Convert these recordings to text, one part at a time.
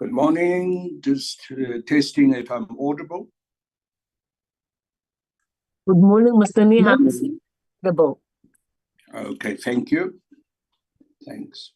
Good morning. Just testing if I'm audible. Good morning, Mr. Nihas. Okay, thank you. Thanks.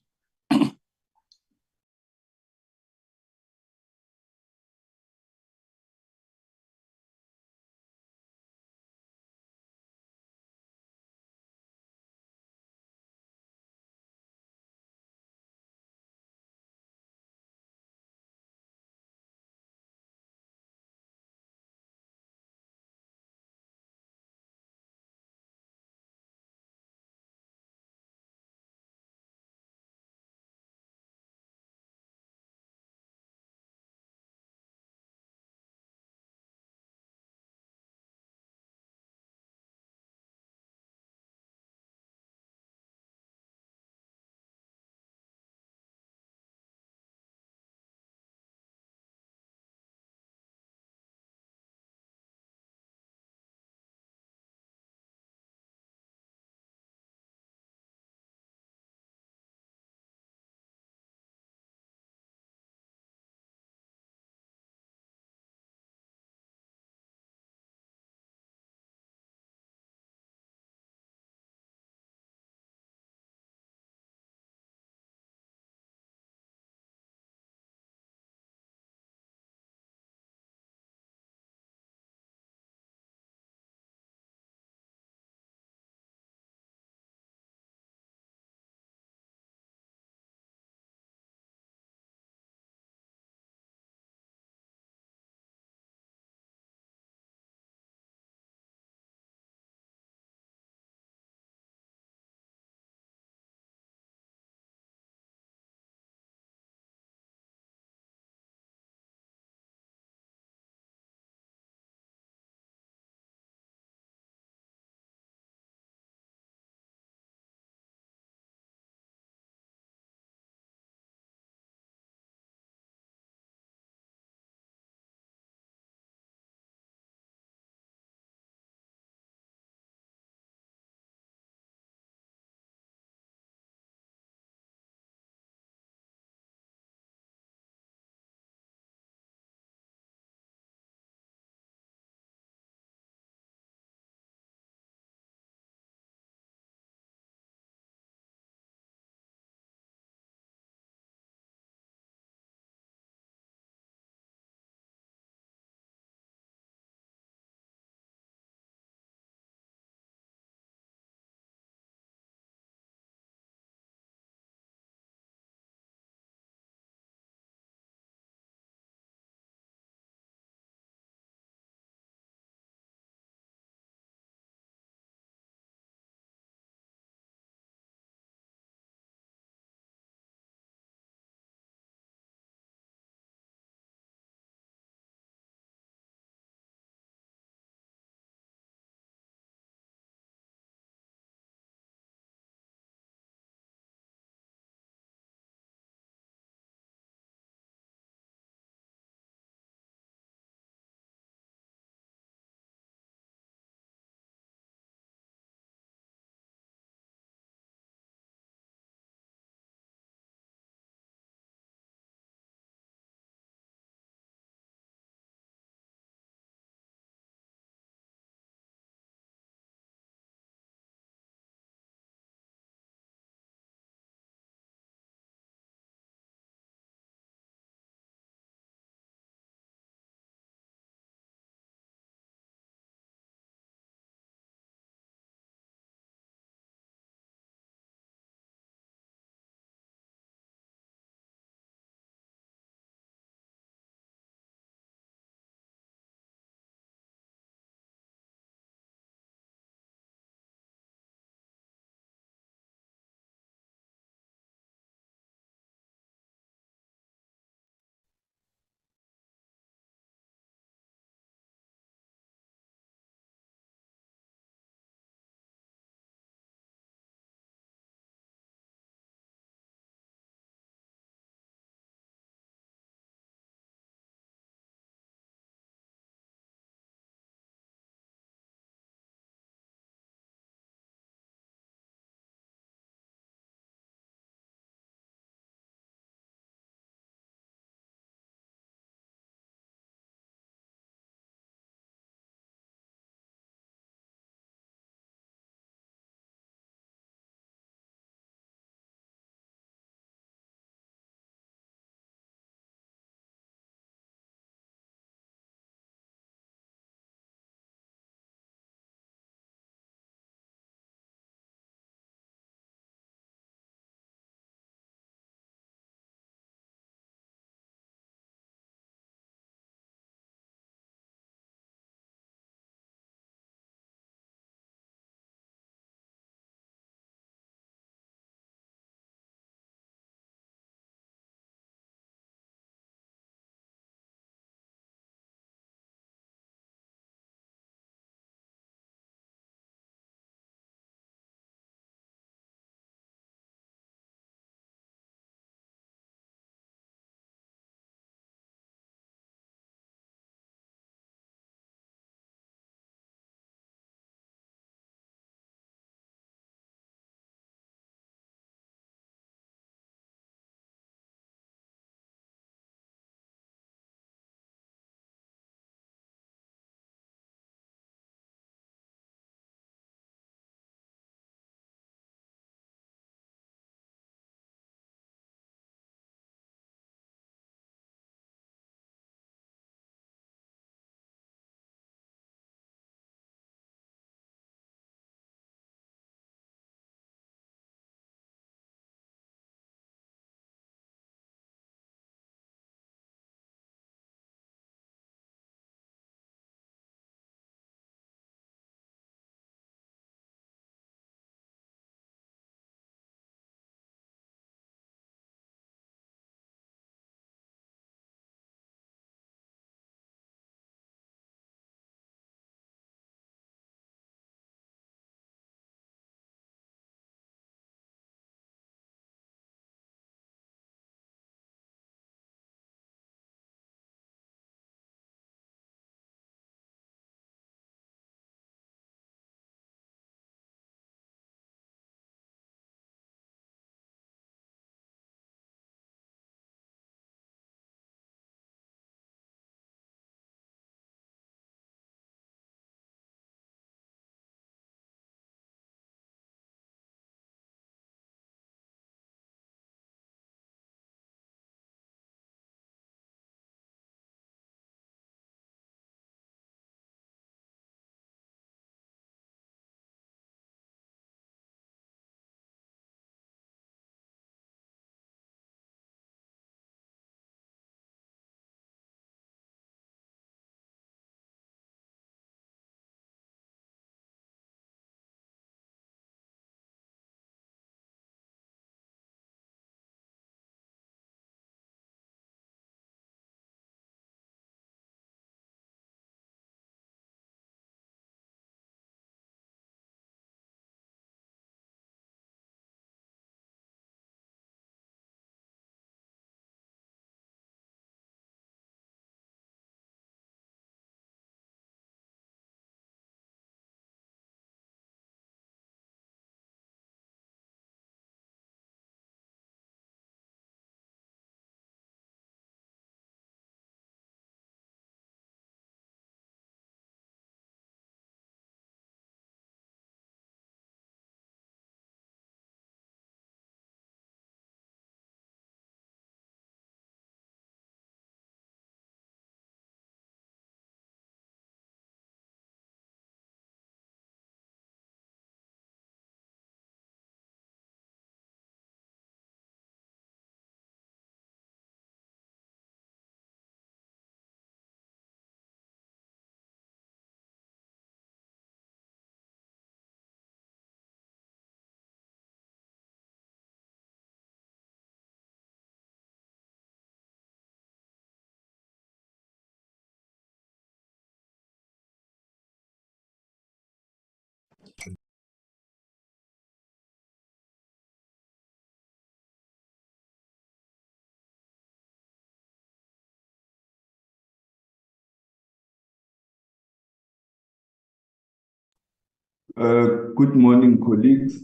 Good morning, colleagues.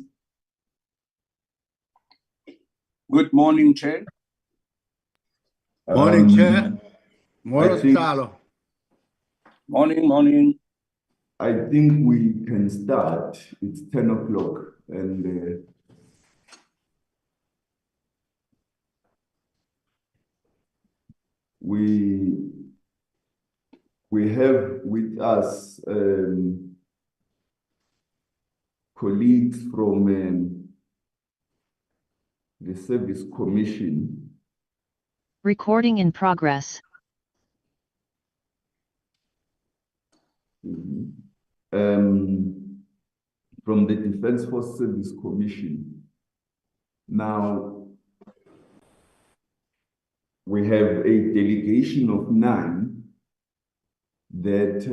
Good morning, Chair. Morning, Chair. I think, Morning. I think we can start. It's 10 o'clock and we have with us colleagues from the Service Commission. Recording in progress. From the Defence Force Service Commission. Now, we have a delegation of 9 that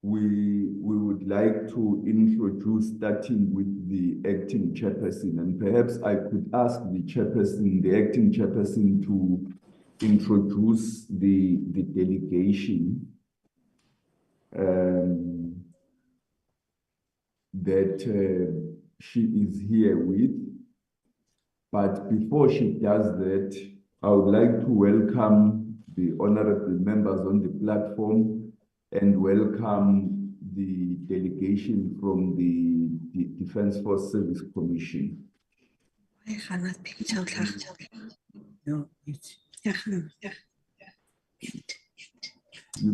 we would like to introduce, starting with the acting chairperson. And perhaps I could ask the acting chairperson, to introduce the delegation that she is here with. But before she does that, I would like to welcome the honorable members on the platform and welcome the delegation from the Defence Force Service Commission. You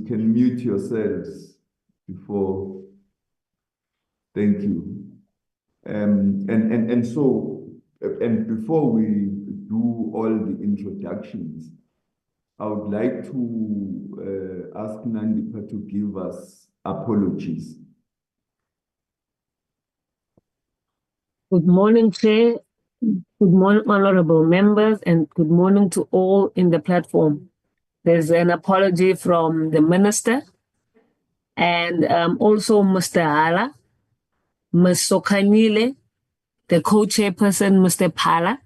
can mute yourselves before. Thank you. And before we do all the introductions, I would like to ask Nandipa to give us apologies. Good morning, Chair. Good morning, honorable members, and good morning to all in the platform. There's an apology from the Minister and also Mr. Hala, Ms. Sokanile, the co-chairperson, Mr. Pala,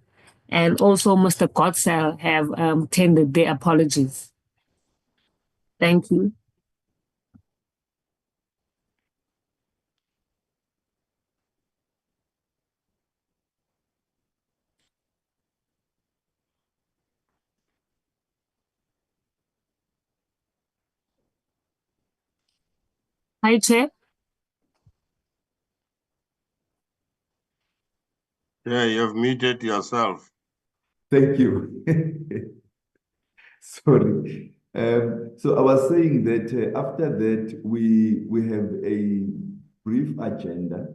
and also Mr. Godsell have tendered their apologies. Thank you. Hi, Chair. Yeah, you've muted yourself. Thank you. Sorry. So I was saying that after that, we have a brief agenda.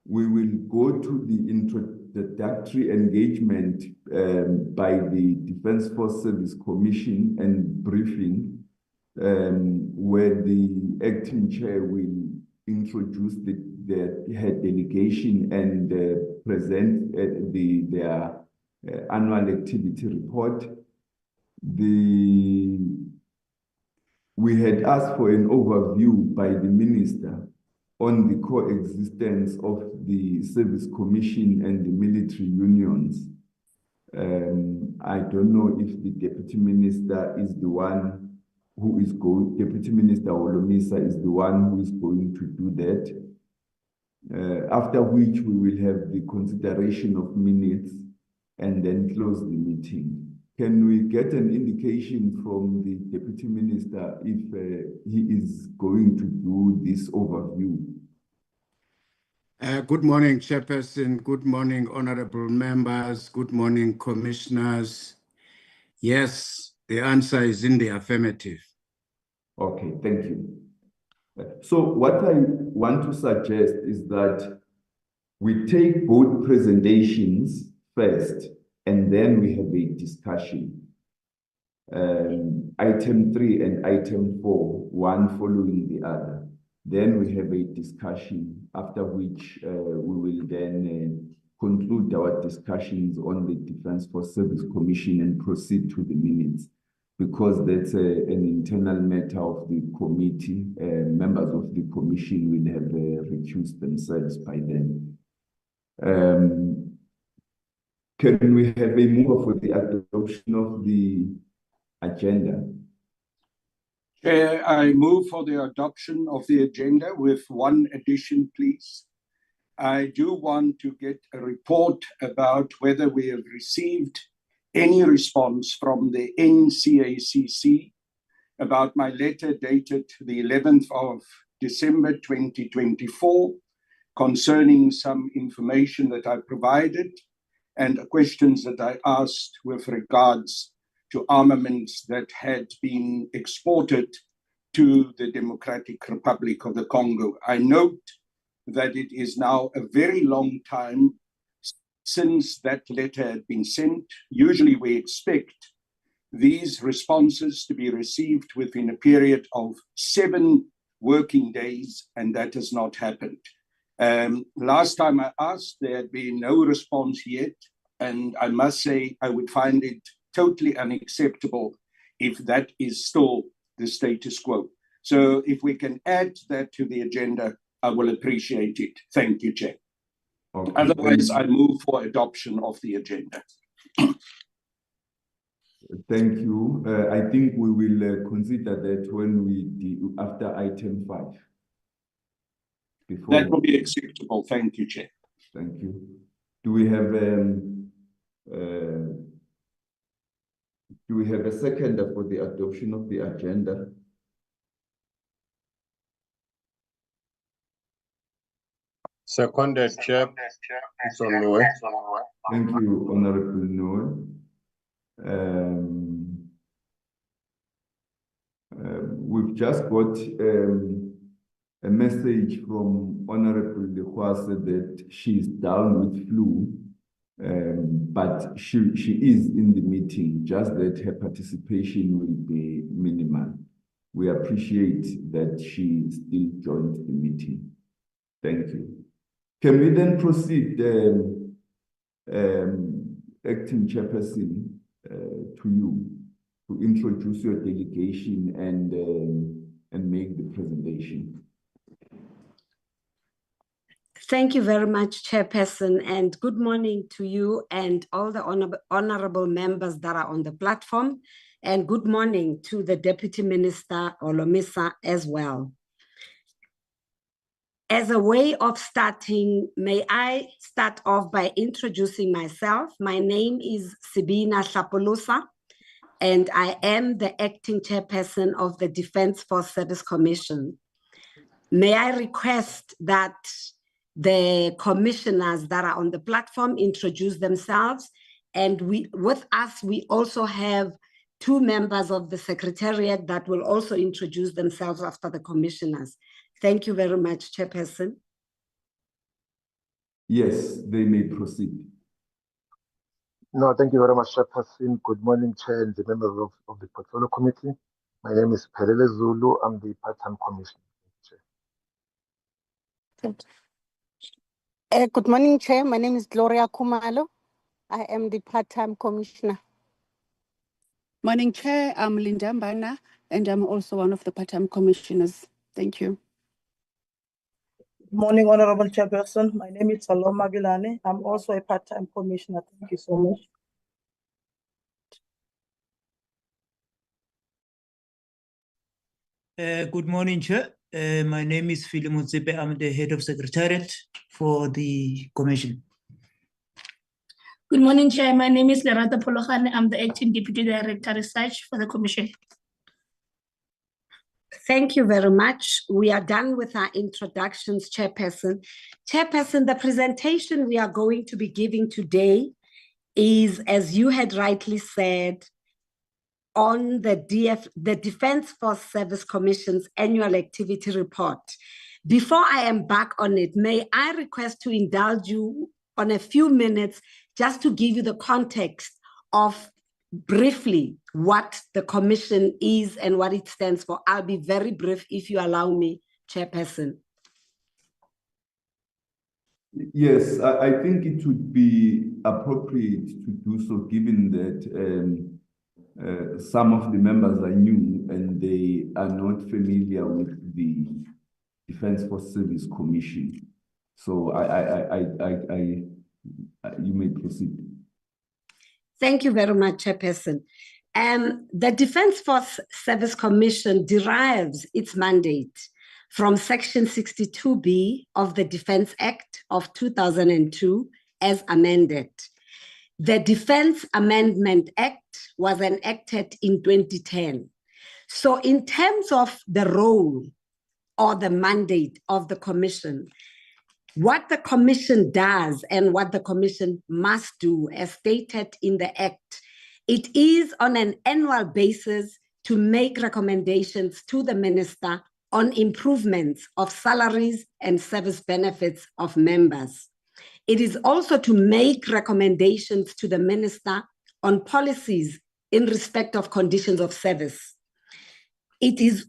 We will go to the introductory engagement by the Defence Force Service Commission and briefing, where the acting chair will introduce her delegation and present their annual activity report. We had asked for an overview by the minister on the coexistence of the Service Commission and the military unions. I don't know if the Deputy Minister is the one who is going, Deputy Minister Olomisa is the one who is going to do that. After which we will have the consideration of minutes and then close the meeting. Can we get an indication from the Deputy Minister if he is going to do this overview? Good morning, Chairperson. Good morning, honorable members. Good morning, commissioners. Yes, the answer is in the affirmative. Okay, thank you. So what I want to suggest is that we take both presentations first, and then we have a discussion. Item 3 and item 4, one following the other. Then we have a discussion, after which we will then conclude our discussions on the Defence Force Service Commission and proceed to the minutes, because that's an internal matter of the committee. Members of the commission will have recused themselves by then. Can we have a mover for the adoption of the agenda? Chair, I move for the adoption of the agenda with one addition, please. I do want to get a report about whether we have received any response from the NCACC about my letter dated the 11th of December 2024 concerning some information that I provided and questions that I asked with regards to armaments that had been exported to the Democratic Republic of the Congo. I note that it is now a very long time since that letter had been sent. Usually we expect these responses to be received within a period of 7 working days, and that has not happened. Last time I asked, there had been no response yet, and I must say I would find it totally unacceptable if that is still the status quo. So if we can add that to the agenda, I will appreciate it. Thank you, Chair. Okay, Otherwise, I move for adoption of the agenda. thank you. I think we will consider that when we do after item 5. Before That will be acceptable. Thank you, Chair. Thank you. Do we have a seconder for the adoption of the agenda? Seconded, Chair. It's on the way. Thank you, Honorable Noel. We've just got a message from Honorable Lekwase that she's down with flu, but she is in the meeting, just that her participation will be minimal. We appreciate that she still joined the meeting. Thank you. Can we then proceed, Acting Chairperson, to you to introduce your delegation and make the presentation. Thank you very much, Chairperson, and good morning to you and all the honorable members that are on the platform, and good morning to the Deputy Minister Olomisa as well. As a way of starting, may I start off by introducing myself. My name is Sibina Hlapolosa, and I am the Acting Chairperson of the Defence Force Service Commission. May I request that the commissioners that are on the platform introduce themselves, and with us, we also have 2 members of the Secretariat that will also introduce themselves after the commissioners. Thank you very much, Chairperson. Yes, they may proceed. No, thank you very much, Chairperson. Good morning, Chair and the members of the Portfolio Committee. My name is Pelele Zulu. I'm the part-time commissioner. Good morning, Chair. My name is Gloria Kumalo. I am the part-time commissioner. Morning, Chair. I'm Linda Mbana, and I'm also one of the part-time commissioners. Thank you. Morning, Honorable Chairperson. My name is Saloma Gilani. I'm also a part-time commissioner. Thank you so much. Good morning, Chair. My name is Philip Mutsepe. I'm the head of Secretariat for the Commission. Good morning, Chair. My name is Lerata Polokhane. I'm the Acting Deputy Director Research for the Commission. Thank you very much. We are done with our introductions, Chairperson. Chairperson, the presentation we are going to be giving today is, as you had rightly said, on the Defence Force Service Commission's annual activity report. Before I embark on it, may I request to indulge you on a few minutes just to give you the context of briefly what the Commission is and what it stands for. I'll be very brief if you allow me, Chairperson. Yes, I think it would be appropriate to do so, given that some of the members are new and they are not familiar with the Defence Force Service Commission. So you may proceed. Thank you very much, Chairperson. The Defence Force Service Commission derives its mandate from Section 62B of the Defence Act of 2002 as amended. The Defence Amendment Act was enacted in 2010. So in terms of the role or the mandate of the Commission, what the Commission does and what the Commission must do as stated in the Act, it is on an annual basis to make recommendations to the Minister on improvements of salaries and service benefits of members. It is also to make recommendations to the Minister on policies in respect of conditions of service. It is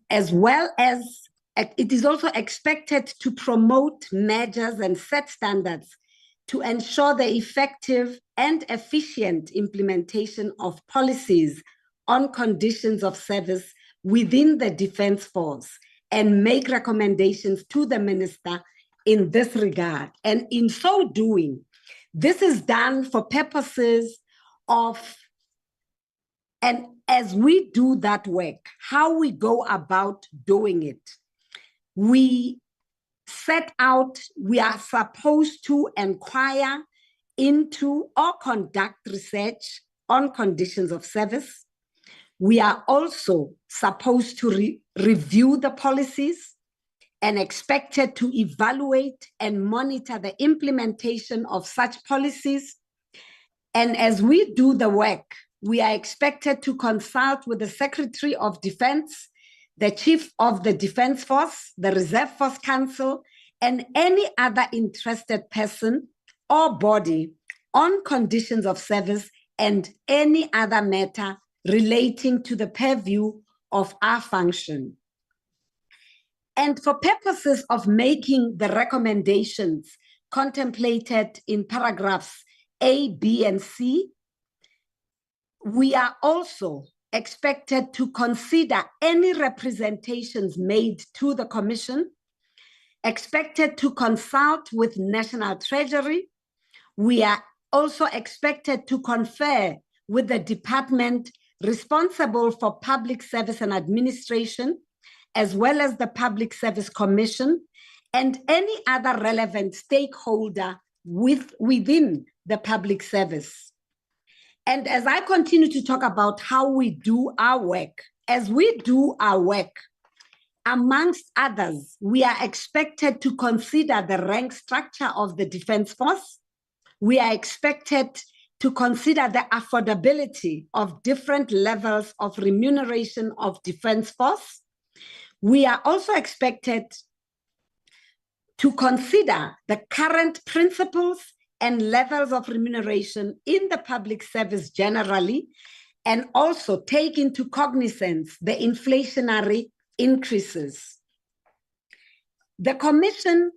also expected to promote measures and set standards to ensure the effective and efficient implementation of policies on conditions of service within the Defence Force and make recommendations to the Minister in this regard. And in so doing, this is done for purposes of, and as we do that work, how we go about doing it. We set out, we are supposed to inquire into or conduct research on conditions of service. We are also supposed to review the policies and expected to evaluate and monitor the implementation of such policies. And as we do the work, we are expected to consult with the Secretary of Defense, the Chief of the Defense Force, the Reserve Force Council, and any other interested person or body on conditions of service and any other matter relating to the purview of our function. And for purposes of making the recommendations contemplated in paragraphs A, B, and C, we are also expected to consider any representations made to the Commission, expected to consult with National Treasury. We are also expected to confer with the department responsible for public service and administration, as well as the Public Service Commission, and any other relevant stakeholder within the public service. And as I continue to talk about how we do our work, as we do our work, amongst others, we are expected to consider the rank structure of the Defence Force. We are expected to consider the affordability of different levels of remuneration of Defence Force. We are also expected to consider the current principles and levels of remuneration in the public service generally, and also take into cognizance the inflationary increases. The Commission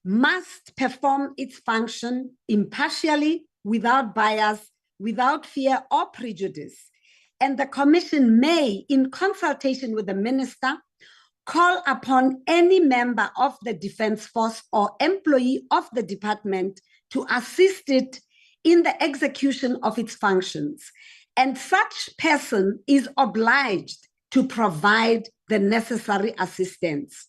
must perform its function impartially, without bias, without fear or prejudice. And the Commission may, in consultation with the Minister, call upon any member of the Defence Force or employee of the department to assist it in the execution of its functions. And such person is obliged to provide the necessary assistance.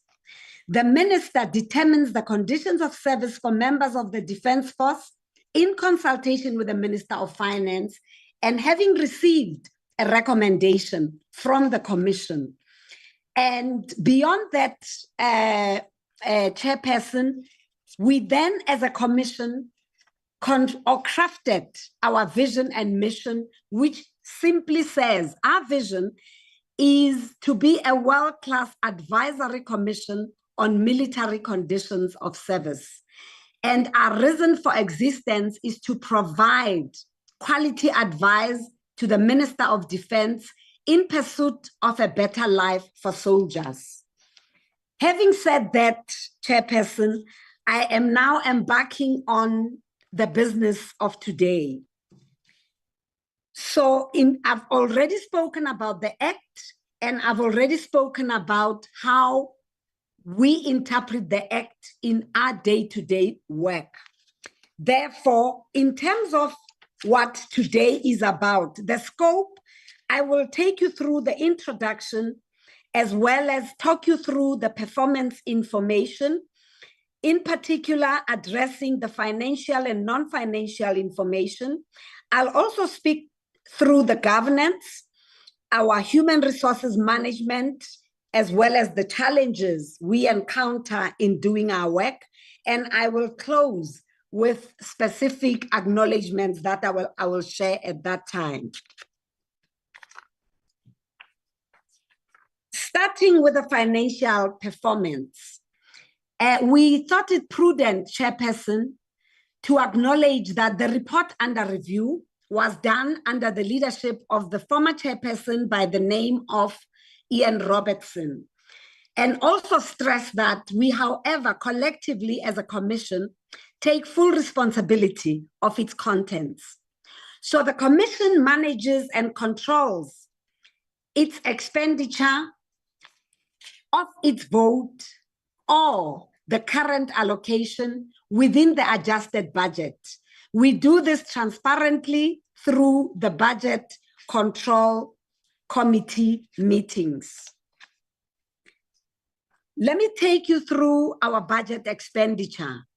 The Minister determines the conditions of service for members of the Defence Force in consultation with the Minister of Finance, and having received a recommendation from the Commission. And beyond that, Chairperson, we then as a Commission crafted our vision and mission, which simply says our vision is to be a world-class advisory commission on military conditions of service. And our reason for existence is to provide quality advice to the Minister of Defense in pursuit of a better life for soldiers. Having said that, Chairperson, I am now embarking on the business of today. So I've already spoken about the Act, and I've already spoken about how we interpret the Act in our day-to-day work. Therefore, in terms of what today is about, the scope I will take you through the introduction as well as talk you through the performance information, in particular addressing the financial and non-financial information. I'll also speak through the governance, our human resources management, as well as the challenges we encounter in doing our work. And I will close with specific acknowledgements that I will share at that time. Starting with the financial performance, we thought it prudent, Chairperson, to acknowledge that the report under review was done under the leadership of the former chairperson by the name of Ian Robertson, and also stress that we, however, collectively as a commission, take full responsibility of its contents. So the commission manages and controls its expenditure of its vote or the current allocation within the adjusted budget. We do this transparently through the budget control committee meetings. Let me take you through our budget expenditure.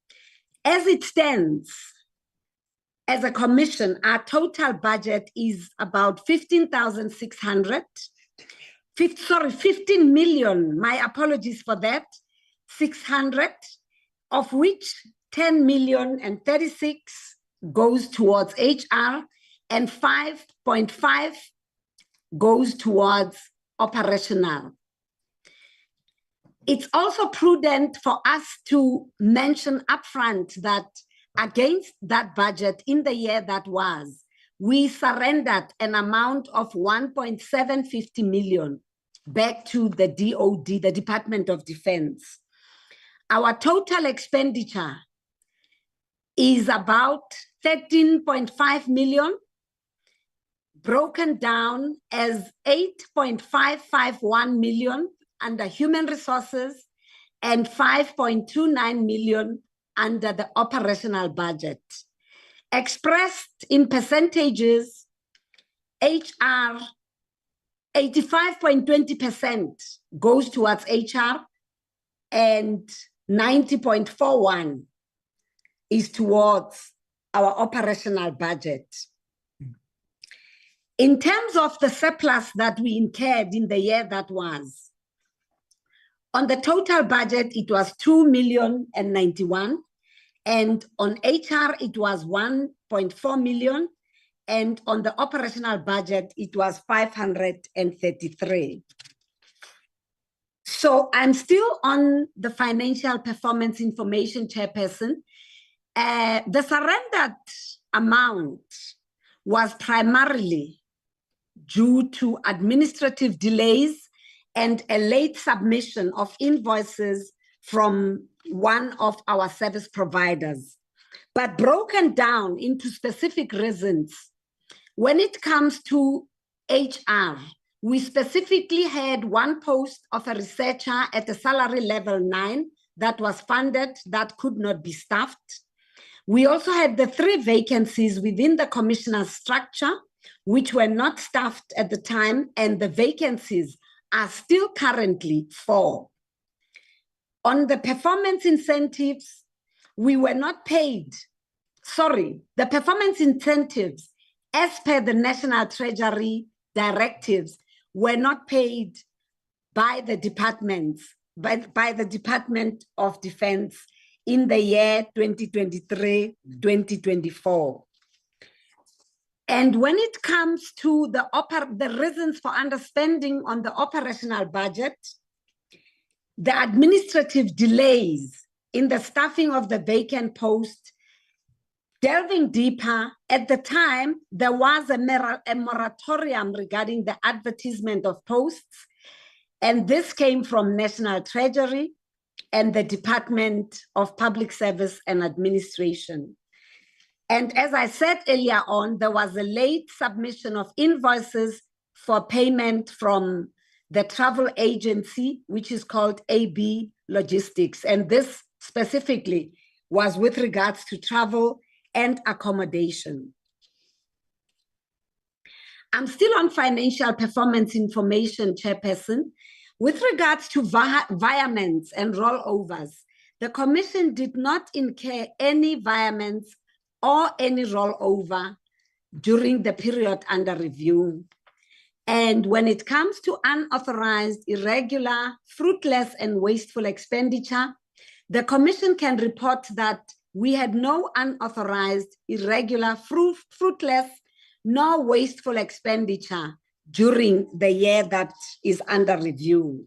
As it stands, as a commission, our total budget is about 15,600. 15 million, my apologies for that, 600, of which 10 million and 36 goes towards HR and 5.5 goes towards operational. It's also prudent for us to mention upfront that against that budget in the year that was, we surrendered an amount of 1.750 million back to the DOD, the Department of Defense. Our total expenditure is about 13.5 million, broken down as 8.551 million under human resources and 5.29 million under the operational budget. Expressed in percentages, HR, 85.20% goes towards HR and 90.41 is towards our operational budget. In terms of the surplus that we incurred in the year that was, on the total budget, it was 2,091,000, and on HR, it was 1.4 million, and on the operational budget, it was 533. So I'm still on the financial performance information, Chairperson. The surrendered amount was primarily due to administrative delays and a late submission of invoices from one of our service providers. But broken down into specific reasons, when it comes to HR, we specifically had one post of a researcher at a salary level 9 that was funded that could not be staffed. We also had the 3 vacancies within the commissioner's structure, which were not staffed at the time, and the vacancies are still currently 4. On the performance incentives, we were not paid. The performance incentives, as per the National Treasury directives, were not paid by the departments, by the Department of Defense in the year 2023-2024. And when it comes to the reasons for underspending on the operational budget, the administrative delays in the staffing of the vacant post, delving deeper, at the time, there was a moratorium regarding the advertisement of posts, and this came from National Treasury and the Department of Public Service and Administration. And as I said earlier on, there was a late submission of invoices for payment from the travel agency, which is called AB Logistics. And this specifically was with regards to travel and accommodation. I'm still on financial performance information, Chairperson. With regards to virements and rollovers, the Commission did not incur any virements or any rollover during the period under review. And when it comes to unauthorized, irregular, fruitless, and wasteful expenditure, the Commission can report that we had no unauthorized, irregular, fruitless, nor wasteful expenditure during the year that is under review.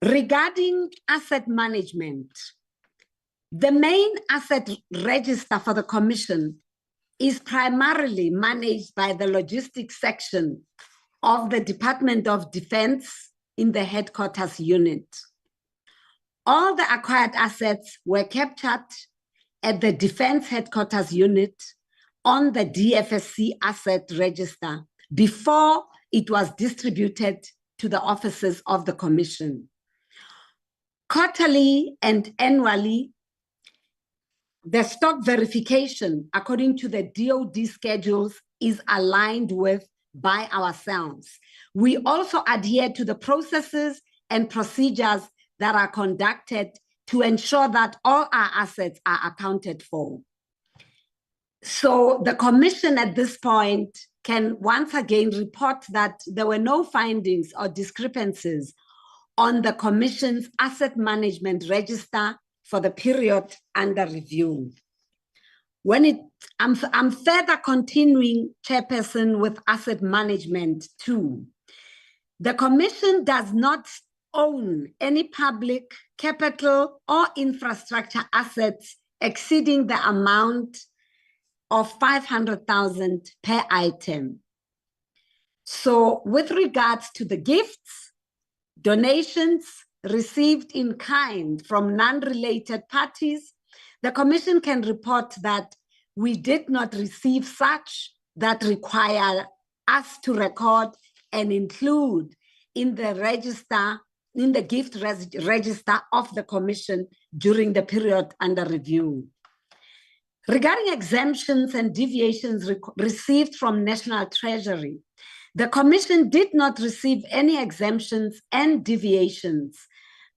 Regarding asset management, the main asset register for the Commission is primarily managed by the logistics section of the Department of Defense in the headquarters unit. All the acquired assets were captured at the Defense Headquarters Unit on the DFSC asset register before it was distributed to the offices of the Commission. Quarterly and annually, the stock verification, according to the DoD schedules, is aligned with by ourselves. We also adhere to the processes and procedures that are conducted to ensure that all our assets are accounted for. So the Commission at this point can once again report that there were no findings or discrepancies on the Commission's asset management register for the period under review. I'm further continuing, Chairperson, with asset management too. The Commission does not own any public, capital, or infrastructure assets exceeding the amount of 500,000 per item. So with regards to the gifts, donations received in kind from non-related parties, the Commission can report that we did not receive such that require us to record and include in the register, in the gift register of the Commission during the period under review. Regarding exemptions and deviations received from National Treasury, the Commission did not receive any exemptions and deviations,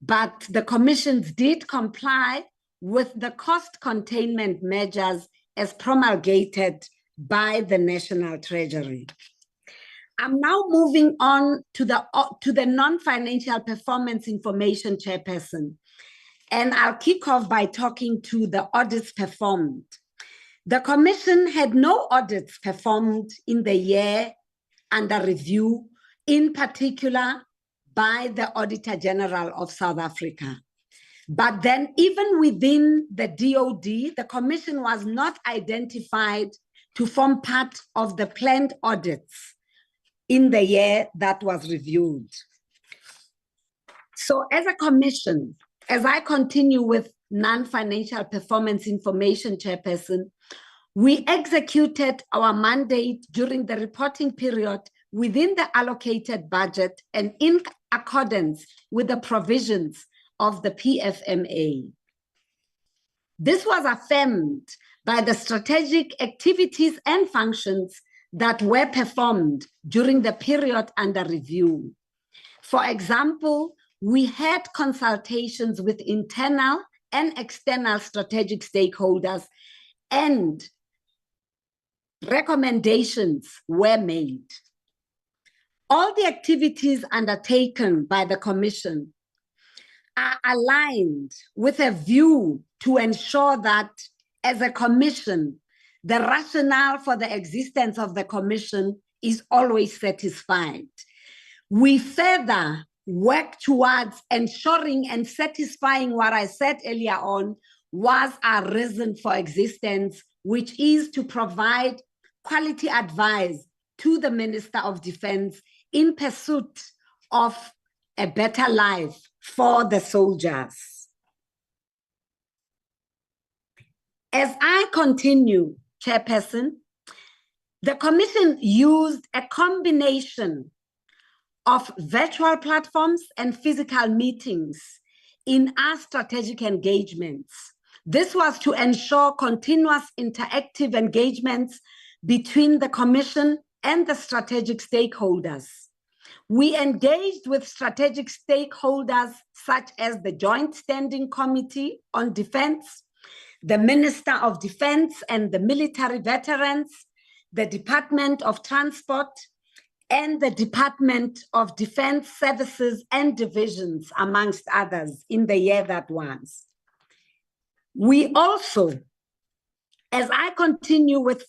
but the Commissions did comply with the cost containment measures as promulgated by the National Treasury. I'm now moving on to the non-financial performance information, Chairperson, and I'll kick off by talking to the audits performed. The Commission had no audits performed in the year under review, in particular by the Auditor General of South Africa. But then even within the DoD, the Commission was not identified to form part of the planned audits in the year that was reviewed. So as a Commission, as I continue with non-financial performance information, Chairperson, we executed our mandate during the reporting period within the allocated budget and in accordance with the provisions of the PFMA. This was affirmed by the strategic activities and functions that were performed during the period under review. For example, we had consultations with internal and external strategic stakeholders, and recommendations were made. All the activities undertaken by the Commission are aligned with a view to ensure that as a Commission, the rationale for the existence of the Commission is always satisfied. We further work towards ensuring and satisfying what I said earlier on was our reason for existence, which is to provide quality advice to the Minister of Defense in pursuit of a better life for the soldiers. As I continue, Chairperson, the Commission used a combination of virtual platforms and physical meetings in our strategic engagements. This was to ensure continuous interactive engagements between the Commission and the strategic stakeholders. We engaged with strategic stakeholders such as the Joint Standing Committee on Defense, the Minister of Defense and the Military Veterans, the Department of Transport, and the Department of Defense Services and Divisions, amongst others, in the year that was. We also, as I continue with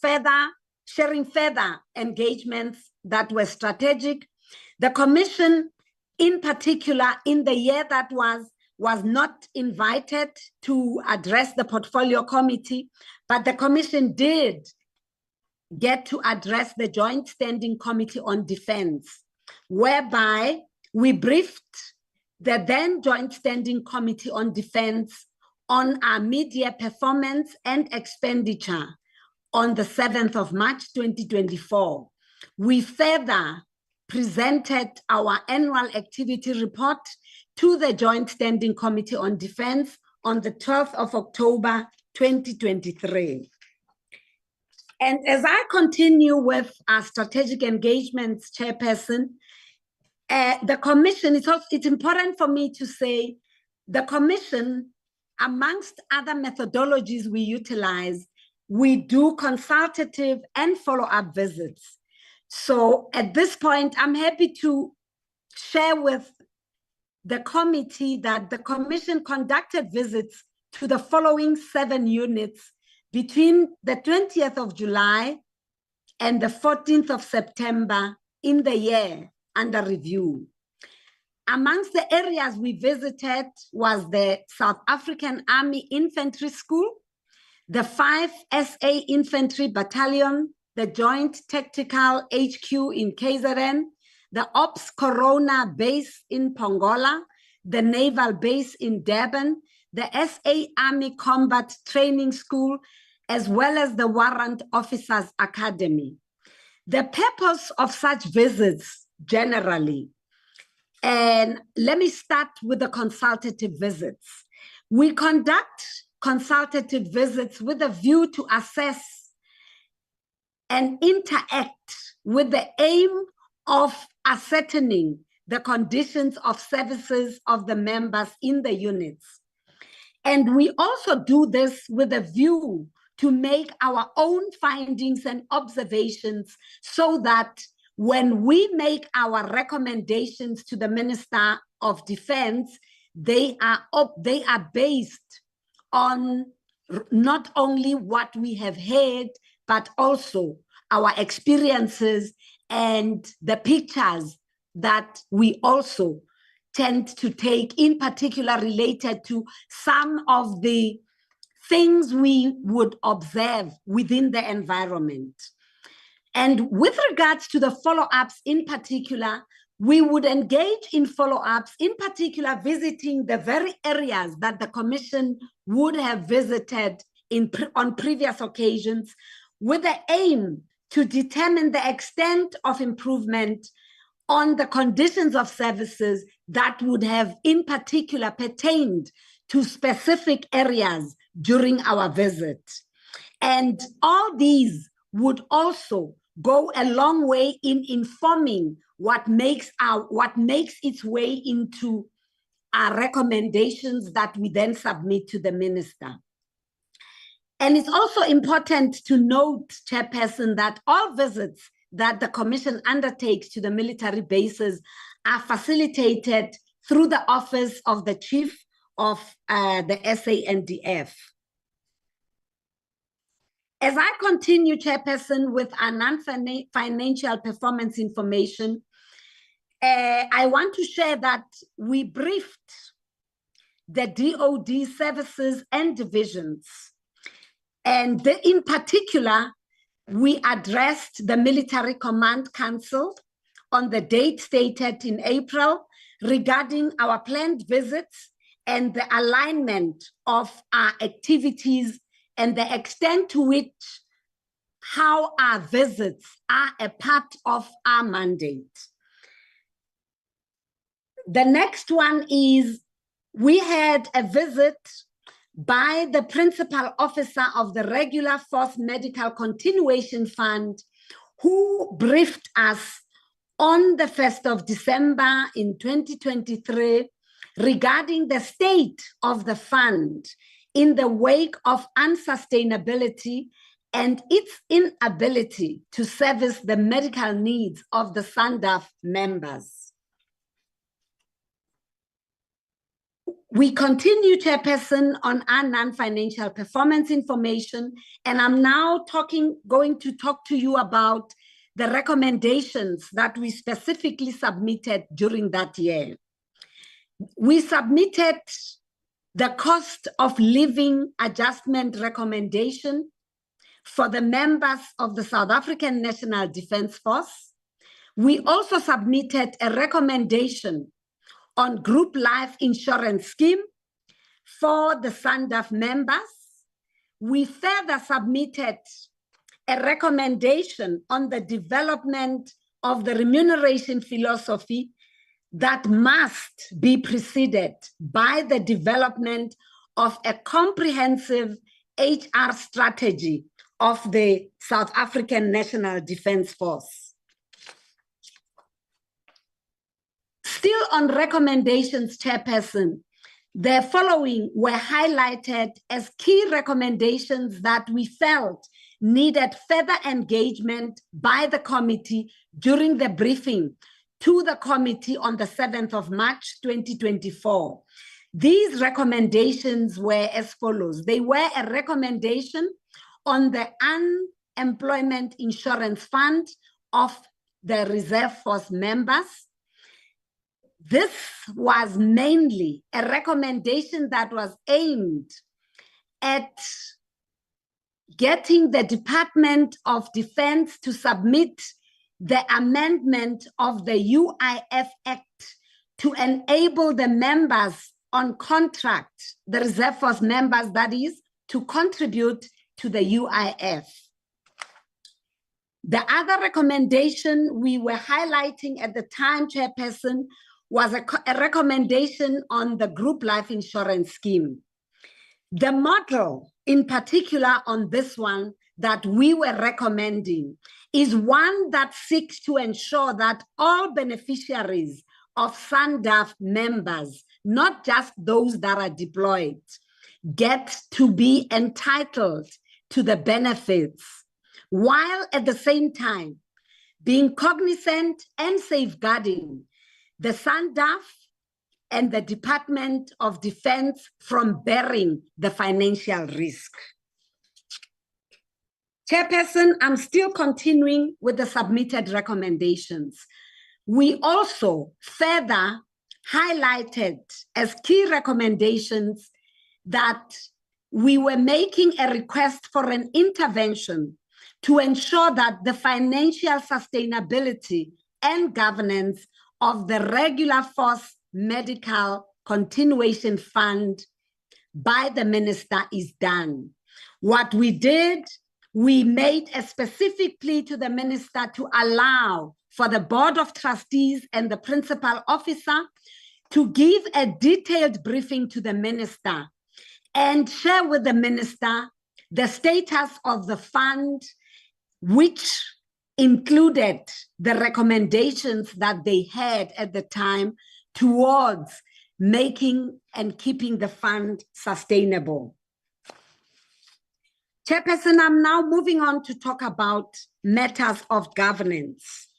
sharing further engagements that were strategic, the Commission, in particular, in the year that was not invited to address the Portfolio Committee, but the Commission did get to address the Joint Standing Committee on Defense, whereby we briefed the then Joint Standing Committee on Defense on our mid-year performance and expenditure on the 7th of March, 2024. We further presented our annual activity report to the Joint Standing Committee on Defense on the 12th of October, 2023. And as I continue with our strategic engagements, Chairperson, the Commission, it's important for me to say, the Commission, amongst other methodologies we utilize, we do consultative and follow-up visits. So at this point, I'm happy to share with the committee that the Commission conducted visits to the following 7 units between the 20th of July and the 14th of September in the year under review. Amongst the areas we visited was the South African Army Infantry School, the 5 SA Infantry Battalion, the Joint Tactical HQ in KZN, the Ops Corona Base in Pongola, the Naval Base in Durban, the SA Army Combat Training School, as well as the Warrant Officers Academy. The purpose of such visits generally, and let me start with the consultative visits. We conduct consultative visits with a view to assess and interact with the aim of ascertaining the conditions of services of the members in the units. And we also do this with a view to make our own findings and observations so that when we make our recommendations to the Minister of Defense, they are based on not only what we have heard, but also our experiences and the pictures that we also tend to take, in particular related to some of the things we would observe within the environment. And with regards to the follow-ups in particular, we would engage in follow-ups, in particular visiting the very areas that the Commission would have visited on previous occasions, with the aim to determine the extent of improvement on the conditions of services that would have in particular pertained to specific areas during our visit. And all these would also go a long way in informing what makes its way into our recommendations that we then submit to the Minister. And it's also important to note, Chairperson, that all visits that the Commission undertakes to the military bases are facilitated through the Office of the Chief of the SANDF. As I continue, Chairperson, with our non-financial performance information, I want to share that we briefed the DoD services and divisions. And in particular, we addressed the Military Command Council on the date stated in April regarding our planned visits and the alignment of our activities and the extent to which how our visits are a part of our mandate. The next one is we had a visit by the Principal Officer of the Regular Force Medical Continuation Fund, who briefed us on the 1st of December in 2023 regarding the state of the fund in the wake of unsustainability and its inability to service the medical needs of the SANDF members. We continue, Chairperson, on our non-financial performance information, and I'm now going to talk to you about the recommendations that we specifically submitted during that year. We submitted the cost of living adjustment recommendation for the members of the South African National Defence Force. We also submitted a recommendation on group life insurance scheme for the SANDF members. We further submitted a recommendation on the development of the remuneration philosophy that must be preceded by the development of a comprehensive HR strategy of the South African National Defence Force. Still on recommendations, Chairperson, the following were highlighted as key recommendations that we felt needed further engagement by the committee during the briefing to the committee on the 7th of March 2024. These recommendations were as follows. They were a recommendation on the unemployment insurance fund of the reserve force members. This was mainly a recommendation that was aimed at getting the Department of Defense to submit the amendment of the UIF Act to enable the members on contract, the reserve force members, that is, to contribute to the UIF. The other recommendation we were highlighting at the time, Chairperson, was a recommendation on the group life insurance scheme. The model in particular on this one that we were recommending is one that seeks to ensure that all beneficiaries of SANDF members, not just those that are deployed, get to be entitled to the benefits, while at the same time being cognizant and safeguarding the SANDF and the Department of Defense from bearing the financial risk. Chairperson, I'm still continuing with the submitted recommendations. We also further highlighted as key recommendations that we were making a request for an intervention to ensure that the financial sustainability and governance of the Regular Force Medical Continuation Fund by the minister is done. What we did, we made a specific plea to the minister to allow for the Board of Trustees and the Principal Officer to give a detailed briefing to the minister and share with the minister the status of the fund, which included the recommendations that they had at the time towards making and keeping the fund sustainable. Chairperson, I'm now moving on to talk about matters of governance.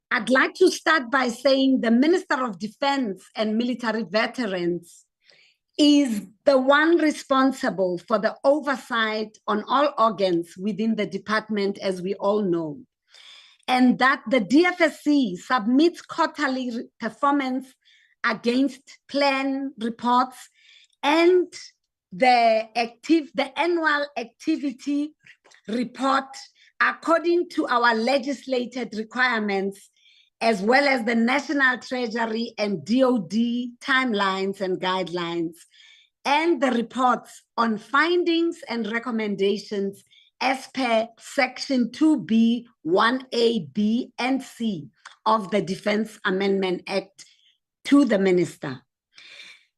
I'd like to start by saying the Minister of Defense and Military Veterans is the one responsible for the oversight on all organs within the department, as we all know, and that the DFSC submits quarterly performance against plan reports and the annual activity report according to our legislated requirements, as well as the National Treasury and DOD timelines and guidelines, and the reports on findings and recommendations as per Section 2B, 1A, B, and C of the Defense Amendment Act to the Minister.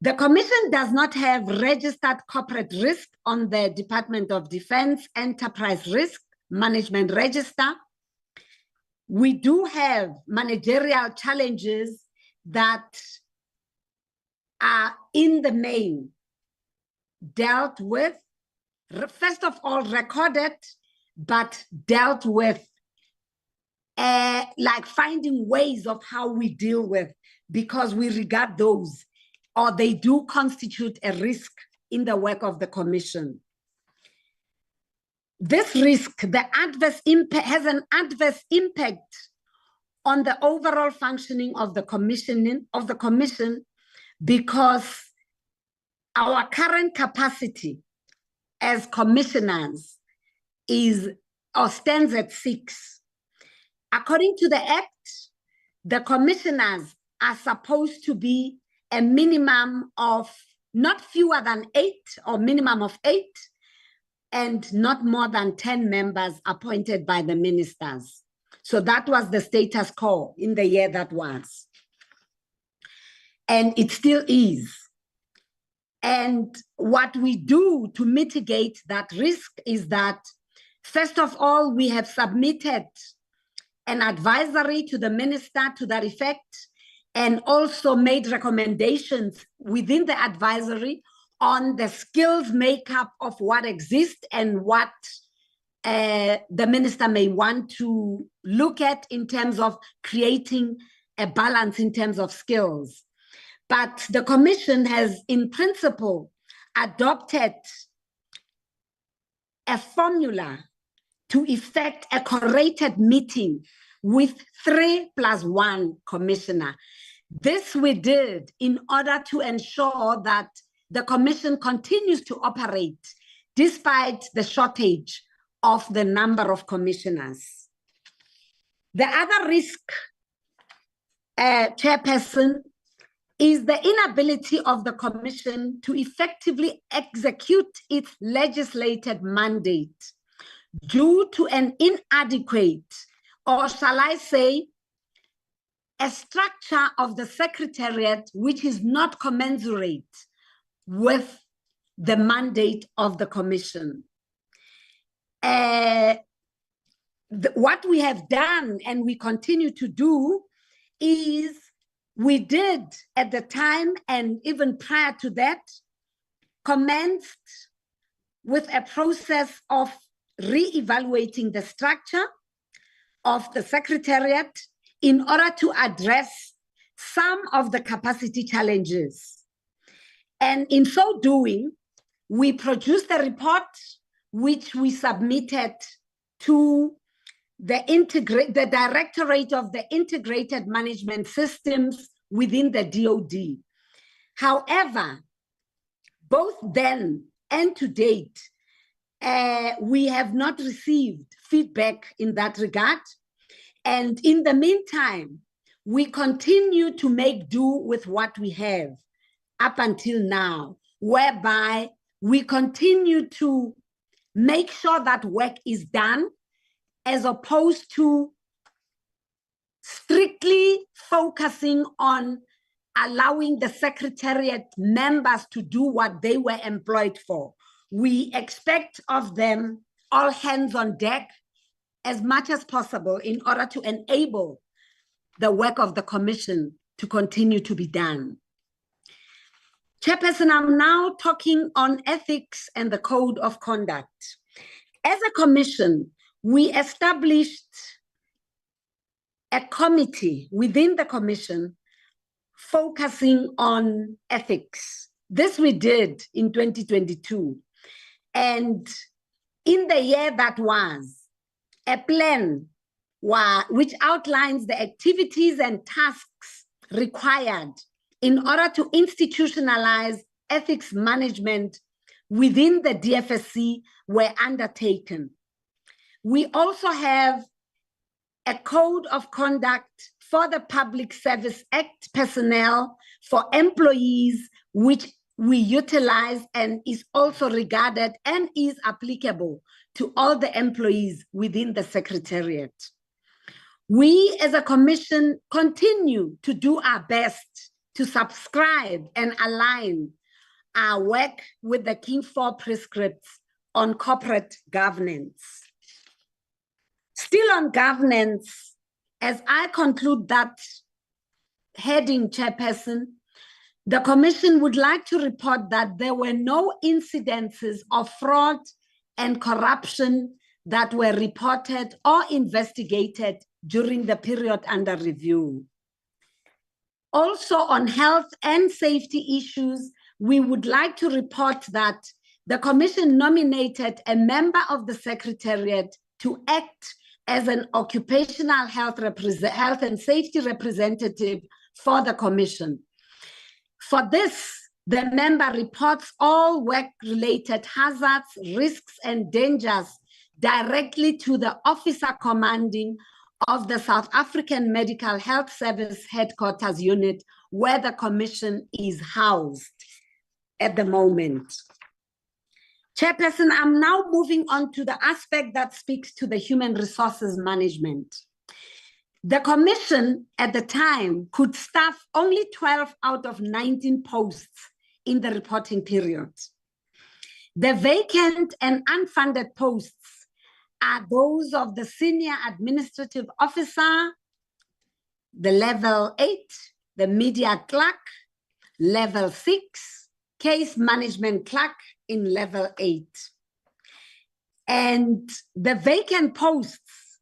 The Commission does not have registered corporate risk on the Department of Defense Enterprise Risk Management Register. We do have managerial challenges that are in the main dealt with, first of all, recorded, but dealt with like finding ways of how we deal with, because we regard those, or they do constitute a risk in the work of the Commission. This risk, the adverse impact, has an adverse impact on the overall functioning of the Commission, because our current capacity as commissioners is or stands at 6. According to the Act, the commissioners are supposed to be a minimum of not fewer than 8, or minimum of 8, and not more than 10 members appointed by the ministers. So that was the status quo in the year that was. And it still is. And what we do to mitigate that risk is that, first of all, we have submitted an advisory to the minister to that effect, and also made recommendations within the advisory on the skills makeup of what exists and what the minister may want to look at in terms of creating a balance in terms of skills. But the Commission has, in principle, adopted a formula to effect a curated meeting with 3+1 commissioner. This we did in order to ensure that the Commission continues to operate despite the shortage of the number of commissioners. The other risk, Chairperson, is the inability of the Commission to effectively execute its legislated mandate due to an inadequate, or shall I say, a structure of the Secretariat which is not commensurate with the mandate of the Commission. What we have done, and we continue to do, is we did at the time, and even prior to that, commenced with a process of re-evaluating the structure of the Secretariat in order to address some of the capacity challenges. And in so doing, we produced a report which we submitted to the Directorate of the Integrated Management Systems within the DoD. However, both then and to date, we have not received feedback in that regard. And in the meantime, we continue to make do with what we have up until now, whereby we continue to make sure that work is done, as opposed to strictly focusing on allowing the Secretariat members to do what they were employed for. We expect of them all hands on deck as much as possible in order to enable the work of the Commission to continue to be done. Chairperson, I'm now talking on ethics and the code of conduct. As a Commission, we established a committee within the Commission focusing on ethics. This we did in 2022. And in the year that was, a plan which outlines the activities and tasks required in order to institutionalize ethics management within the DFSC were undertaken. We also have a code of conduct for the Public Service Act personnel for employees, which we utilize and is also regarded and is applicable to all the employees within the Secretariat. We as a Commission continue to do our best to subscribe and align our work with the King 4 prescripts on corporate governance. Still on governance, as I conclude that heading, Chairperson, the Commission would like to report that there were no incidences of fraud and corruption that were reported or investigated during the period under review. Also on health and safety issues, we would like to report that the Commission nominated a member of the Secretariat to act as an occupational health and safety representative for the Commission. For this, the member reports all work-related hazards, risks, and dangers directly to the officer commanding of the South African Medical Health Service Headquarters Unit, where the Commission is housed at the moment. Chairperson, I'm now moving on to the aspect that speaks to the human resources management. The Commission at the time could staff only 12 out of 19 posts in the reporting period. The vacant and unfunded posts are those of the Senior Administrative Officer, the Level 8, the Media Clerk, Level 6, Case Management Clerk in Level 8. And the vacant posts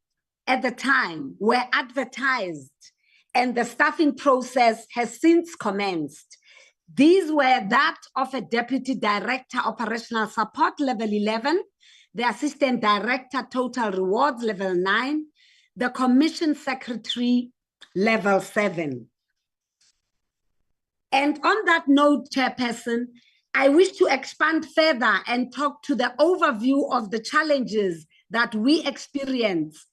at the time were advertised and the staffing process has since commenced. These were that of a Deputy Director Operational Support Level 11, the Assistant Director Total Rewards Level 9, the Commission Secretary Level 7. And on that note, Chairperson, I wish to expand further and talk to the overview of the challenges that we experienced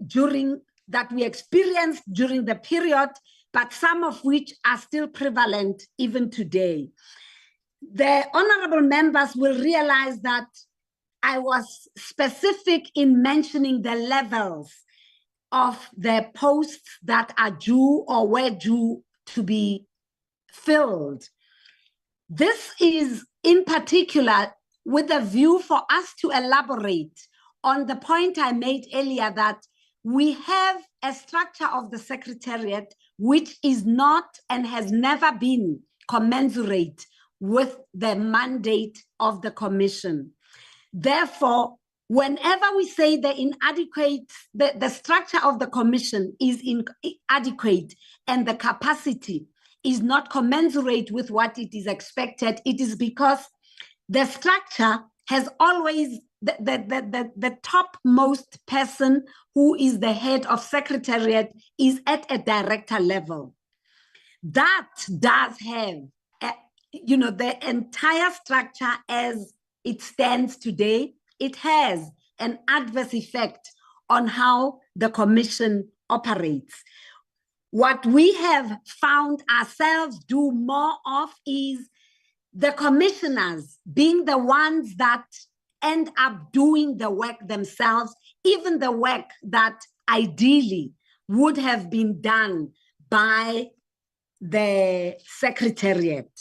during the period, but some of which are still prevalent even today. The honorable members will realize that I was specific in mentioning the levels of the posts that are due or were due to be filled. This is in particular with a view for us to elaborate on the point I made earlier that we have a structure of the Secretariat which is not and has never been commensurate with the mandate of the Commission. Therefore, whenever we say the structure of the Commission is inadequate and the capacity is not commensurate with what it is expected, it is because the structure has always the topmost person who is the head of Secretariat is at a director level. That does have, the entire structure as it stands today, it has an adverse effect on how the Commission operates. What we have found ourselves do more of is the commissioners being the ones that end up doing the work themselves, even the work that ideally would have been done by the Secretariat.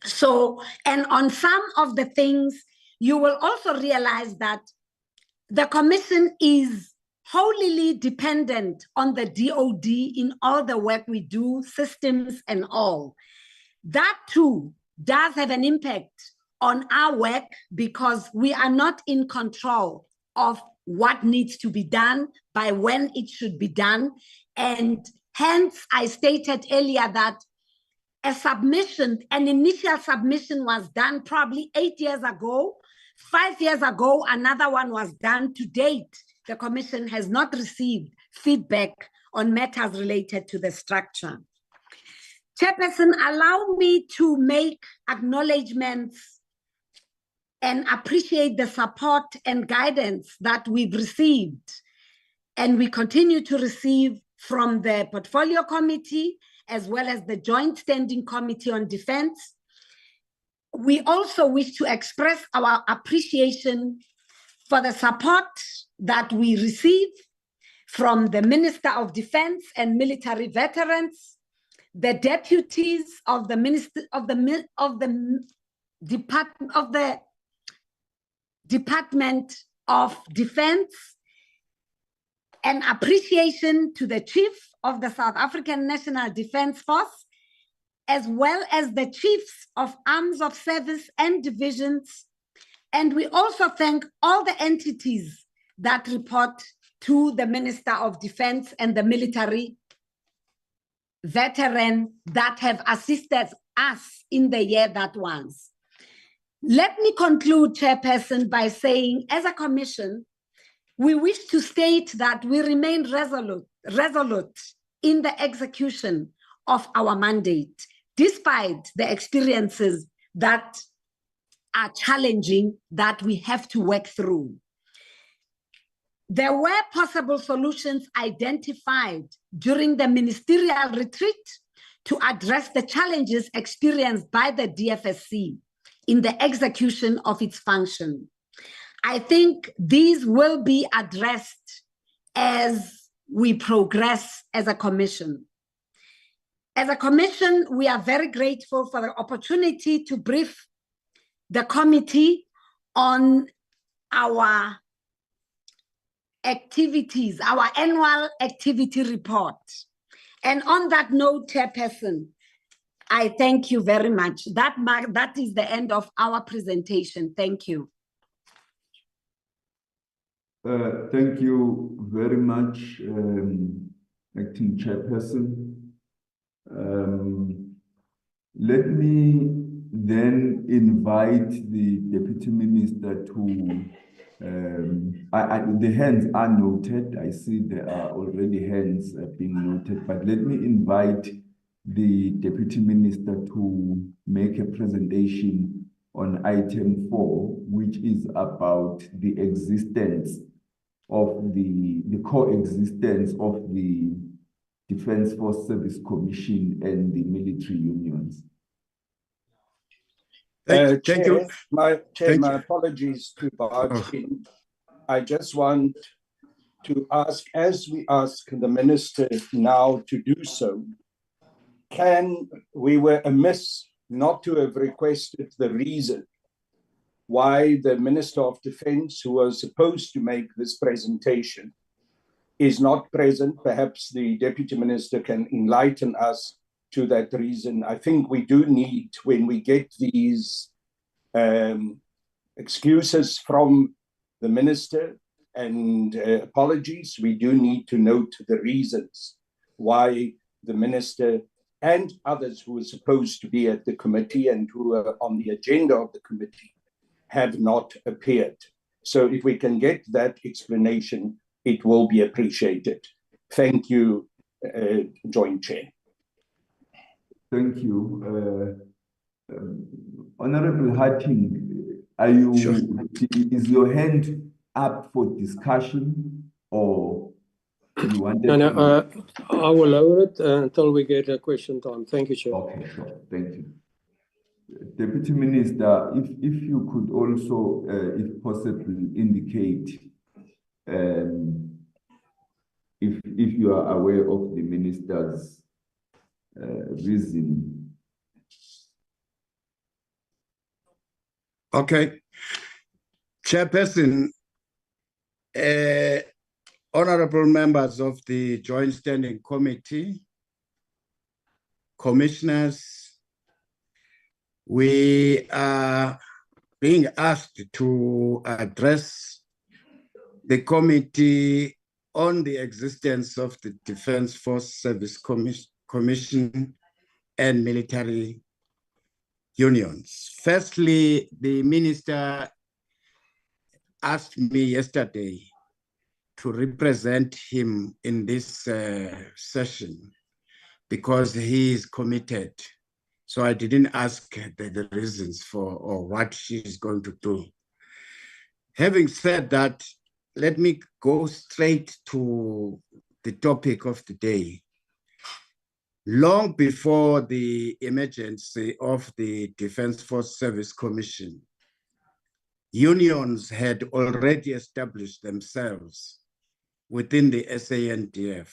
So, and on some of the things, you will also realize that the Commission is wholly dependent on the DOD in all the work we do, systems and all. That too does have an impact on our work because we are not in control of what needs to be done, by when it should be done. And hence I stated earlier that an initial submission was done probably 8 years ago. 5 years ago, another one was done. To date, the Commission has not received feedback on matters related to the structure. Chairperson, allow me to make acknowledgements and appreciate the support and guidance that we've received and we continue to receive from the Portfolio Committee as well as the Joint Standing Committee on Defense. We also wish to express our appreciation for the support that we receive from the Minister of Defense and military veterans, the deputies of the minister of the Department of Defense, an appreciation to the Chief of the South African National Defence Force, as well as the Chiefs of Arms of Service and Divisions. And we also thank all the entities that report to the Minister of Defense and the military veteran that have assisted us in the year that was. Let me conclude, Chairperson, by saying, as a commission, we wish to state that we remain resolute in the execution of our mandate, despite the experiences that are challenging that we have to work through. There were possible solutions identified during the ministerial retreat to address the challenges experienced by the DFSC in the execution of its function. I think these will be addressed as we progress as a commission. As a commission, we are very grateful for the opportunity to brief the committee on our activities, our annual activity report. And on that note, Chairperson, I thank you very much. That is the end of our presentation. Thank you. Thank you very much, Acting Chairperson. Let me then invite the Deputy Minister to, the hands are noted. I see there are already hands being noted, but let me invite the Deputy Minister to make a presentation on item 4, which is about the existence of the coexistence of the Defence Force Service Commission and the military unions. Thank you. My apologies to barge in. I just want to ask, as we ask the Minister now to do so, we were amiss not to have requested the reason why the Minister of Defense, who was supposed to make this presentation, is not present. Perhaps the Deputy Minister can enlighten us to that reason. I think we do need, when we get these excuses from the Minister and apologies, we do need to note the reasons why the Minister and others who are supposed to be at the committee and who are on the agenda of the committee have not appeared. So if we can get that explanation, it will be appreciated. Thank you, Joint Chair. Thank you. Honorable Harting, is your hand up for discussion, or you want No, I will lower it until we get a question time. Thank you, Chair. Okay, sure. Thank you. Deputy Minister, if you could also, if possible, indicate if you are aware of the Minister's reason. Okay. Chairperson, honorable members of the Joint Standing Committee, commissioners, we are being asked to address the committee on the existence of the Defence Force Service Commission and military unions. Firstly, the minister asked me yesterday to represent him in this session because he is committed. So I didn't ask the reasons for or what she is going to do. Having said that, let me go straight to the topic of the day. Long before the emergency of the Defence Force Service Commission, unions had already established themselves within the SANDF.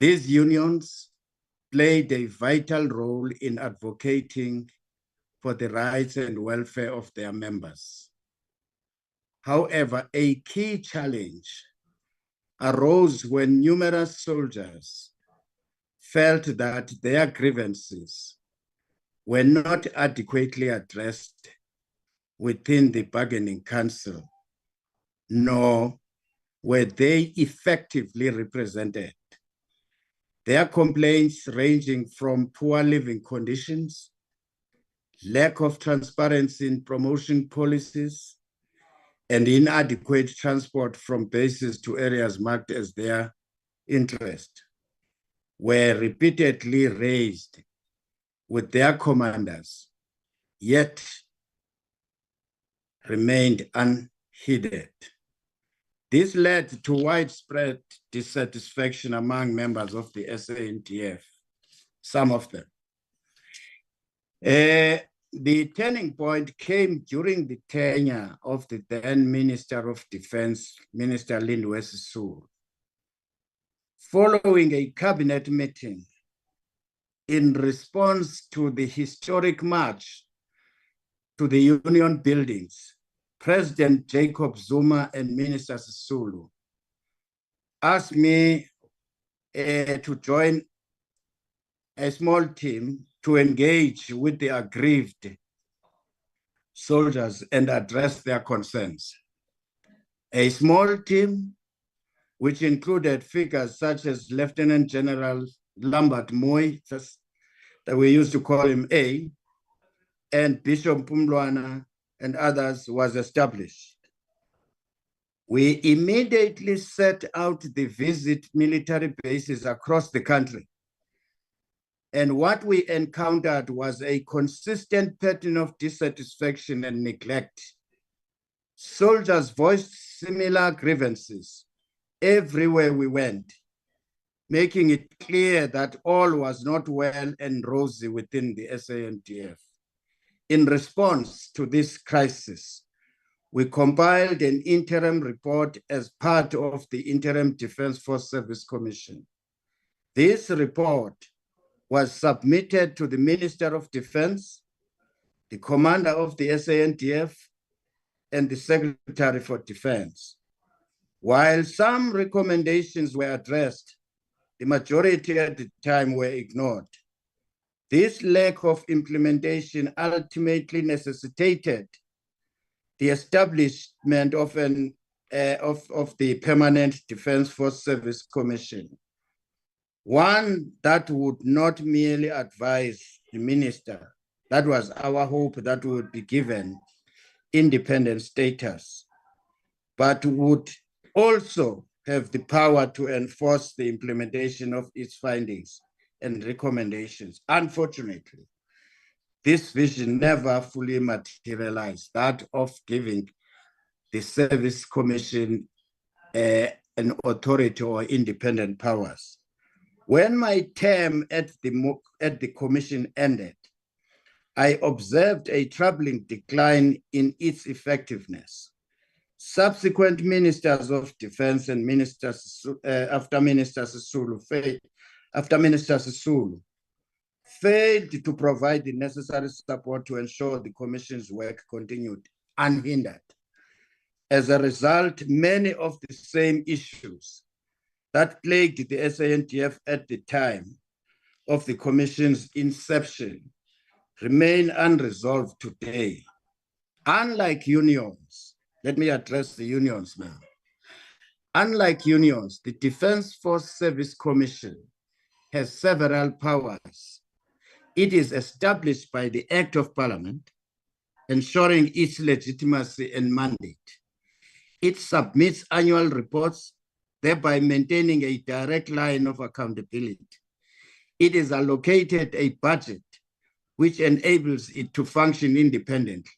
These unions played a vital role in advocating for the rights and welfare of their members. However, a key challenge arose when numerous soldiers felt that their grievances were not adequately addressed within the bargaining council, nor were they effectively represented. Their complaints ranging from poor living conditions, lack of transparency in promotion policies, and inadequate transport from bases to areas marked as their interest were repeatedly raised with their commanders, yet remained unheeded. This led to widespread dissatisfaction among members of the SANDF, some of them. The turning point came during the tenure of the then Minister of Defense, Minister Lindiwe Sisulu. Following a cabinet meeting in response to the historic march to the union buildings, President Jacob Zuma and Minister Sisulu asked me to join a small team to engage with the aggrieved soldiers and address their concerns. A small team, which included figures such as Lieutenant General Lambert Moy, that we used to call him A, and Bishop Pumlwana and others, was established. We immediately set out to visit military bases across the country. And what we encountered was a consistent pattern of dissatisfaction and neglect. Soldiers voiced similar grievances everywhere we went, making it clear that all was not well and rosy within the SANDF. In response to this crisis, we compiled an interim report as part of the Interim Defense Force Service Commission. This report was submitted to the Minister of Defense, the Commander of the SANDF, and the Secretary for Defense. While some recommendations were addressed, the majority at the time were ignored. This lack of implementation ultimately necessitated the establishment of the Permanent Defense Force Service Commission, one that would not merely advise the minister. That was our hope, that would be given independent status, but would also have the power to enforce the implementation of its findings and recommendations. Unfortunately, this vision never fully materialized, that of giving the Service Commission an authority or independent powers. When my term at the commission ended, I observed a troubling decline in its effectiveness. Subsequent ministers of defense and after Minister Sisulu failed to provide the necessary support to ensure the commission's work continued unhindered. As a result, many of the same issues that plagued the SANDF at the time of the commission's inception remain unresolved today. Unlike unions, let me address the unions now. Unlike unions, the Defense Force Service Commission has several powers. It is established by the Act of Parliament, ensuring its legitimacy and mandate. It submits annual reports, thereby maintaining a direct line of accountability. It is allocated a budget which enables it to function independently.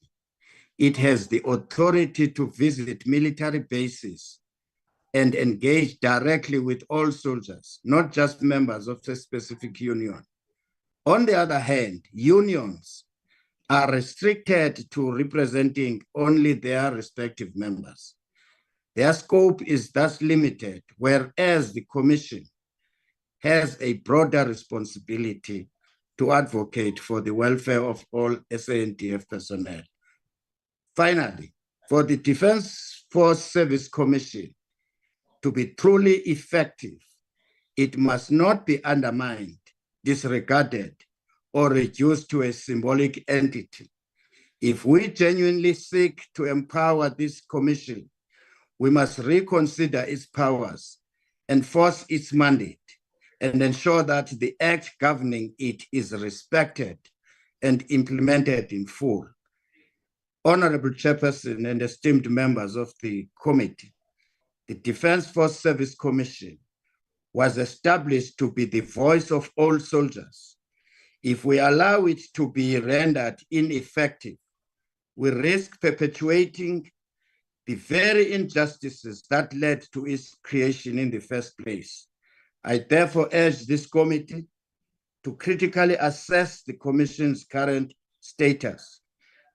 It has the authority to visit military bases and engage directly with all soldiers, not just members of a specific union. On the other hand, unions are restricted to representing only their respective members. Their scope is thus limited, whereas the Commission has a broader responsibility to advocate for the welfare of all SANDF personnel. Finally, for the Defence Force Service Commission to be truly effective, it must not be undermined, disregarded, or reduced to a symbolic entity. If we genuinely seek to empower this commission, we must reconsider its powers, enforce its mandate, and ensure that the act governing it is respected and implemented in full. Honorable Chairperson and esteemed members of the committee, the Defence Force Service Commission was established to be the voice of all soldiers. If we allow it to be rendered ineffective, we risk perpetuating the very injustices that led to its creation in the first place. I therefore urge this committee to critically assess the Commission's current status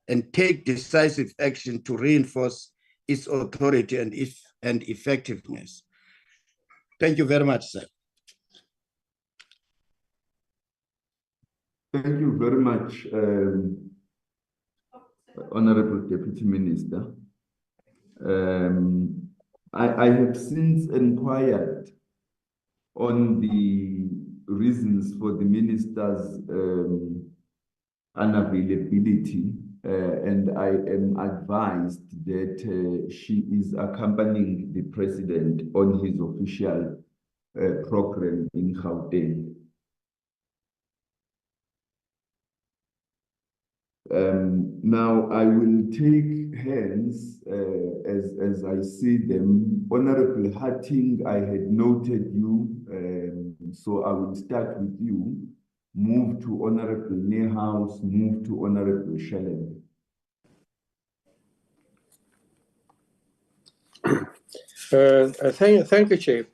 and take decisive action to reinforce its authority and effectiveness. Thank you very much, sir. Thank you very much, Honorable Deputy Minister. I have since inquired on the reasons for the minister's unavailability, and I am advised that she is accompanying the president on his official program in Gauteng. Now I will take hands as I see them. Honorable Hatting, I had noted you, so I will start with you. Move to Honorable Nehaus, move to Honorable Shellen. Thank you, Chair.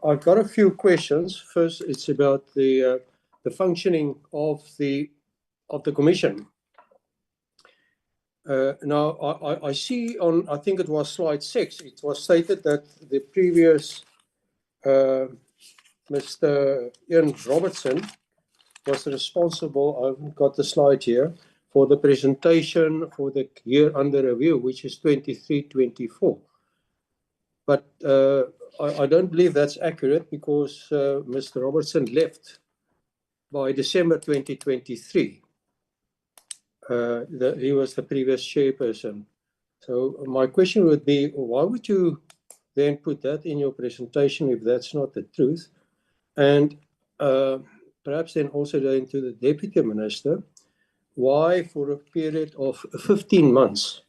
I've got a few questions. First, it's about the functioning of the commission. Now, I see on, I think it was slide 6, it was stated that the previous Mr. Ian Robertson was responsible, I've got the slide here, for the presentation for the year under review, which is 23-24. But I don't believe that's accurate because Mr. Robertson left by December 2023. He was the previous chairperson. So my question would be, why would you then put that in your presentation if that's not the truth? And perhaps then also going to the Deputy Minister, why for a period of 15 months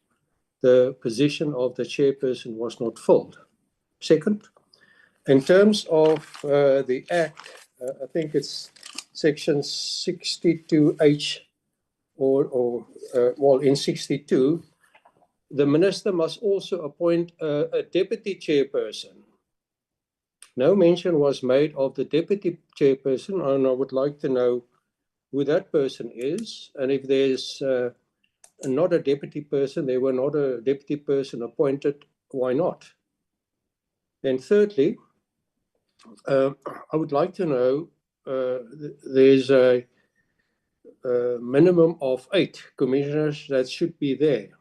the position of the chairperson was not filled? Second, in terms of the Act, I think it's section 62H, well, in 62, the minister must also appoint a deputy chairperson. No mention was made of the deputy chairperson, and I would like to know who that person is, and if there's not a deputy person, there were not a deputy person appointed, why not? And thirdly, I would like to know, there's a minimum of 8 commissioners that should be there.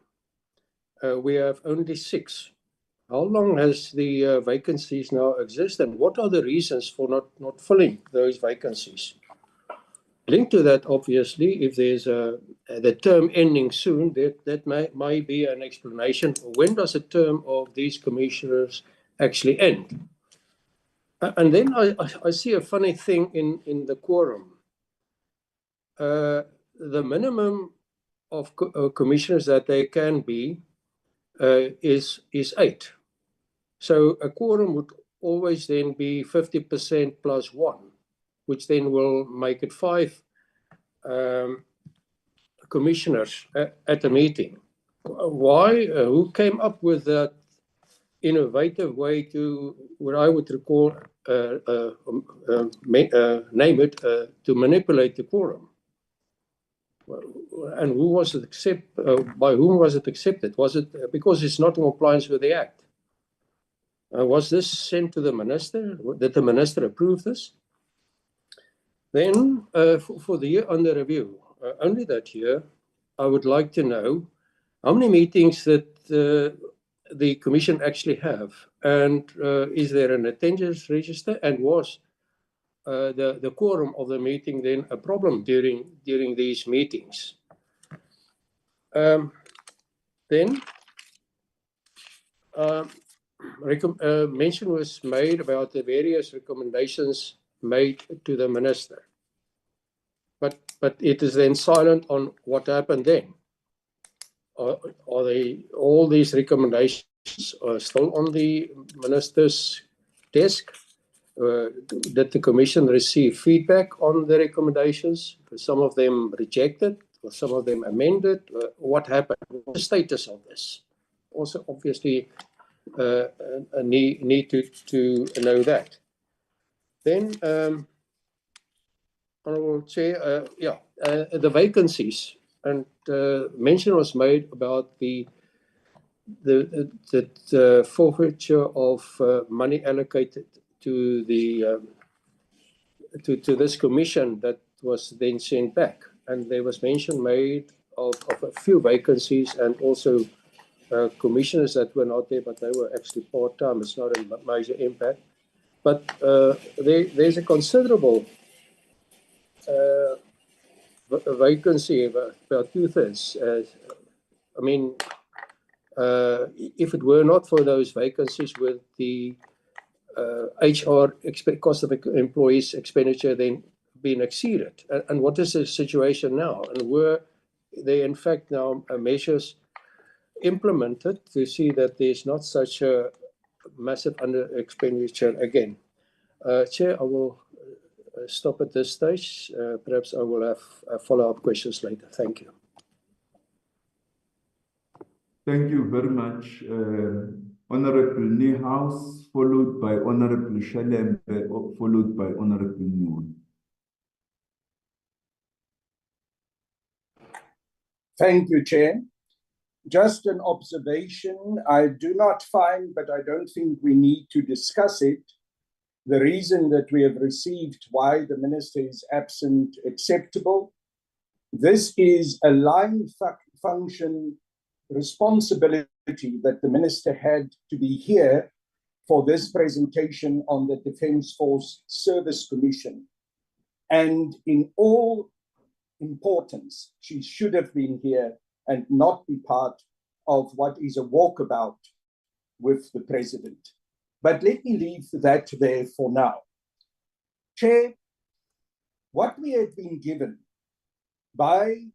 We have only 6. How long has the vacancies now exist, and what are the reasons for not filling those vacancies? Linked to that, obviously, if there's the term ending soon, that may be an explanation. When does the term of these commissioners actually end? And then I see a funny thing in the quorum. The minimum of commissioners that there can be is 8. So a quorum would always then be 50% plus 1, which then will make it 5 commissioners at a meeting. Why? Who came up with that innovative way to, what I would recall, name it, to manipulate the quorum? And who was it by whom was it accepted? Was it because it's not in compliance with the Act? Was this sent to the minister? Did the minister approve this? Then for the year under review, only that year, I would like to know how many meetings that the commission actually have, and is there an attendance register, and was the quorum of the meeting then a problem during these meetings? Then mention was made about the various recommendations made to the minister, but it is then silent on what happened then. Are all these recommendations are still on the minister's desk? Did the commission receive feedback on the recommendations? Some of them rejected, or some of them amended. What happened? What's the status of this? Also, obviously, need to know that. Then, Honourable Chair, the vacancies, and mention was made about the forfeiture of money allocated to the to this commission that was then sent back, and there was mention made of a few vacancies, and also commissioners that were not there, but they were actually part-time. It's not a major impact, but there's a considerable vacancy, about 2/3. I mean, if it were not for those vacancies, with the HR cost of employees expenditure then being exceeded, and what is the situation now? And were there in fact now measures implemented to see that there's not such a massive under expenditure again? Chair, I will stop at this stage. Perhaps I will have follow-up questions later. Thank you. Thank you very much, Honorable Niehaus, followed by Honorable Shalembe, followed by Honorable Newell. Thank you, Chair. Just an observation. I do not find, but I don't think we need to discuss it, the reason that we have received why the minister is absent acceptable. This is a line function responsibility that the minister had to be here for this presentation on the Defence Force Service Commission. And in all importance, she should have been here and not be part of what is a walkabout with the president. But let me leave that there for now. Chair, what we have been given by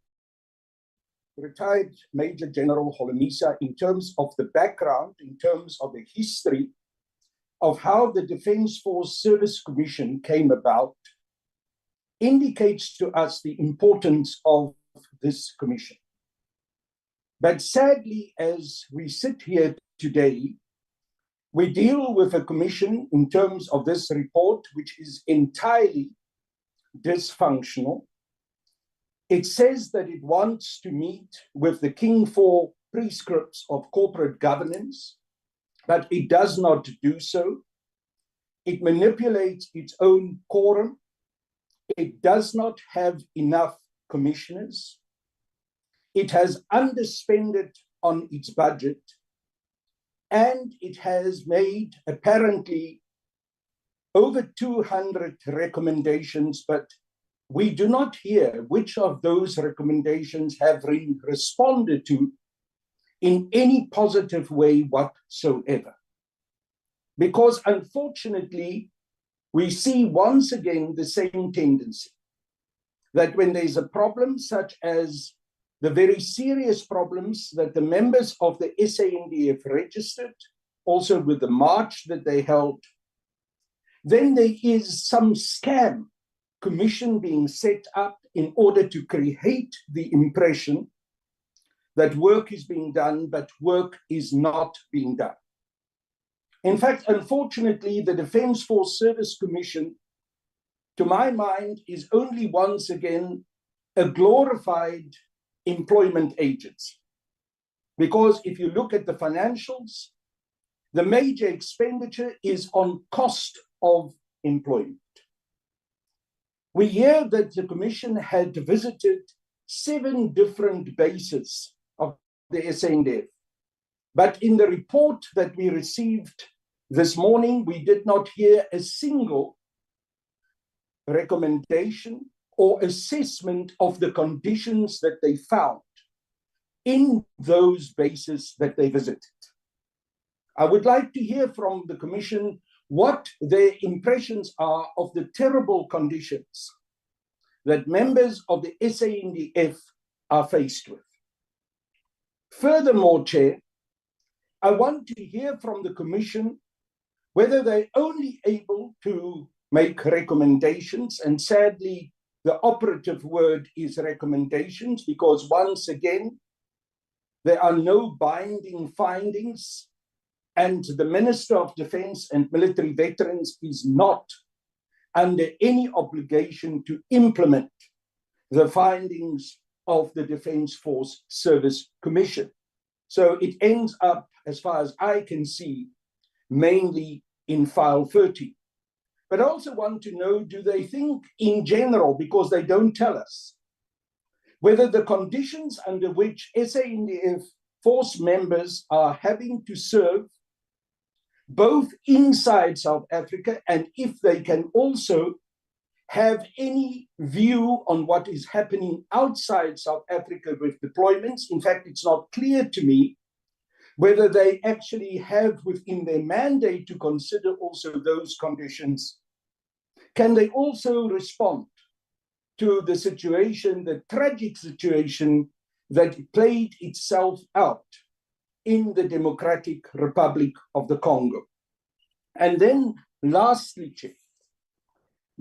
retired Major General Holomisa in terms of the background, in terms of the history of how the Defence Force Service Commission came about, indicates to us the importance of this commission. But sadly, as we sit here today, we deal with a commission in terms of this report, which is entirely dysfunctional. It says that it wants to meet with the King IV prescripts of corporate governance, but it does not do so. It manipulates its own quorum. It does not have enough commissioners. It has underspended on its budget, and it has made apparently over 200 recommendations, but we do not hear which of those recommendations have been responded to in any positive way whatsoever. Because unfortunately, we see once again the same tendency, that when there's a problem such as the very serious problems that the members of the SANDF registered, also with the march that they held, then there is some scam commission being set up in order to create the impression that work is being done, but work is not being done. In fact, unfortunately, the Defence Force Service Commission, to my mind, is only once again a glorified employment agency. Because if you look at the financials, The major expenditure is on cost of employment. We hear that the Commission had visited 7 different bases of the SANDF. But in the report that we received this morning, we did not hear a single recommendation or assessment of the conditions that they found in those bases that they visited. I would like to hear from the Commission what their impressions are of the terrible conditions that members of the SANDF are faced with. Furthermore, Chair, I want to hear from the Commission whether they're only able to make recommendations, and sadly, the operative word is recommendations, because once again, there are no binding findings, and the Minister of Defense and Military Veterans is not under any obligation to implement the findings of the Defense Force Service Commission. So it ends up, as far as I can see, mainly in file 30. But I also want to know, do they think in general, because they don't tell us, whether the conditions under which SANDF force members are having to serve both inside South Africa, and if they can also have any view on what is happening outside South Africa with deployments. In fact, it's not clear to me whether they actually have within their mandate to consider also those conditions. Can they also respond to the situation, the tragic situation that played itself out in the Democratic Republic of the Congo? And then lastly, Chair,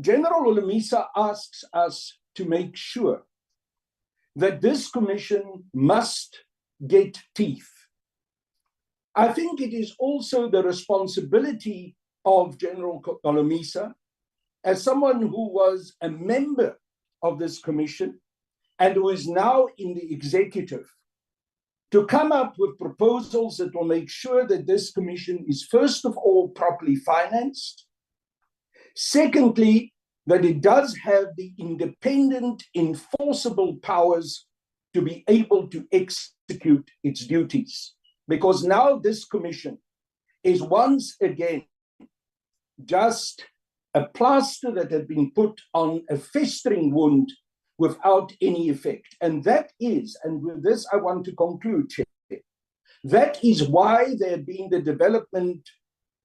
General Olumisa asks us to make sure that this commission must get teeth. I think it is also the responsibility of General Olumisa, as someone who was a member of this commission and who is now in the executive, to come up with proposals that will make sure that this commission is, first of all, properly financed. Secondly, that it does have the independent, enforceable powers to be able to execute its duties. Because now this commission is once again just a plaster that had been put on a festering wound without any effect. And that is, and with this I want to conclude, Chair, that is why there had been the development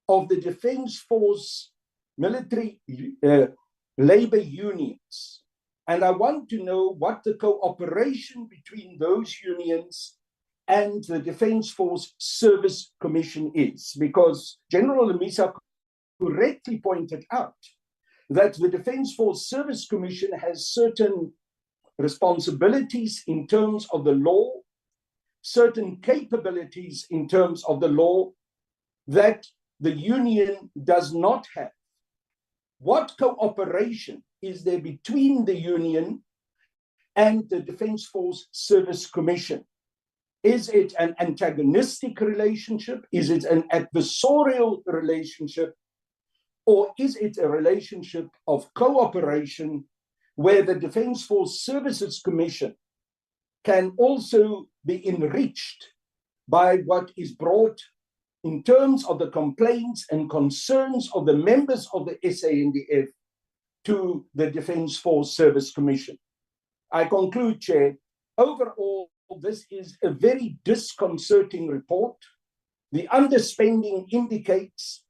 of the Defense Force military labor unions. And I want to know what the cooperation between those unions and the Defense Force Service Commission is, because General Olumisa correctly pointed out that the Defense Force Service Commission has certain responsibilities in terms of the law, certain capabilities in terms of the law that the union does not have. What cooperation is there between the union and the Defense Force Service Commission? Is it an antagonistic relationship? Is it an adversarial relationship? Or is it a relationship of cooperation where the Defense Force Services Commission can also be enriched by what is brought in terms of the complaints and concerns of the members of the SANDF to the Defense Force Service Commission? I conclude, Chair, overall, this is a very disconcerting report. The underspending indicates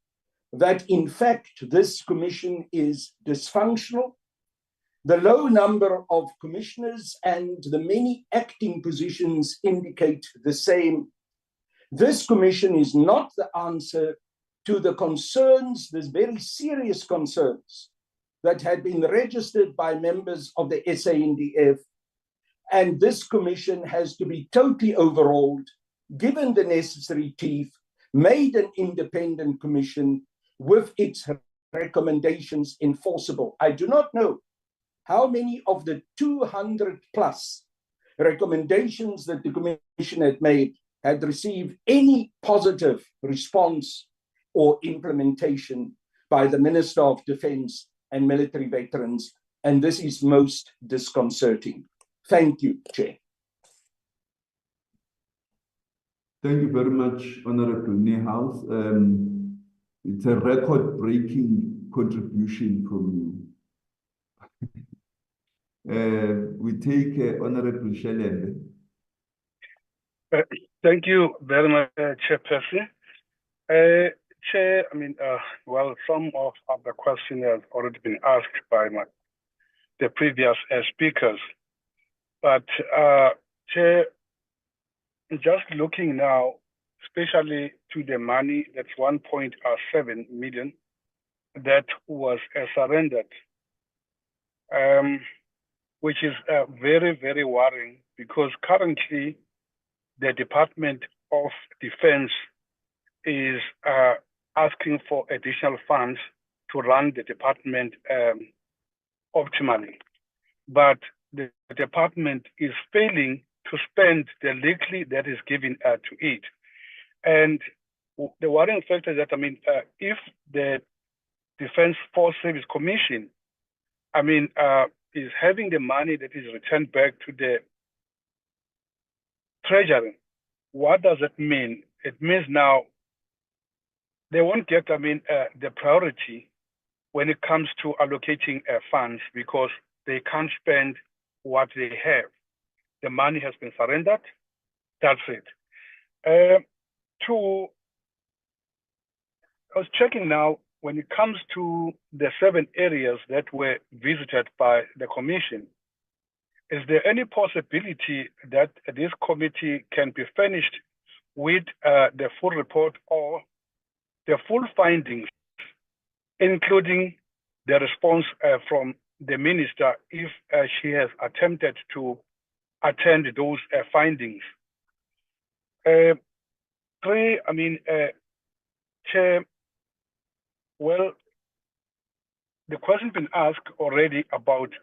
that, in fact, this commission is dysfunctional. The low number of commissioners and the many acting positions indicate the same. This commission is not the answer to the concerns, these very serious concerns that had been registered by members of the SANDF. And this commission has to be totally overhauled, given the necessary teeth, made an independent commission with its recommendations enforceable. I do not know how many of the 200 plus recommendations that the commission had made had received any positive response or implementation by the Minister of Defence and Military Veterans, and this is most disconcerting. Thank you, Chair. Thank you very much, Honorable Niehaus. It's a record-breaking contribution from you. We take Honorable Shelembe. Thank you very much, Chairperson. Chair, well, some of the questions have already been asked by the previous speakers. But, Chair, just looking now, especially to the money, that's 1.7 million that was surrendered, which is very, very worrying, because currently the Department of Defense is asking for additional funds to run the department optimally. But the department is failing to spend the little that is given to it. And the worrying factor is that, if the Defense Force Service Commission, is having the money that is returned back to the Treasury, what does it mean? It means now they won't get, the priority when it comes to allocating funds, because they can't spend what they have. The money has been surrendered. That's it. Two, I was checking now, when it comes to the 7 areas that were visited by the commission, is there any possibility that this committee can be furnished with the full report or the full findings, including the response from the minister if she has attempted to attend those findings? 3, Chair, well, the question been asked already about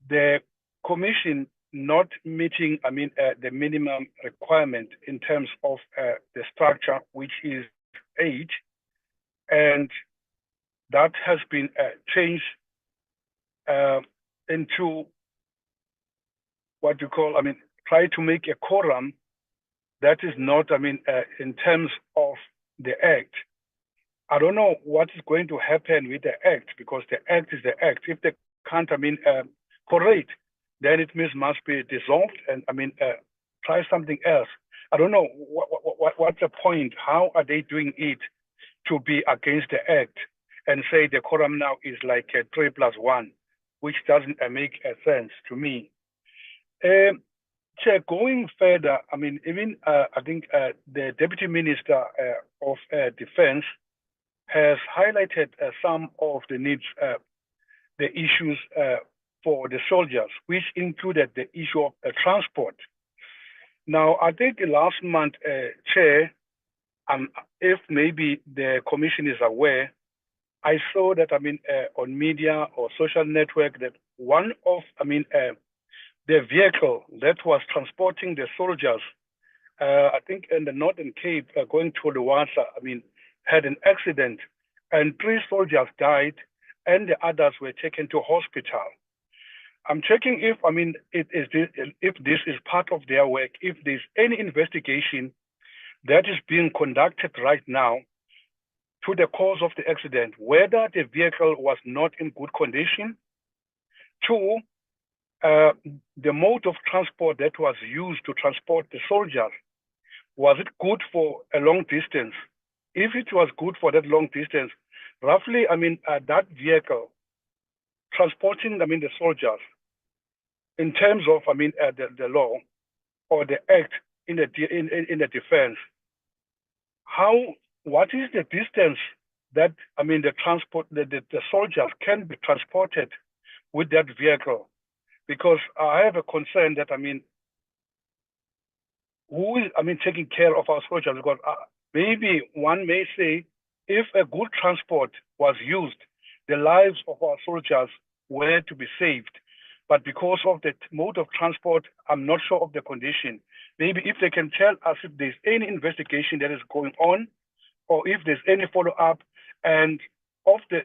the commission not meeting, the minimum requirement in terms of the structure, which is 8, and that has been changed into what you call, try to make a quorum that is not, in terms of the Act. I don't know what is going to happen with the Act, because the Act is the Act. If they can't, correct, then it means must be dissolved and, try something else. I don't know what's the point. How are they doing it to be against the Act and say the quorum now is like 3+1, which doesn't make sense to me. Chair, going further, even I think the Deputy Minister of Defense has highlighted some of the needs, the issues for the soldiers, which included the issue of transport. Now, I think last month, Chair, if maybe the commission is aware, I saw that, on media or social network, that one of, the vehicle that was transporting the soldiers, I think in the Northern Cape, going to the Wasa, had an accident, and 3 soldiers died, and the others were taken to hospital. I'm checking if, if this is part of their work, if there's any investigation that is being conducted right now to the cause of the accident, whether the vehicle was not in good condition. 2, the mode of transport that was used to transport the soldiers, was it good for a long distance? If it was good for that long distance, roughly, that vehicle transporting, the soldiers, in terms of, the law or the Act in the defense, what is the distance that, the transport, the soldiers can be transported with that vehicle? Because I have a concern that, who is, taking care of our soldiers? Because maybe one may say, if a good transport was used, the lives of our soldiers were to be saved. But because of the mode of transport, I'm not sure of the condition. maybe if they can tell us if there's any investigation that is going on, or if there's any follow-up, and of the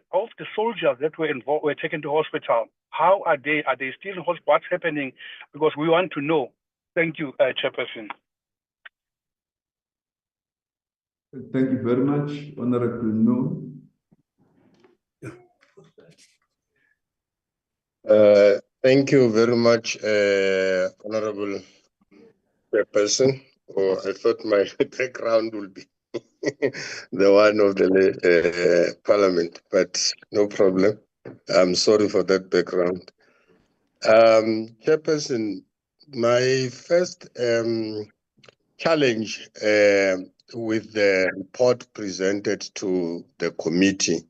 soldiers that were involved, were taken to hospital, how are they? Are they still in hospital? What's happening? Because we want to know. Thank you, Chairperson. Thank you very much, Honorable No. Thank you very much, Honorable Chairperson. Oh, I thought my background would be the one of the Parliament, but no problem. I'm sorry for that background. Chairperson, my first challenge with the report presented to the committee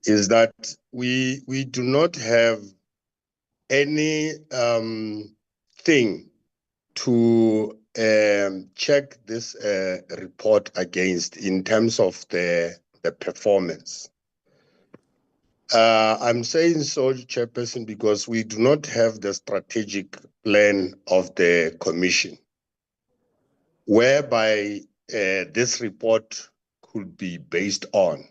is that we do not have any thing to check this report against in terms of the performance. I'm saying so, Chairperson, because we do not have the strategic plan of the Commission, whereby this report could be based on.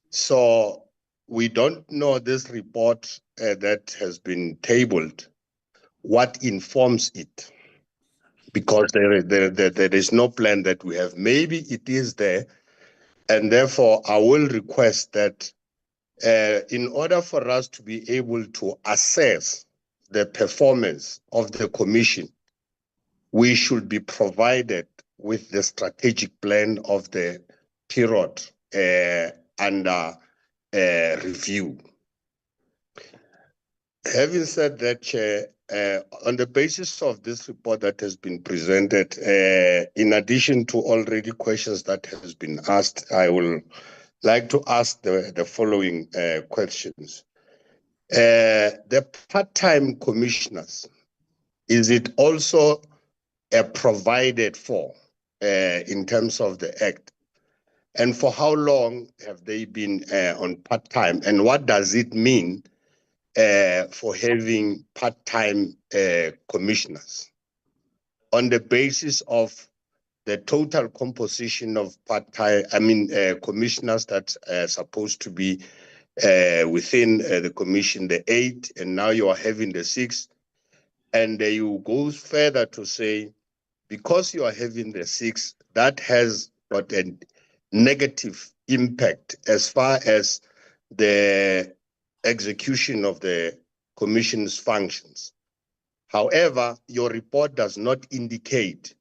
So we don't know this report that has been tabled, what informs it, because there is no plan that we have. Maybe it is there, and therefore I will request that in order for us to be able to assess the performance of the Commission, we should be provided with the strategic plan of the period under review. Having said that, Chair, on the basis of this report that has been presented, in addition to already questions that has been asked, I will like to ask the following questions. The part-time commissioners, is it also provided for in terms of the Act? And for how long have they been on part-time? And what does it mean for having part-time commissioners? On the basis of the total composition of part-time, commissioners that are supposed to be within the commission, the 8, and now you are having the 6. And you go further to say, because you are having the 6, that has got a negative impact as far as the execution of the commission's functions. However, your report does not indicate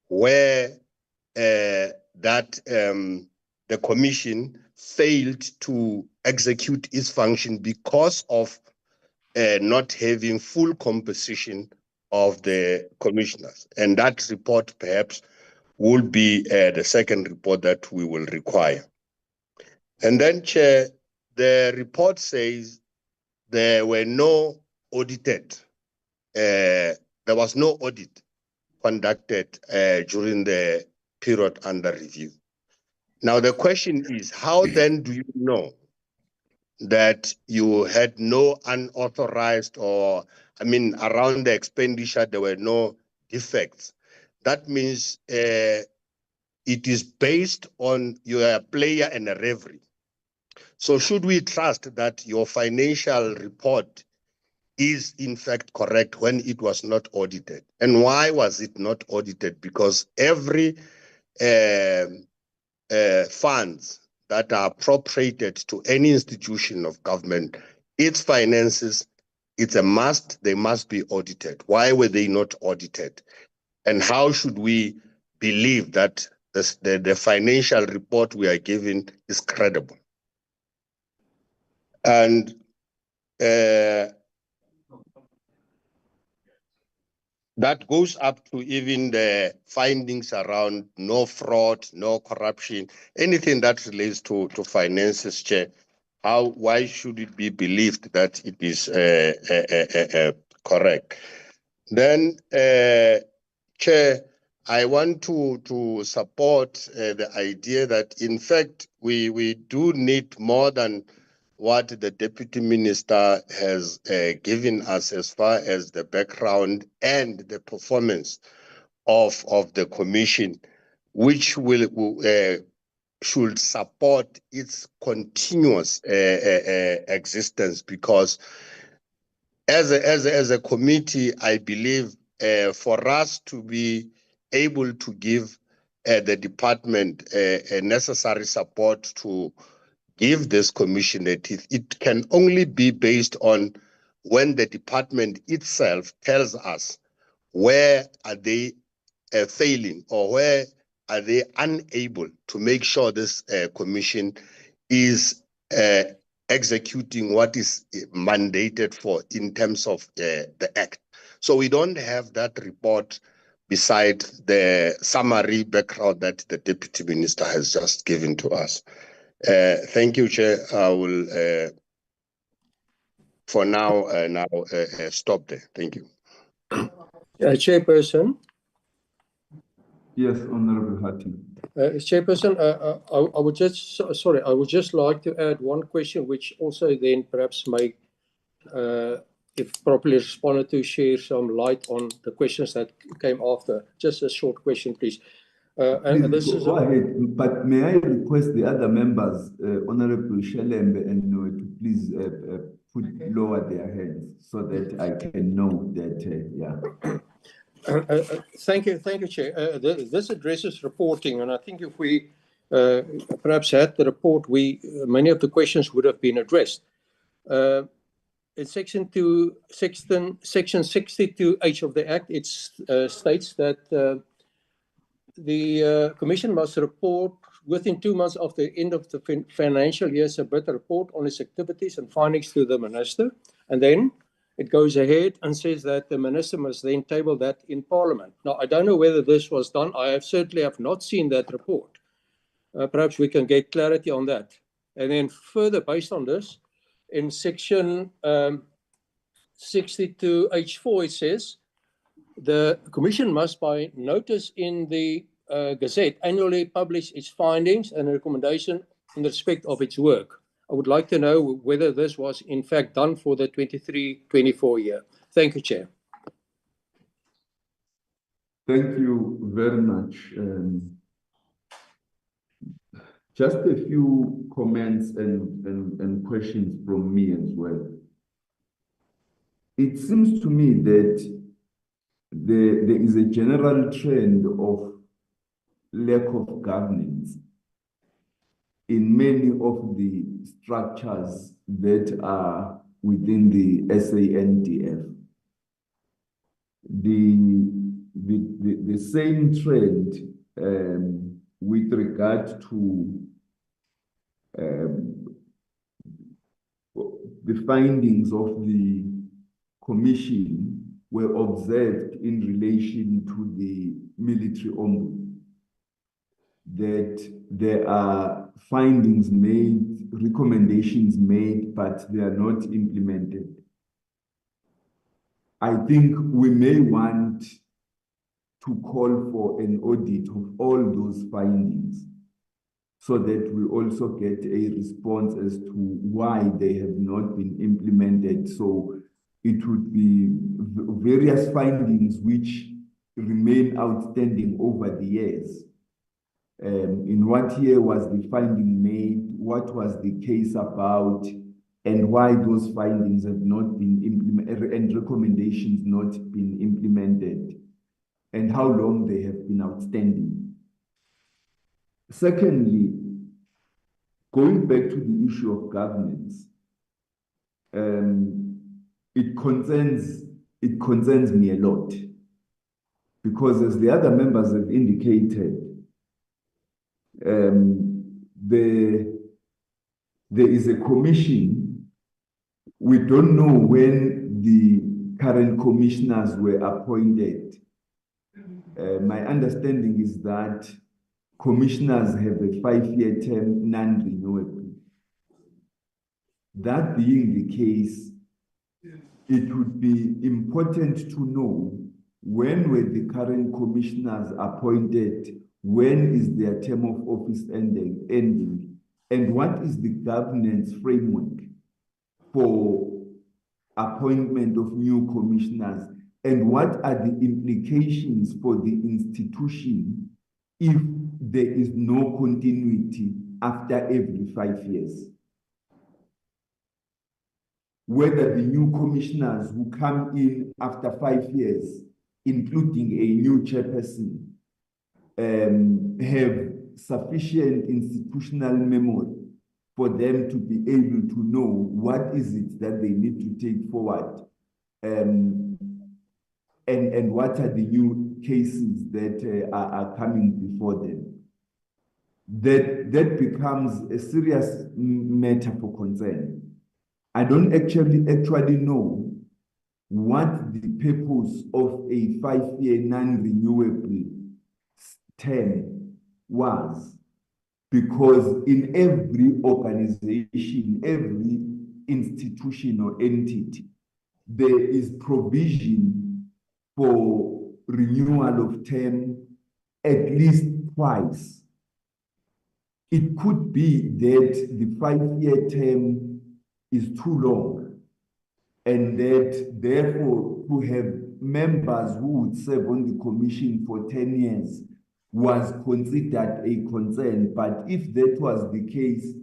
where the commission failed to execute its function because of not having full composition of the commissioners. And that report perhaps will be the second report that we will require. And then, Chair, the report says there were no audited, there was no audit conducted during the period under review. Now, the question is, how then do you know that you had no unauthorized or, around the expenditure, there were no defects? That means it is based on your player and a referee. So should we trust that your financial report is in fact correct when it was not audited? And why was it not audited? Because every funds that are appropriated to any institution of government, its finances, it's a must, they must be audited. Why were they not audited? And how should we believe that the financial report we are given is credible? And that goes up to even the findings around no fraud, no corruption, anything that relates to finances, Chair. Why should it be believed that it is correct? Then, Chair, I want to support the idea that, in fact, we do need more than what the Deputy Minister has given us as far as the background and the performance of the commission, which will should support its continuous existence, because as a committee, I believe for us to be able to give the department a necessary support to give this commission a teeth, it can only be based on when the department itself tells us where are they failing, or where are they unable to make sure this commission is executing what is mandated for in terms of the act. So we don't have that report beside the summary background that the Deputy Minister has just given to us. Thank you, Chair. I will, for now, stop there. Thank you. Chairperson. Yes, Honorable Hatti. Chairperson, I would just, sorry, I would just like to add one question, which also then perhaps may, if properly responded to, share some light on the questions that came after. Just a short question, please. And this is go ahead, but may I request the other members, Honorable Shelembe and Noe, to please lower their hands so that I can know that, yeah. Thank you, Chair. This addresses reporting, and I think if we perhaps had the report, many of the questions would have been addressed. In section 62H of the Act, it states that the Commission must report within 2 months of the end of the financial year, submit a report on its activities and findings to the Minister, and then it goes ahead and says that the Minister must then table that in Parliament. Now, I don't know whether this was done. I certainly have not seen that report. Perhaps we can get clarity on that. And then further, based on this, in section 62H4, it says, the Commission must, by notice in the Gazette, annually publish its findings and recommendation in respect of its work. I would like to know whether this was in fact done for the 23-24 year. Thank you, Chair. Thank you very much. Just a few comments and questions from me as well. It seems to me that there is a general trend of lack of governance in many of the structures that are within the SANDF. The same trend with regard to the findings of the Commission were observed in relation to the military ombudsman, that there are findings made, recommendations made, but they are not implemented. I think we may want to call for an audit of all those findings so that we also get a response as to why they have not been implemented. So it would be various findings which remain outstanding over the years. In what year was the finding made? What was the case about? And why those findings have not been implemented and recommendations not been implemented? And how long they have been outstanding. Secondly, going back to the issue of governance, it concerns me a lot, because as the other members have indicated, there is a commission. We don't know when the current commissioners were appointed. My understanding is that commissioners have a 5-year term, non-renewable. That being the case, it would be important to know when were the current commissioners appointed, when is their term of office ending, and what is the governance framework for appointment of new commissioners, and what are the implications for the institution if there is no continuity after every 5 years? Whether the new commissioners who come in after 5 years, including a new chairperson, have sufficient institutional memory for them to be able to know what is it that they need to take forward, and what are the new cases that are coming before them. That becomes a serious matter for concern. I don't actually know what the purpose of a 5-year non-renewable term was, because in every organization, every institution or entity, there is provision for renewal of term at least twice. It could be that the 5-year term is too long, and that therefore to have members who would serve on the commission for 10 years was considered a concern. But if that was the case,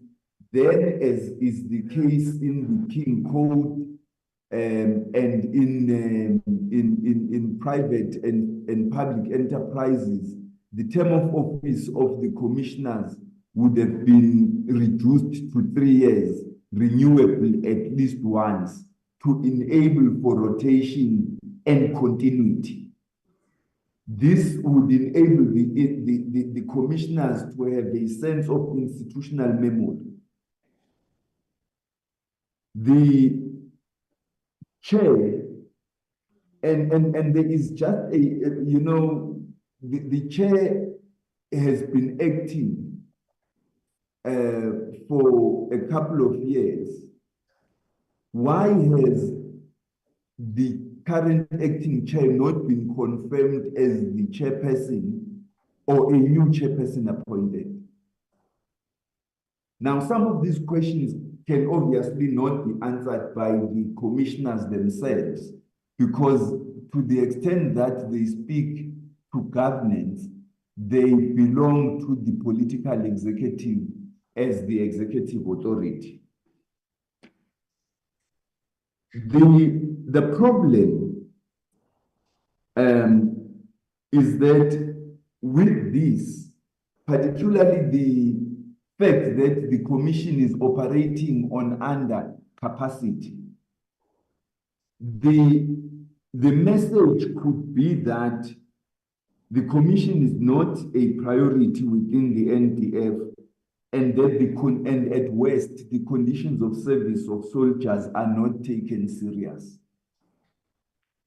then, as is the case in the King Code and in private and public enterprises, the term of office of the commissioners would have been reduced to 3 years, renewable at least once, to enable for rotation and continuity. This would enable the commissioners to have a sense of institutional memory. The chair, and there is just a, the chair has been acting for a couple of years. Why has the current acting chair not been confirmed as the chairperson or a new chairperson appointed? Now, some of these questions can obviously not be answered by the commissioners themselves, because to the extent that they speak to governance, they belong to the political executive as the executive authority. The problem is that with this, particularly the fact that the commission is operating on under capacity, the message could be that the commission is not a priority within the NDF, and that and at worst, the conditions of service of soldiers are not taken serious.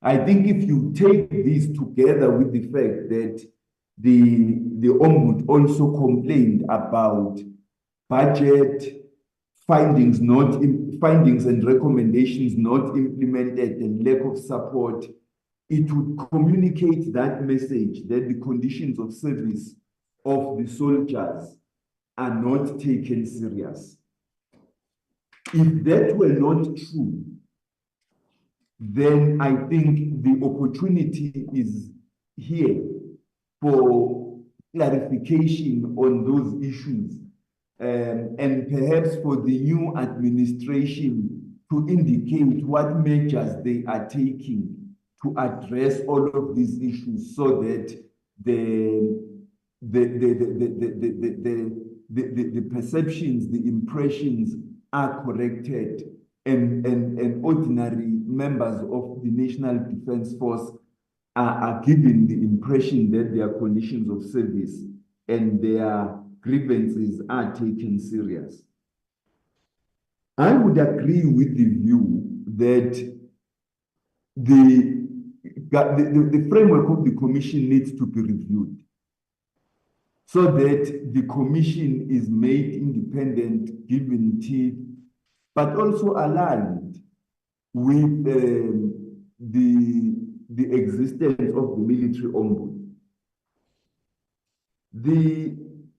I think if you take this together with the fact that the Ombud also complained about budget findings and recommendations not implemented and lack of support, it would communicate that message that the conditions of service of the soldiers are not taken serious. If that were not true, then I think the opportunity is here for clarification on those issues, and perhaps for the new administration to indicate what measures they are taking to address all of these issues, so that the perceptions, the impressions are corrected, and ordinary members of the National Defence Force are given the impression that their conditions of service and their grievances are taken serious. I would agree with the view that the framework of the commission needs to be reviewed, so that the commission is made independent, given teeth, but also aligned with the existence of the military ombud. The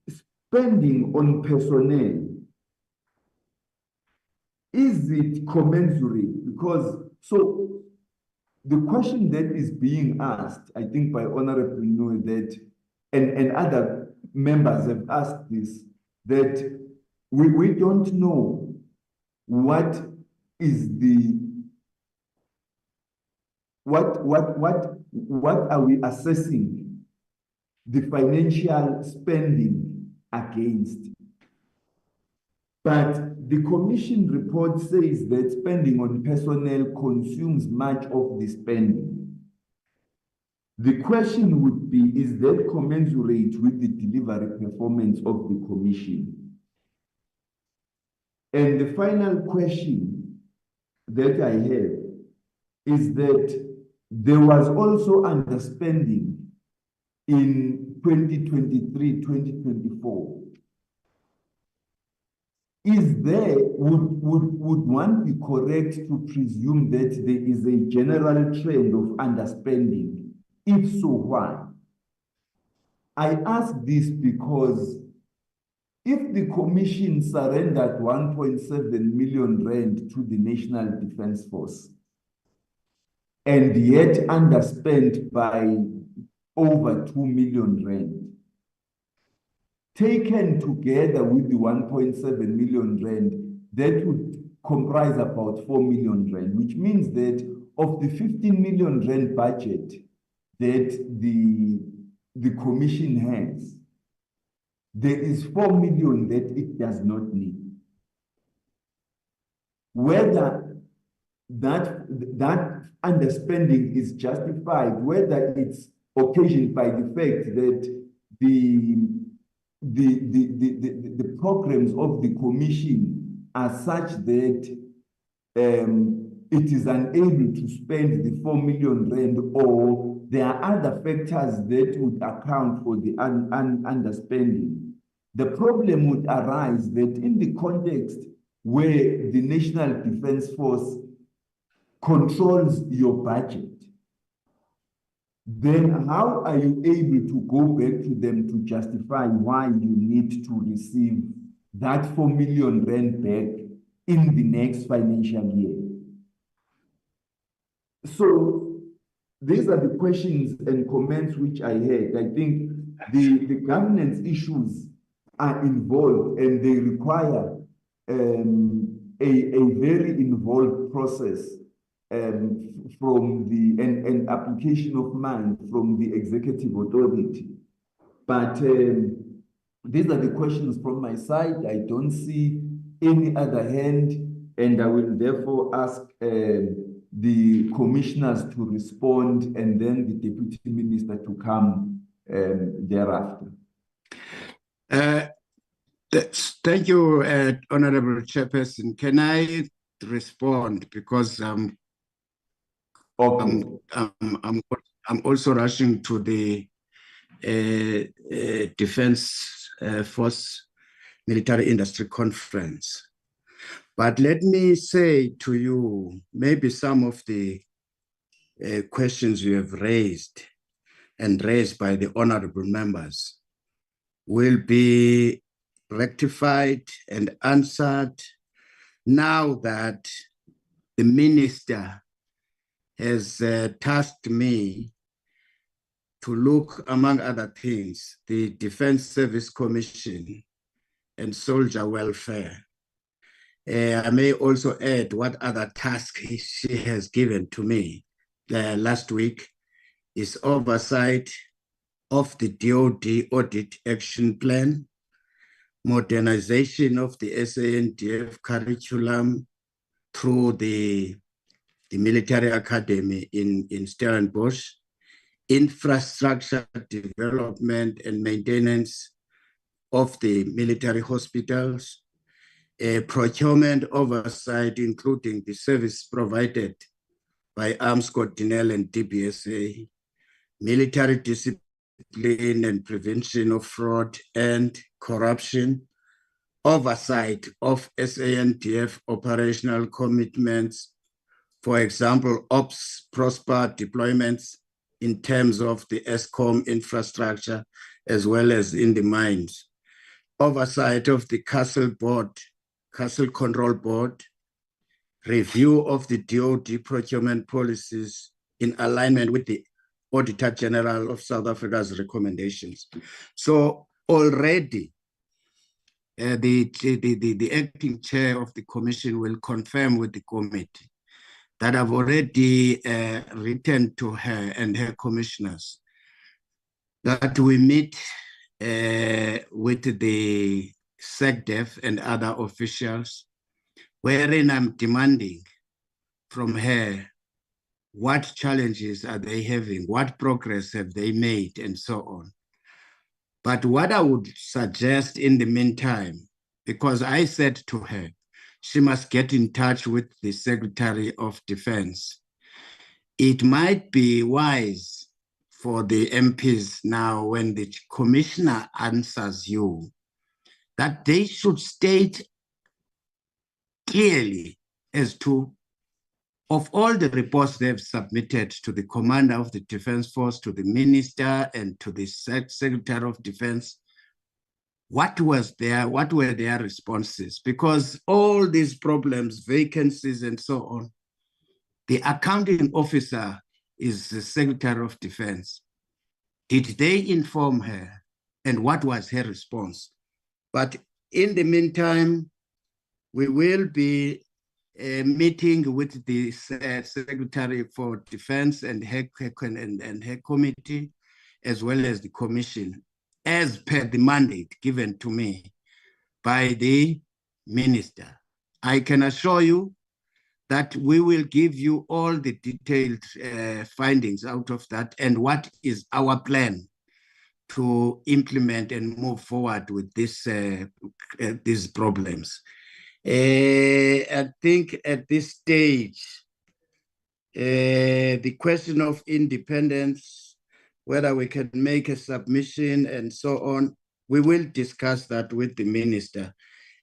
spending on personnel, is it commensurate? Because the question that is being asked, I think by Honorable Nwe, that, and other members have asked this, that we don't know what is the, what are we assessing the financial spending against? But the commission report says that spending on personnel consumes much of the spending. The question would be, is that commensurate with the delivery performance of the commission? And the final question that I have is that there was also underspending in 2023, 2024. Would one be correct to presume that there is a general trend of underspending? If so, why? I ask this because if the commission surrendered 1.7 million rand to the National Defence Force and yet underspent by over 2 million rand, taken together with the 1.7 million rand, that would comprise about 4 million rand, which means that of the 15 million rand budget that the commission has, there is 4 million that it does not need. Whether that underspending is justified, whether it's occasioned by the fact that the programs of the commission are such that it is unable to spend the 4 million rand, or there are other factors that would account for the underspending. The problem would arise that in the context where the National Defence Force controls your budget, then how are you able to go back to them to justify why you need to receive that 4 million rand back in the next financial year? So these are the questions and comments which I had. I think the governance issues are involved and they require a very involved process from the and application of mind from the executive authority. But these are the questions from my side. I don't see any other hand, and I will therefore ask the commissioners to respond and then the deputy minister to come thereafter. Thank you, Honorable Chairperson. Can I respond, because I'm also rushing to the Defense Force Military Industry Conference. But let me say to you, maybe some of the questions you have raised and raised by the honorable members will be rectified and answered now that the minister has tasked me to look, among other things, the Defense Service Commission and soldier welfare. I may also add what other task she has given to me last week is oversight of the DoD Audit Action Plan, modernization of the SANDF curriculum through the military academy in Stellenbosch, infrastructure development and maintenance of the military hospitals, procurement oversight, including the service provided by Arms Cortinel and DBSA, military discipline and prevention of fraud and corruption, oversight of SANDF operational commitments, for example, Ops Prosper deployments in terms of the ESCOM infrastructure, as well as in the mines, oversight of the Castle Control Board, review of the DoD procurement policies in alignment with the Auditor General of South Africa's recommendations. So already, the acting chair of the commission will confirm with the committee that I've already written to her and her commissioners that we meet with the SecDef and other officials, wherein I'm demanding from her what challenges are they having, what progress have they made, and so on. But what I would suggest in the meantime, because I said to her, she must get in touch with the Secretary of Defense. It might be wise for the MPs now, when the commissioner answers you, that they should state clearly as to, of all the reports they've submitted to the commander of the Defense Force, to the minister, and to the Secretary of Defense, what were their responses? Because all these problems, vacancies, and so on, the accounting officer is the Secretary of Defense. Did they inform her? And what was her response? But in the meantime, we will be meeting with the Secretary for Defense and her committee, as well as the commission, as per the mandate given to me by the minister. I can assure you that we will give you all the detailed findings out of that and what is our plan to implement and move forward with these problems. I think at this stage, the question of independence, whether we can make a submission and so on, we will discuss that with the minister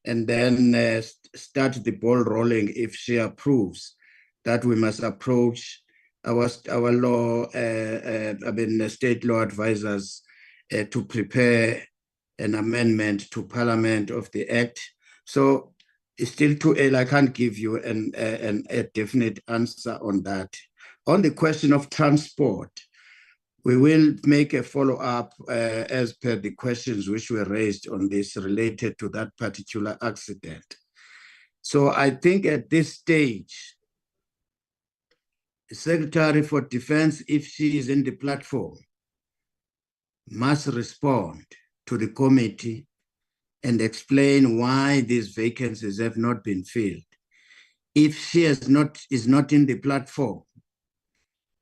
and then start the ball rolling if she approves that we must approach our law, state law advisors to prepare an amendment to Parliament of the Act. So it's still too early. I can't give you a definite answer on that. On the question of transport, we will make a follow-up as per the questions which were raised on this related to that particular accident. So I think at this stage, the Secretary for Defense, if she is in the platform, must respond to the committee and explain why these vacancies have not been filled. If she is not in the platform,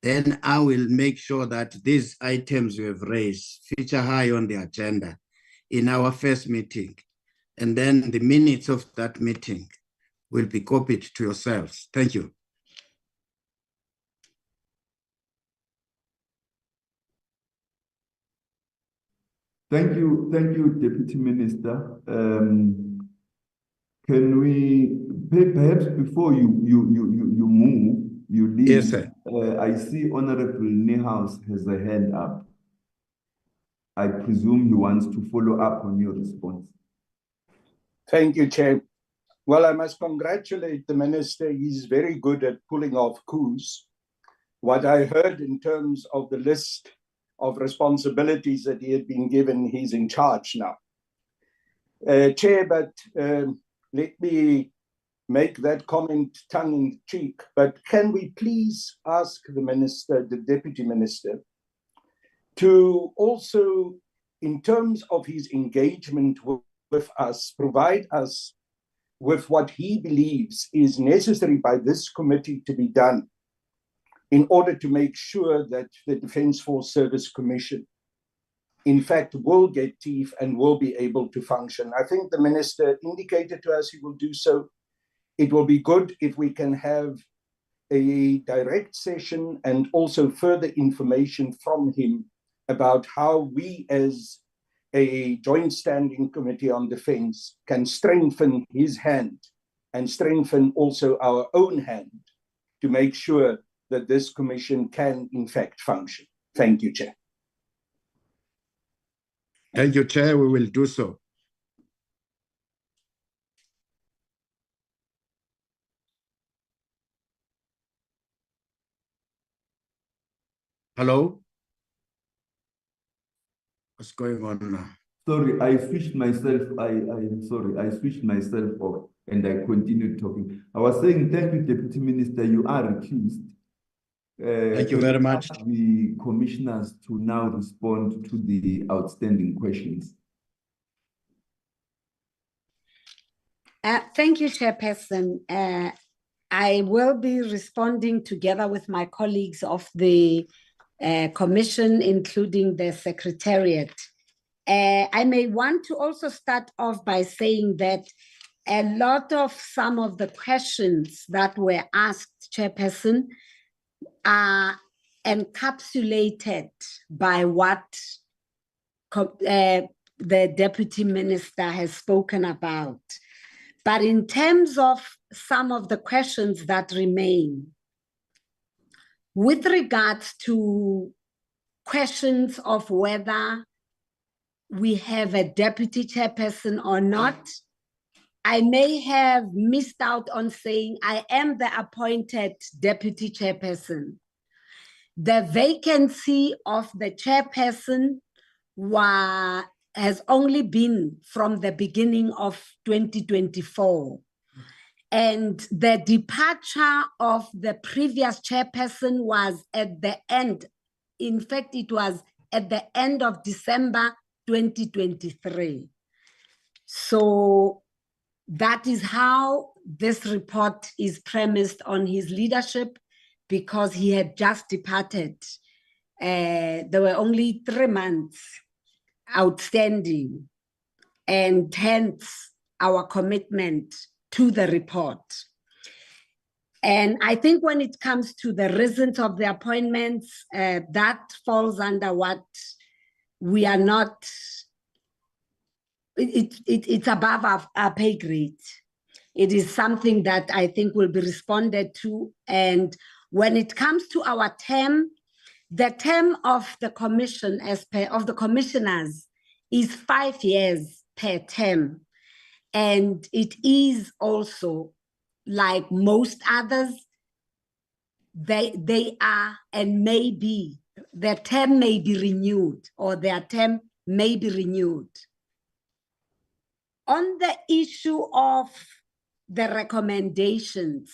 then I will make sure that these items we have raised feature high on the agenda in our first meeting. And then the minutes of that meeting will be copied to yourselves. Thank you. Thank you, Deputy Minister. Can we perhaps before you leave? Yes, sir. I see Honorable Niehaus has a hand up. I presume he wants to follow up on your response. Thank you, Chair. Well, I must congratulate the Minister. He's very good at pulling off coups. What I heard in terms of the list of responsibilities that he had been given, he's in charge now. Chair, but let me make that comment tongue in cheek, but can we please ask the Minister, the Deputy Minister, to also, in terms of his engagement with us, provide us with what he believes is necessary by this committee to be done in order to make sure that the Defence Force Service Commission, in fact, will get teeth and will be able to function. I think the Minister indicated to us he will do so. It will be good if we can have a direct session and also further information from him about how we as a joint standing committee on defense can strengthen his hand and strengthen also our own hand to make sure that this commission can in fact function. Thank you, Chair. Thank you, Chair. We will do so. Hello? What's going on now? Sorry, I switched myself. I'm sorry, I switched myself off and I continued talking. I was saying, thank you, Deputy Minister. You are recused. Thank you very much. The commissioners to now respond to the outstanding questions. Thank you, Chairperson. I will be responding together with my colleagues of the Commission, including the Secretariat. I may want to also start off by saying that a lot of some of the questions that were asked, Chairperson, are encapsulated by what the Deputy Minister has spoken about. But in terms of some of the questions that remain, with regards to questions of whether we have a deputy chairperson or not, I may have missed out on saying I am the appointed deputy chairperson. The vacancy of the chairperson has only been from the beginning of 2024. And the departure of the previous chairperson was at the end. In fact, it was at the end of December 2023. So that is how this report is premised on his leadership, because he had just departed. There were only 3 months outstanding, and hence our commitment to the report. And I think when it comes to the reasons of the appointments, that falls under what we are not, it's above our pay grade. It is something that I think will be responded to. And when it comes to our term, the term of the commission, as per of the commissioners, is 5 years per term. And it is also, like most others, they are and may be, their term may be renewed, or their term may be renewed. On the issue of the recommendations,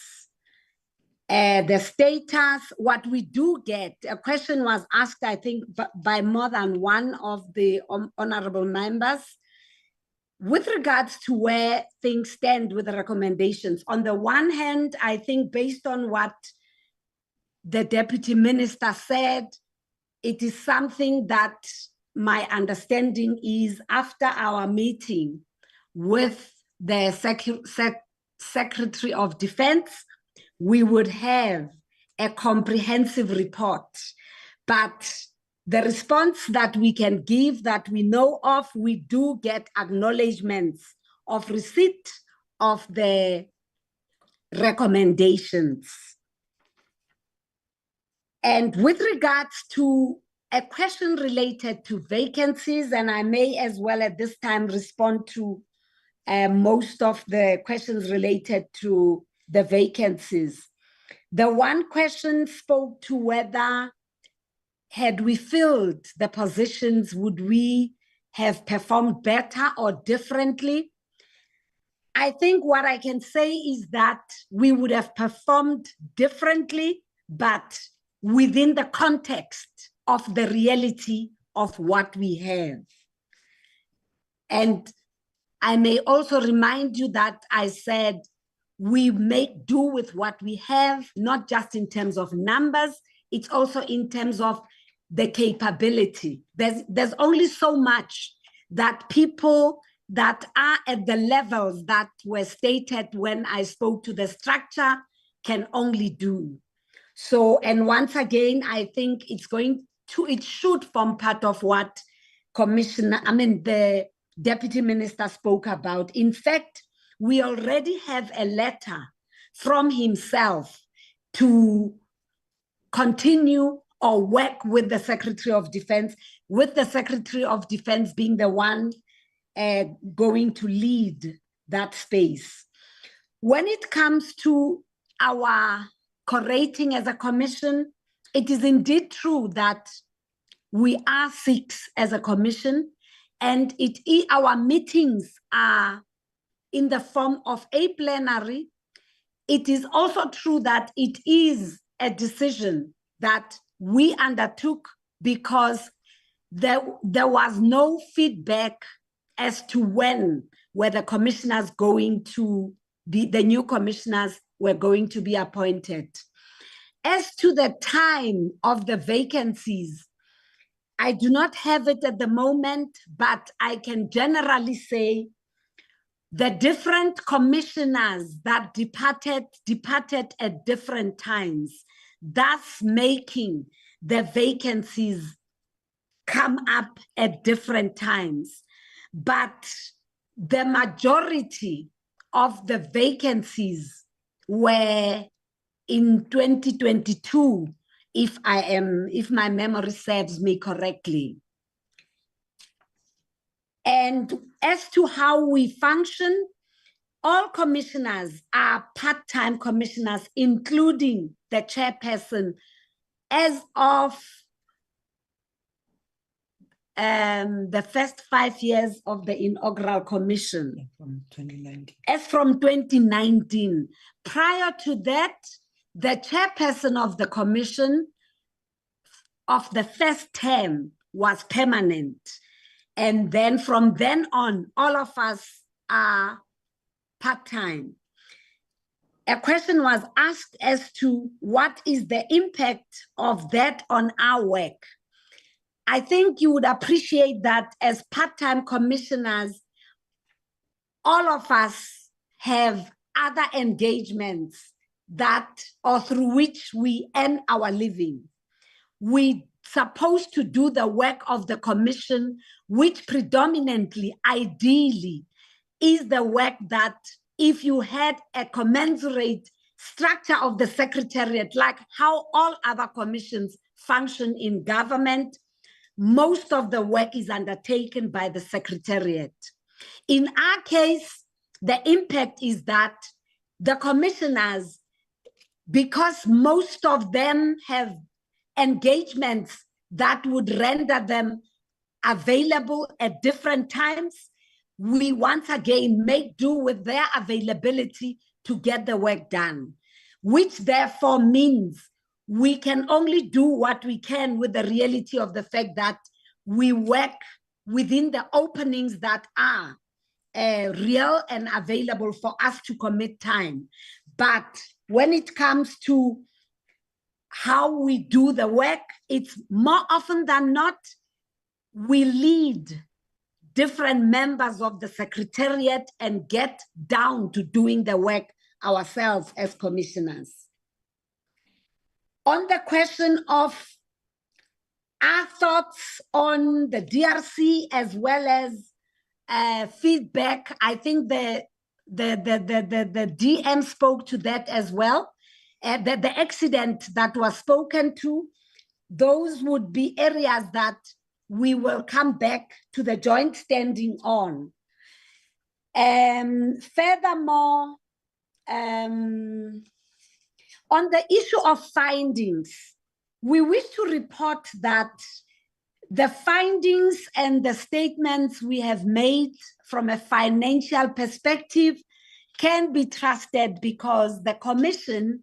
the status, what we do get, a question was asked, I think, by more than one of the honorable members, with regards to where things stand with the recommendations. On the one hand, I think based on what the Deputy Minister said, it is something that my understanding is after our meeting with the Secretary of Defense, we would have a comprehensive report. But the response that we can give, that we know of, we do get acknowledgements of receipt of the recommendations. And with regards to a question related to vacancies, and I may as well at this time respond to most of the questions related to the vacancies. The one question spoke to whether, had we filled the positions, would we have performed better or differently? I think what I can say is that we would have performed differently, but within the context of the reality of what we have. And I may also remind you that I said we make do with what we have, not just in terms of numbers, it's also in terms of the capability. There's only so much that people that are at the levels that were stated when I spoke to the structure can only do. So, and once again, I think it should form part of what the Deputy Minister spoke about. In fact, we already have a letter from himself to continue or work with the Secretary of Defense, with the Secretary of Defense being the one going to lead that space. When it comes to our curating as a commission, it is indeed true that we are 6 as a commission, and our meetings are in the form of a plenary. It is also true that it is a decision that we undertook because there was no feedback as to when were the commissioners going to be, the new commissioners were going to be appointed. As to the time of the vacancies, I do not have it at the moment, but I can generally say the different commissioners that departed at different times, thus making the vacancies come up at different times. But the majority of the vacancies were in 2022, if my memory serves me correctly. And as to how we function, all commissioners are part-time commissioners, including the chairperson, as of the first 5 years of the inaugural commission. From 2019. As from 2019. Prior to that, the chairperson of the commission of the first term was permanent. And then from then on, all of us are part-time. A question was asked as to what is the impact of that on our work. I think you would appreciate that as part-time commissioners, all of us have other engagements that or through which we earn our living. We supposed to do the work of the commission, which predominantly, ideally, is the work that if you had a commensurate structure of the secretariat, like how all other commissions function in government, most of the work is undertaken by the secretariat. In our case, the impact is that the commissioners, because most of them have engagements that would render them available at different times, we once again make do with their availability to get the work done, which therefore means we can only do what we can with the reality of the fact that we work within the openings that are real and available for us to commit time. But when it comes to how we do the work, it's more often than not, we lead different members of the secretariat and get down to doing the work ourselves as commissioners. On the question of our thoughts on the DRC as well as feedback, I think the DM spoke to that as well. The accident that was spoken to, those would be areas that we will come back to the joint standing on. Furthermore, on the issue of findings, we wish to report that the findings and the statements we have made from a financial perspective can be trusted because the commission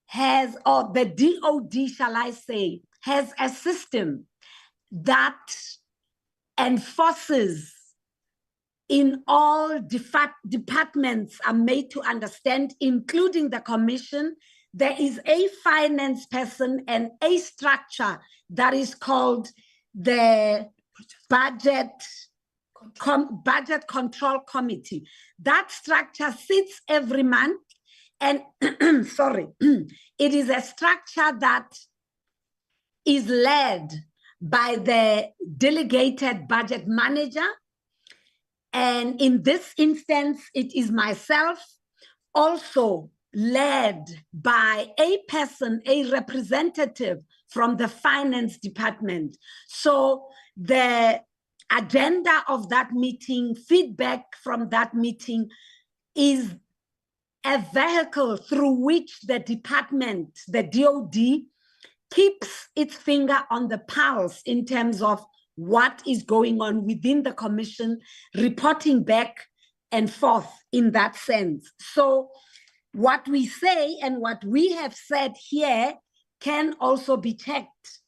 has, or the DOD, shall I say, has a system that enforces in all departments are made to understand, including the commission, there is a finance person and a structure that is called the Budget Control Committee. That structure sits every month and, sorry, it is a structure that is led by the delegated budget manager. And in this instance, it is myself, also led by a person, a representative from the finance department. So the agenda of that meeting, feedback from that meeting is a vehicle through which the department, the DOD, keeps its finger on the pulse in terms of what is going on within the commission, reporting back and forth in that sense. So what we say and what we have said here can also be checked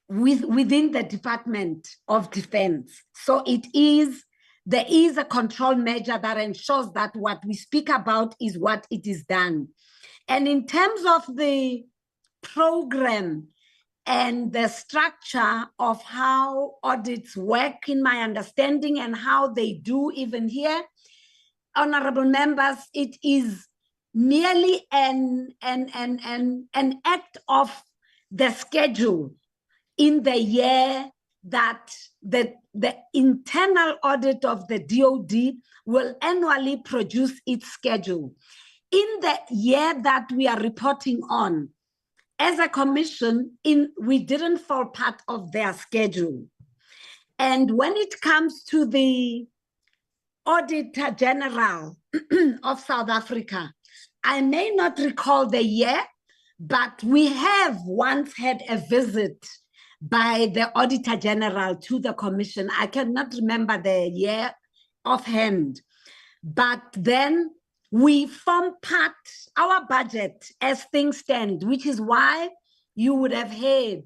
within the Department of Defense. So there is a control measure that ensures that what we speak about is what it is done. And in terms of the program and the structure of how audits work, in my understanding, and how they do even here, honorable members, it is merely an act of the schedule in the year that the internal audit of the DOD will annually produce its schedule. In the year that we are reporting on, as a commission, we didn't fall part of their schedule. And when it comes to the Auditor General of South Africa, I may not recall the year, but we have once had a visit by the Auditor General to the commission. I cannot remember the year offhand, but then we form part, our budget as things stand, which is why you would have heard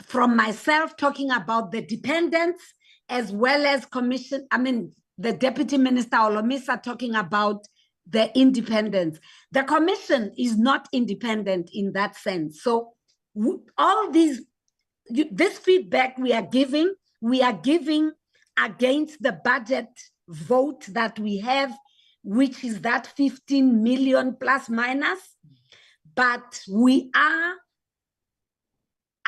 from myself talking about the dependents, as well as the Deputy Minister Holomisa talking about the independence. The commission is not independent in that sense. So all this feedback we are giving against the budget vote that we have, which is that 15 million plus minus, but we are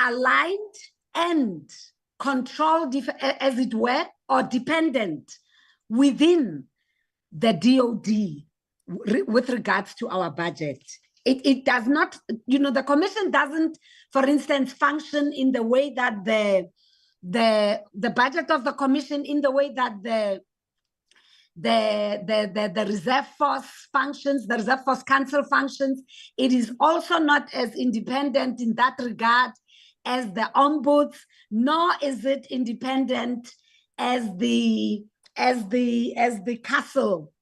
aligned and controlled, as it were, or dependent within the DOD with regards to our budget. It does not, the commission doesn't, for instance, function in the way that the budget of the commission, in the way that the reserve force functions, the reserve force council functions. It is also not as independent in that regard as the ombuds, nor is it independent as the castle.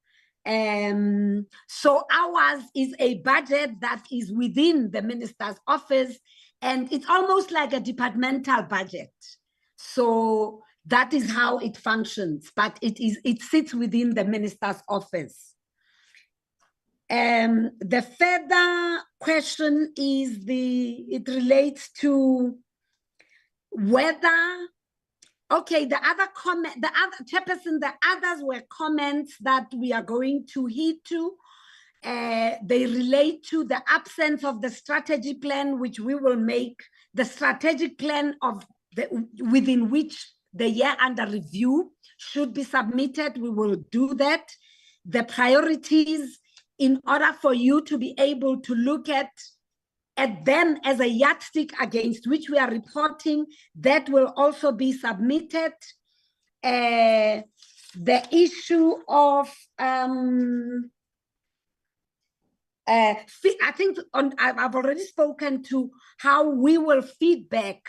So ours is a budget that is within the minister's office, and it's almost like a departmental budget. So that is how it functions, but it sits within the minister's office. The further question is it relates to whether, okay, the other comment, the other chairperson, the others were comments that we are going to heed to. They relate to the absence of the strategy plan, which we will make the strategic plan of within which the year under review should be submitted. We will do that. The priorities, in order for you to be able to look at them as a yardstick against which we are reporting, that will also be submitted. The issue of, I think I've already spoken to how we will feedback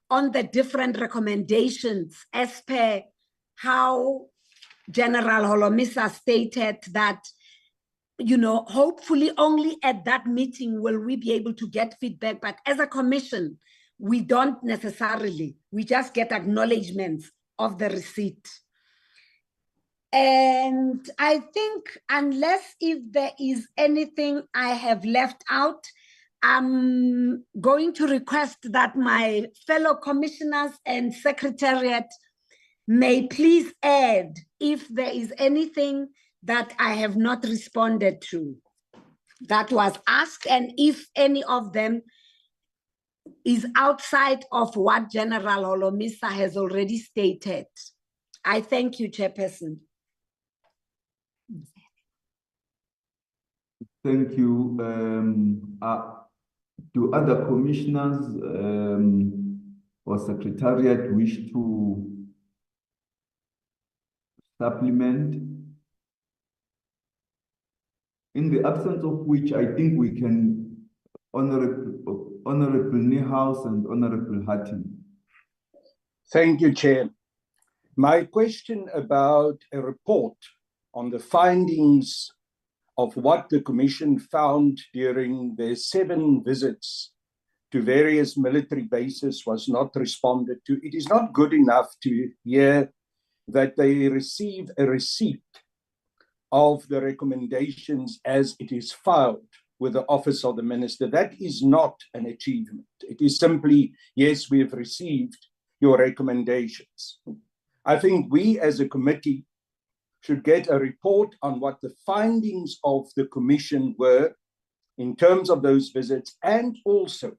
on the different recommendations as per how General Holomisa stated that, hopefully only at that meeting will we be able to get feedback. But as a commission, we don't necessarily, we just get acknowledgements of the receipt. And I think unless if there is anything I have left out, I'm going to request that my fellow commissioners and secretariat may please add if there is anything that I have not responded to that was asked, and if any of them is outside of what General Holomisa has already stated. I thank you, Chairperson. Thank you. Do other commissioners or secretariat wish to supplement? In the absence of which, I think we can Honorable Niehaus and Honorable Hatting. Thank you, Chair. My question about a report on the findings of what the Commission found during their 7 visits to various military bases was not responded to. It is not good enough to hear that they receive a receipt of the recommendations as it is filed with the Office of the Minister. That is not an achievement. It is simply, yes, we have received your recommendations. I think we as a committee should get a report on what the findings of the Commission were in terms of those visits, and also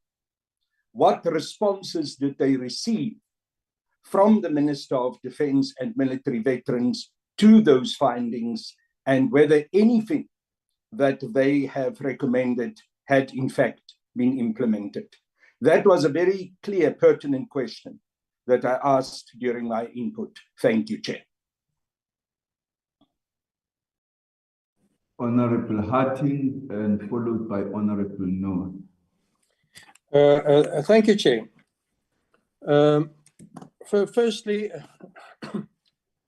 what responses did they receive from the Minister of Defence and Military Veterans to those findings, and whether anything that they have recommended had in fact been implemented. That was a very clear, pertinent question that I asked during my input. Thank you, Chair. Honorable Hatting, and followed by Honorable Noah. Thank you, Chair. Firstly,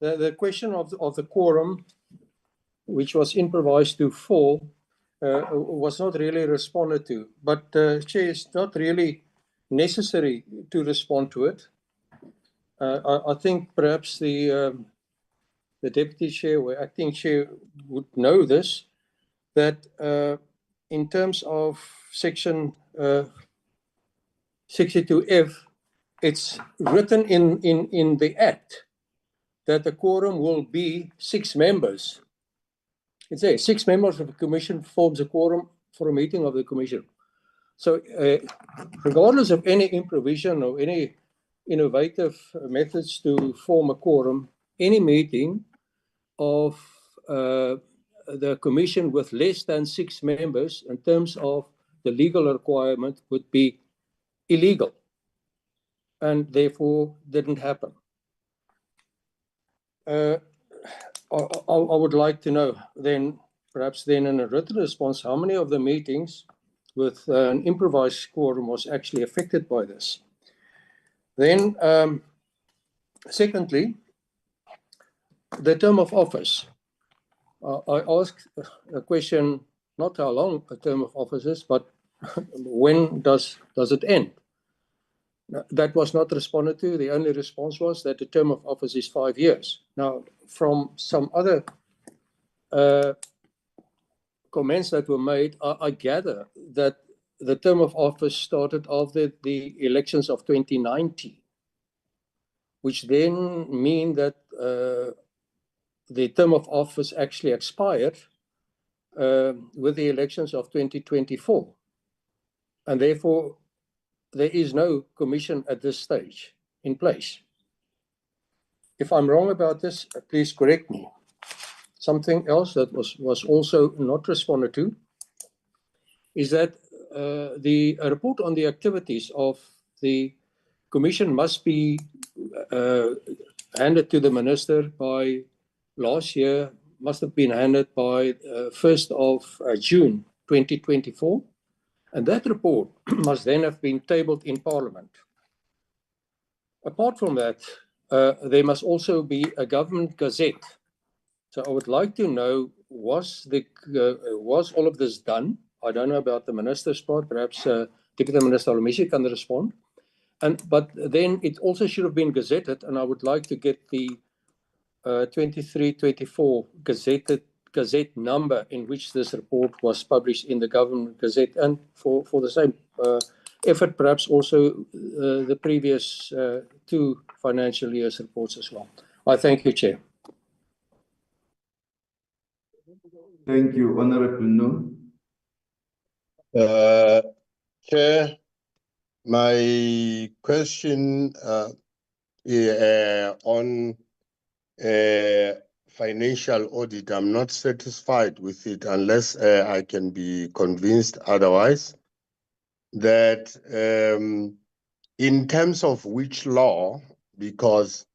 the question of the quorum, which was improvised to 4, was not really responded to. But, Chair, it's not really necessary to respond to it. I think perhaps the Deputy Chair or Acting Chair would know this, that in terms of Section 62F, it's written in the Act that the quorum will be 6 members. It says 6 members of the Commission forms a quorum for a meeting of the Commission. So regardless of any improvisation or any innovative methods to form a quorum, any meeting of the Commission with less than 6 members in terms of the legal requirement would be illegal and therefore didn't happen. I would like to know then, perhaps then in a written response, how many of the meetings with an improvised quorum was actually affected by this. Then, secondly, the term of office. I asked a question, not how long a term of office is, but when does it end? That was not responded to. The only response was that the term of office is 5 years. Now, from some other comments that were made, I gather that the term of office started after the elections of 2019, which then mean that the term of office actually expired with the elections of 2024. And therefore, there is no commission at this stage in place. If I'm wrong about this, please correct me. Something else that was also not responded to is that the report on the activities of the commission must be handed to the minister by last year, must have been handed by 1st of June 2024. And that report must then have been tabled in Parliament. Apart from that, there must also be a government gazette. So I would like to know, was all of this done? I don't know about the minister's part. Perhaps Deputy Minister Alomishi can respond. But then it also should have been gazetted, and I would like to get the 23-24 gazette number in which this report was published in the government gazette, and for the same effort, perhaps also the previous 2 financial years reports as well. I thank you, Chair. Thank you, Honorable No. Chair, my question on financial audit, I'm not satisfied with it unless I can be convinced otherwise, that in terms of which law, because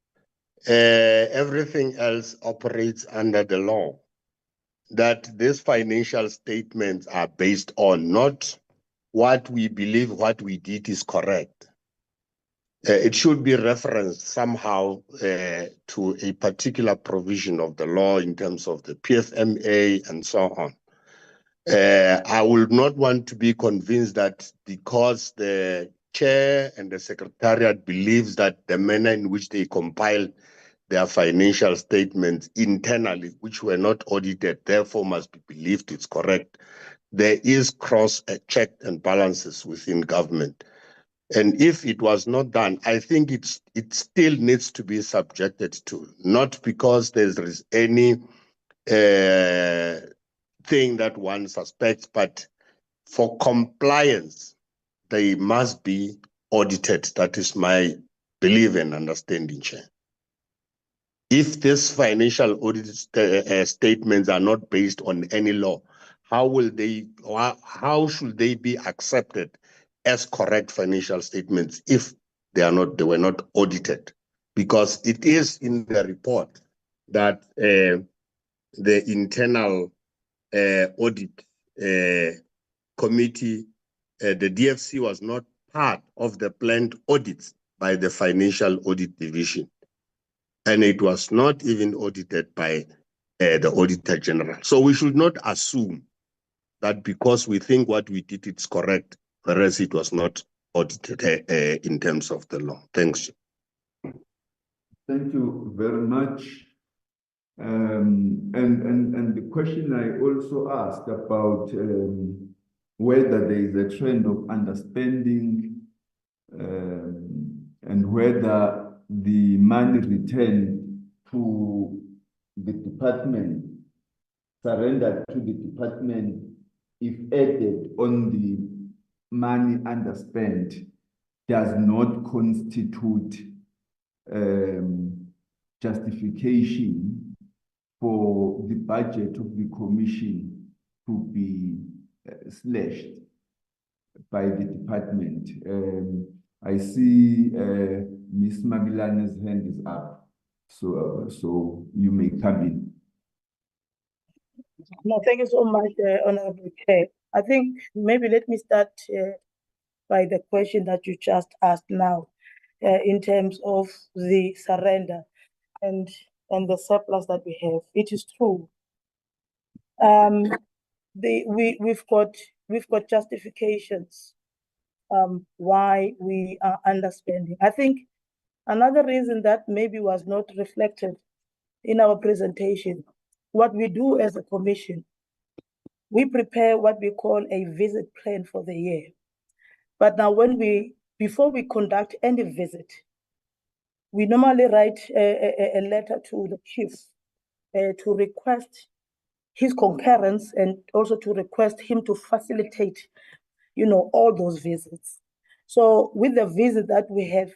everything else operates under the law, that these financial statements are based on, not what we believe what we did is correct, it should be referenced somehow to a particular provision of the law in terms of the PFMA and so on. I would not want to be convinced that because the chair and the secretariat believes that the manner in which they compile their financial statements internally, which were not audited, therefore must be believed it's correct. There is cross check and balances within government. And if it was not done, I think it still needs to be subjected to, not because there is any thing that one suspects, but for compliance, they must be audited. That is my belief and understanding, Chair. If these financial audit statements are not based on any law, how should they be accepted as correct financial statements if they were not audited? Because it is in the report that the internal audit committee, the DFC was not part of the planned audits by the Financial Audit Division. And it was not even audited by the Auditor General. So we should not assume that because we think what we did is correct, whereas it was not audited in terms of the law. Thanks. Thank you very much. And the question I also asked about whether there is a trend of underspending and whether the money returned to the department, surrendered to the department, if added on the money underspent, does not constitute justification for the budget of the commission to be slashed by the department. I see Ms. Magilane's hand is up, so you may come in. No, thank you so much, Honorable Chair. I think maybe let me start by the question that you just asked now, in terms of the surrender and the surplus that we have. It is true. We've got justifications why we are underspending. I think another reason that maybe was not reflected in our presentation, what we do as a commission, we prepare what we call a visit plan for the year. But now before we conduct any visit, we normally write a letter to the chief to request his concurrence and also to request him to facilitate, all those visits. So with the visit that we had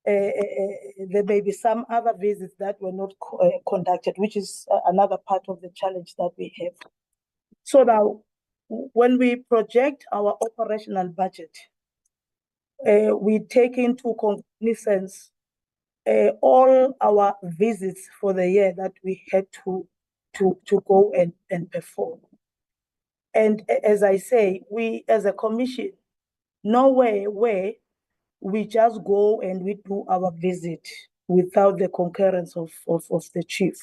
there may be some other visits that were not conducted, which is another part of the challenge that we have. So now, when we project our operational budget, we take into cognizance all our visits for the year that we had to go and perform. And as I say, we as a commission, nowhere where we just go and we do our visit without the concurrence of the chief.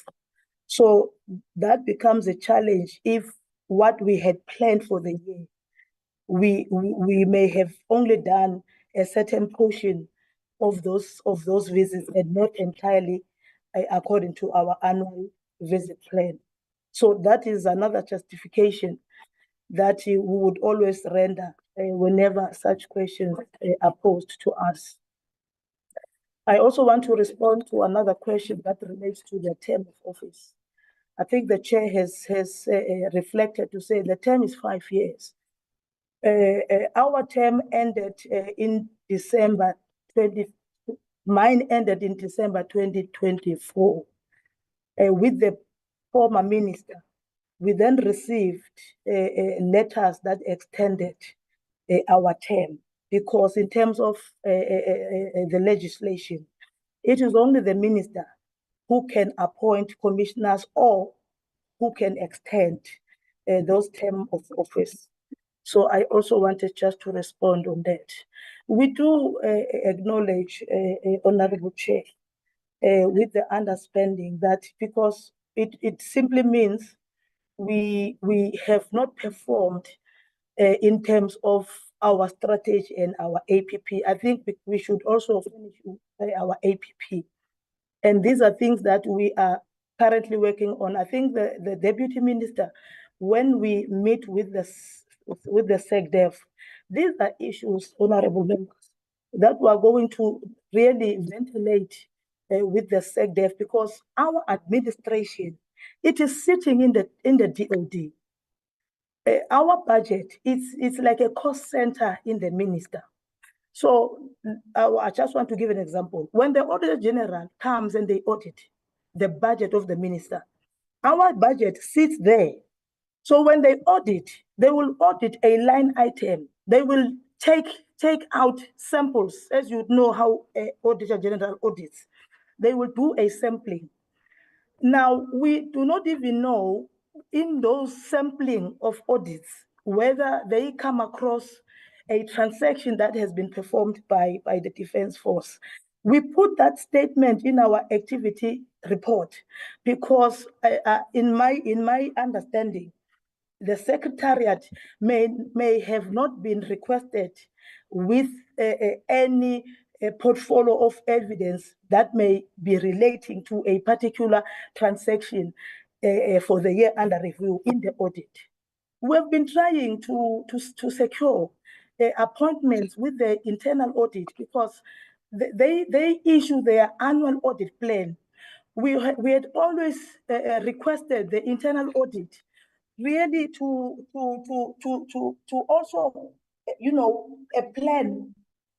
So that becomes a challenge if what we had planned for the year, we may have only done a certain portion of those visits and not entirely according to our annual visit plan. So that is another justification that we would always render whenever such questions are posed to us. I also want to respond to another question that relates to the term of office. I think the chair has reflected to say the term is 5 years. Our term ended in December mine ended in December 2024 with the former minister. We then received letters that extended our term, because in terms of the legislation, it is only the minister who can appoint commissioners or who can extend those terms of office. So I also wanted just to respond on that. We do acknowledge, Honorable Chair, with the understanding that because it simply means we have not performed in terms of our strategy and our APP. I think we should also finish our APP. And these are things that we are currently working on. I think the Deputy Minister, when we meet with the SecDef, these are issues, honorable members, that we are going to really ventilate with the SecDef, because our administration, it is sitting in the DOD. Our budget, it's like a cost center in the minister. So I just want to give an example. When the Auditor General comes and they audit the budget of the minister, our budget sits there. So when they audit, they will audit a line item. They will take out samples, as you know how Auditor General audits. They will do a sampling. Now, we do not even know in those sampling of audits whether they come across a transaction that has been performed by the Defense Force. We put that statement in our activity report because in my understanding, the Secretariat may have not been requested with any portfolio of evidence that may be relating to a particular transaction for the year under review in the audit. We've been trying to secure appointments with the internal audit because they issue their annual audit plan. We had always requested the internal audit really to also, a plan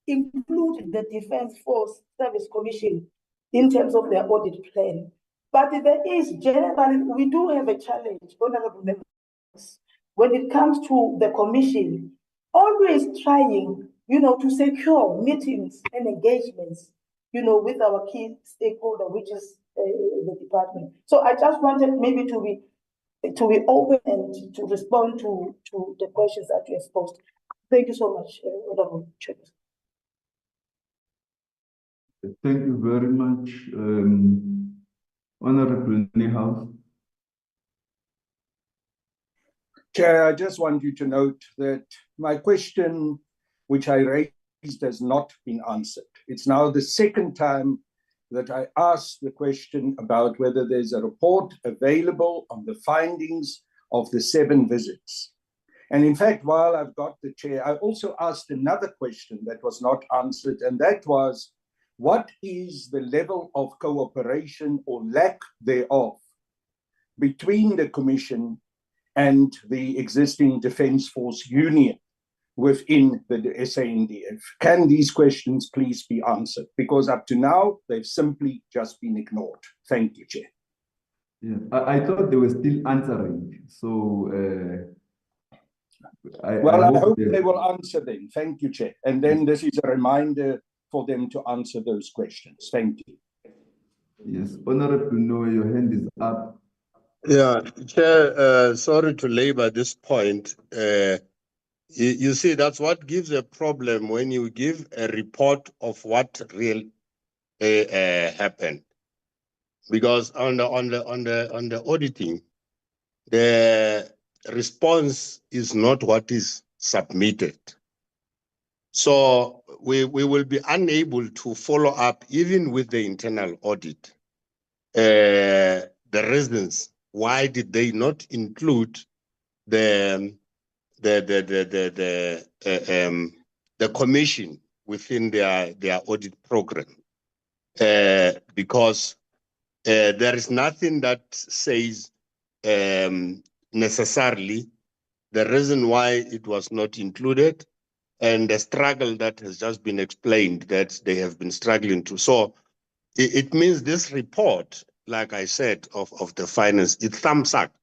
include the Defense Force Service Commission in terms of their audit plan. But there is generally, we do have a challenge, honorable members, when it comes to the commission, always trying, to secure meetings and engagements, with our key stakeholder, which is the department. So I just wanted maybe to be open and to respond to the questions that you have posed. Thank you so much, Honorable Chair. Thank you very much, Honorable Niehaus. Chair, I just want you to note that my question, which I raised, has not been answered. It's now the second time that I asked the question about whether there's a report available on the findings of the 7 visits. And in fact, while I've got the chair, I also asked another question that was not answered, and that was, what is the level of cooperation or lack thereof between the Commission and the existing Defence Force Union within the SANDF? Can these questions please be answered? Because up to now, they've simply just been ignored. Thank you, Chair. Yeah, I thought they were still answering. So I hope they will answer them. Thank you, Chair. And then this is a reminder for them to answer those questions. Thank you. Yes, Honorable Noah, your hand is up. Yeah, Chair, sorry to labor this point. You see, that's what gives a problem when you give a report of what really happened. Because on the auditing, the response is not what is submitted. So we will be unable to follow up even with the internal audit. The reasons why did they not include the commission within their audit program? Because there is nothing that says necessarily the reason why it was not included and the struggle that has just been explained that they have been struggling to. So it means this report, like I said, of the finance, it's thumbs up.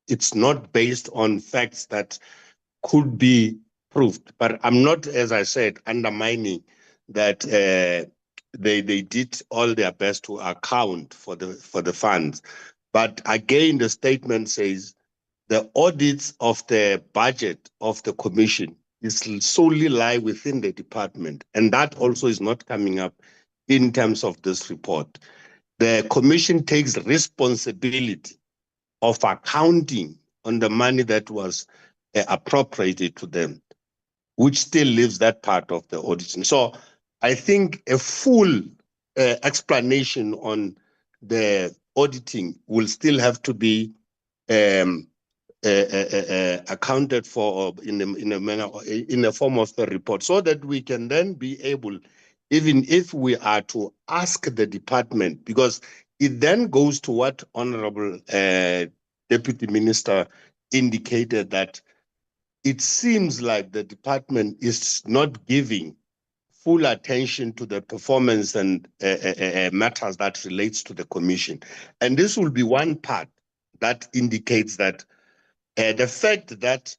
It's not based on facts that could be proved. But I'm not, as I said, undermining that they did all their best to account for the funds. But again, the statement says the audits of the budget of the commission is solely lie within the department, and that also is not coming up in terms of this report. The commission takes responsibility of accounting on the money that was appropriated to them, which still leaves that part of the auditing. So I think a full explanation on the auditing will still have to be accounted for in a manner, in the form of the report, so that we can then be able, even if we are to ask the department, because it then goes to what Honorable Deputy Minister indicated, that it seems like the department is not giving full attention to the performance and matters that relates to the commission. And this will be one part that indicates that the fact that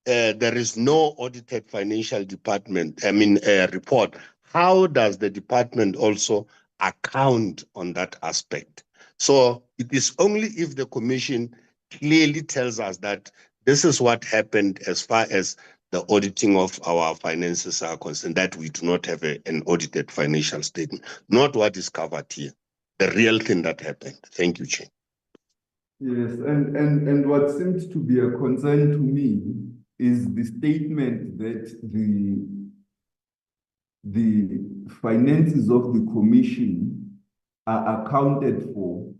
there is no audited financial department, report, how does the department also account on that aspect? So it is only if the commission clearly tells us that this is what happened as far as the auditing of our finances are concerned, that we do not have an audited financial statement, not what is covered here, the real thing that happened. Thank you, Chair. Yes, and what seems to be a concern to me is the statement that the finances of the commission are accounted for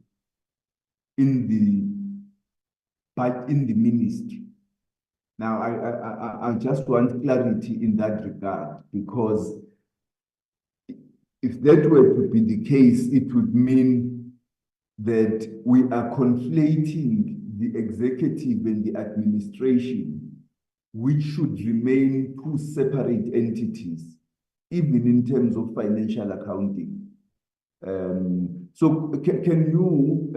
in the ministry. Now, I just want clarity in that regard, because if that were to be the case, it would mean that we are conflating the executive and the administration, which should remain two separate entities, even in terms of financial accounting. So can you,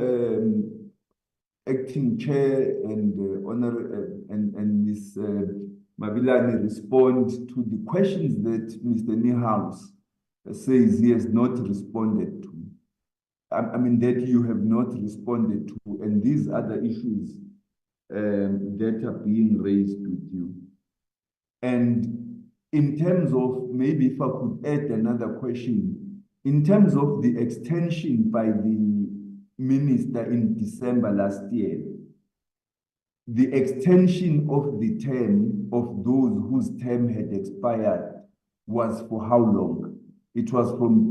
Acting Chair and and Ms. Mabilani, respond to the questions that Mr. Niehaus says he has not responded to? I mean, that you have not responded to, and these other issues that are being raised with you. And in terms of, maybe if I could add another question, in terms of the extension by the minister in December last year, the extension of the term of those whose term had expired was for how long? It was from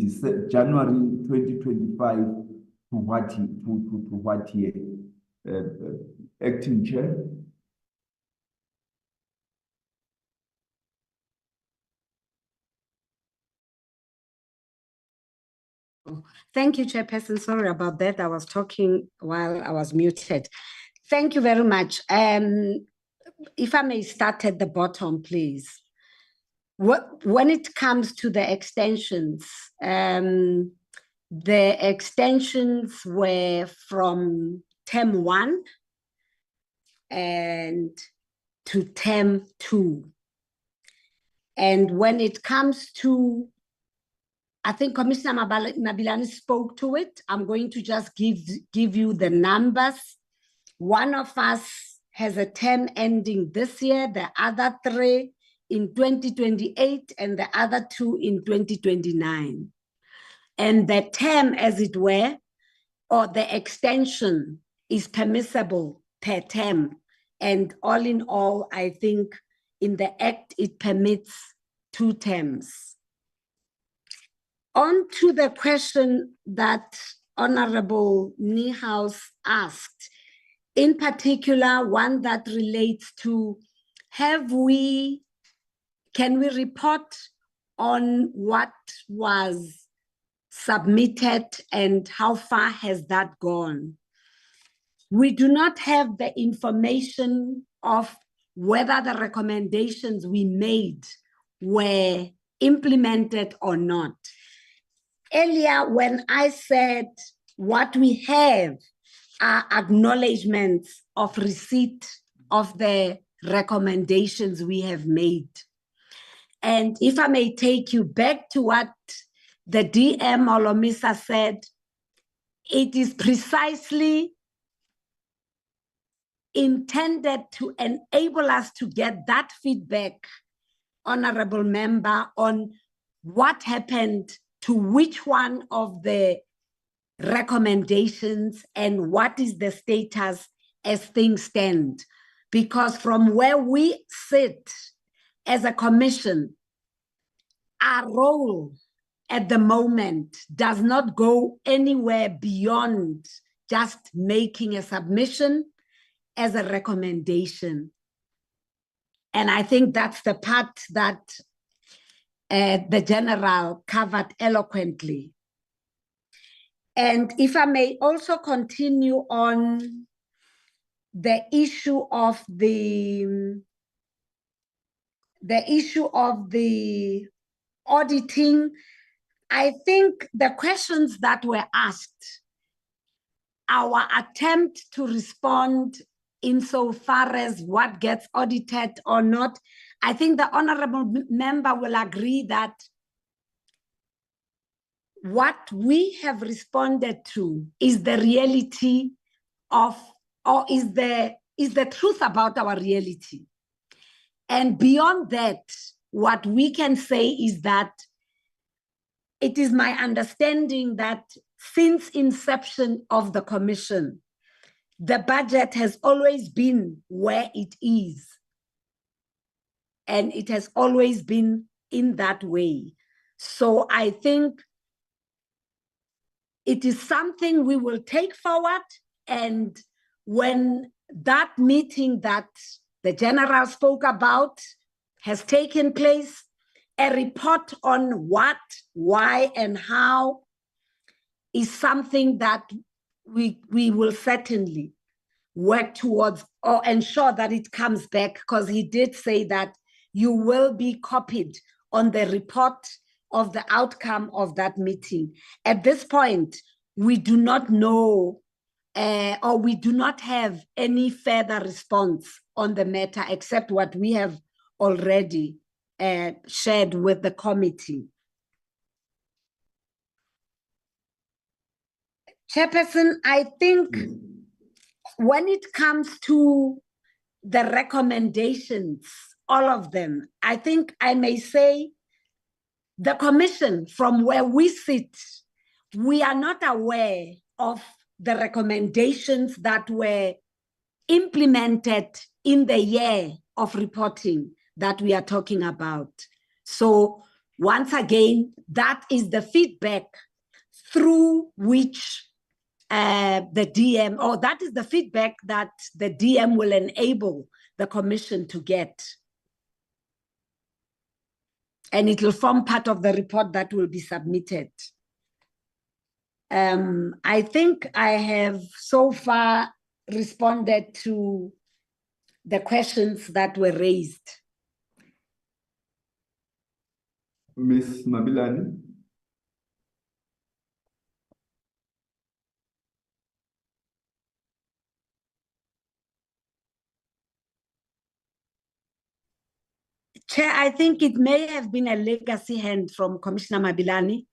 January 2025 to what year? Acting Chair. Thank you, Chairperson. Sorry about that. I was talking while I was muted. Thank you very much. If I may start at the bottom, please. When it comes to the extensions were from term 1 and to term 2. And when it comes to, I think Commissioner Mabilani spoke to it. I'm going to just give you the numbers. One of us has a term ending this year, the other 3 in 2028, and the other 2 in 2029. And the term, as it were, or the extension is permissible per term. And all in all, I think in the Act, it permits 2 terms. On to the question that Honorable Niehaus asked, in particular, one that relates to, can we report on what was submitted and how far has that gone? We do not have the information of whether the recommendations we made were implemented or not. Earlier, when I said what we have are acknowledgements of receipt of the recommendations we have made. And if I may take you back to what the DM Olomisa said, it is precisely intended to enable us to get that feedback, honorable member, on what happened to which one of the recommendations and what is the status as things stand. Because from where we sit as a commission, our role at the moment does not go anywhere beyond just making a submission as a recommendation. And I think that's the part that the general covered eloquently. And if I may also continue on the issue of the auditing, I think the questions that were asked, our attempt to respond insofar as what gets audited or not, I think the honorable member will agree that what we have responded to is the reality of, or is the truth about our reality. And beyond that, what we can say is that it is my understanding that since inception of the commission, the budget has always been where it is. And it has always been in that way. So I think it is something we will take forward. And when that meeting that the general spoke about has taken place, a report on what, why, and how is something that we will certainly work towards or ensure that it comes back, because he did say that you will be copied on the report of the outcome of that meeting. At this point, we do not know or we do not have any further response on the matter except what we have already shared with the committee. Chairperson, I think when it comes to the recommendations, all of them, I think I may say the commission, from where we sit, we are not aware of the recommendations that were implemented in the year of reporting that we are talking about. So once again, that is the feedback through which the DM, or that is the feedback that the DM will enable the commission to get. And it will form part of the report that will be submitted. I think I have so far responded to the questions that were raised. Ms. Mabilani? Chair, I think it may have been a legacy hand from Commissioner Mabilani,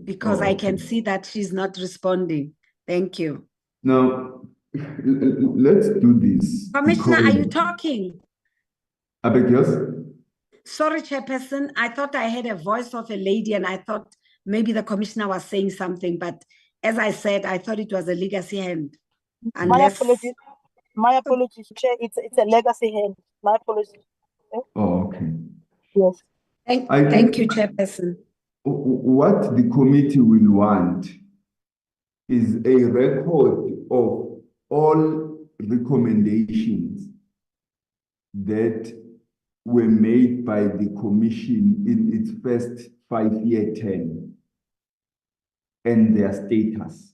because I can see that she's not responding. Thank you. Now, let's do this. Commissioner, are you talking? I beg yours? Sorry, Chairperson. I thought I heard a voice of a lady and I thought maybe the commissioner was saying something, but as I said, I thought it was a legacy hand. Unless... My apologies, Chair. It's a legacy hand. My apologies. Oh, okay. Yes. Thank you, Chairperson. What the committee will want is a record of all recommendations that were made by the commission in its first 5-year term and their status.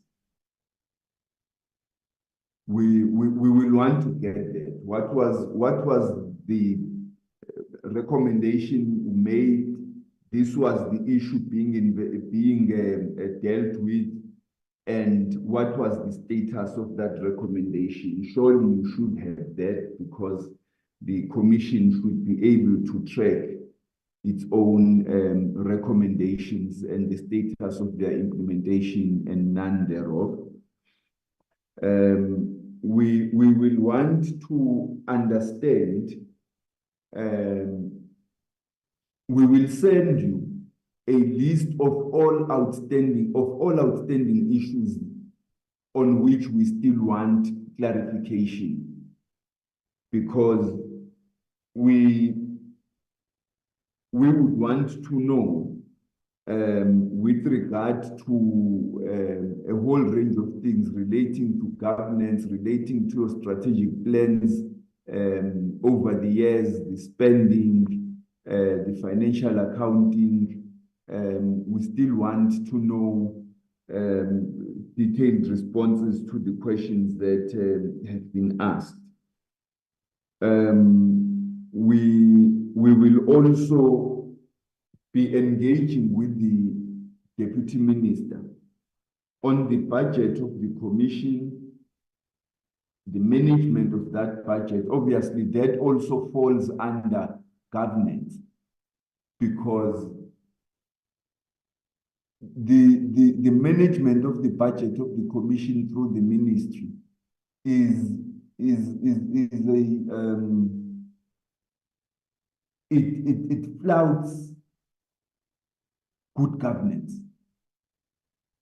We will want to get that. What was the recommendation made? This was the issue being dealt with, and what was the status of that recommendation? Surely you should have that, because the commission should be able to track its own recommendations and the status of their implementation and none thereof. we will want to understand, we will send you a list of all outstanding issues on which we still want clarification, because we would want to know with regard to a whole range of things relating to governance, relating to strategic plans over the years, the spending, the financial accounting. We still want to know detailed responses to the questions that have been asked. We will also be engaging with the Deputy Minister on the budget of the Commission, the management of that budget. Obviously, that also falls under governance, because the management of the budget of the Commission through the ministry it flouts good governance.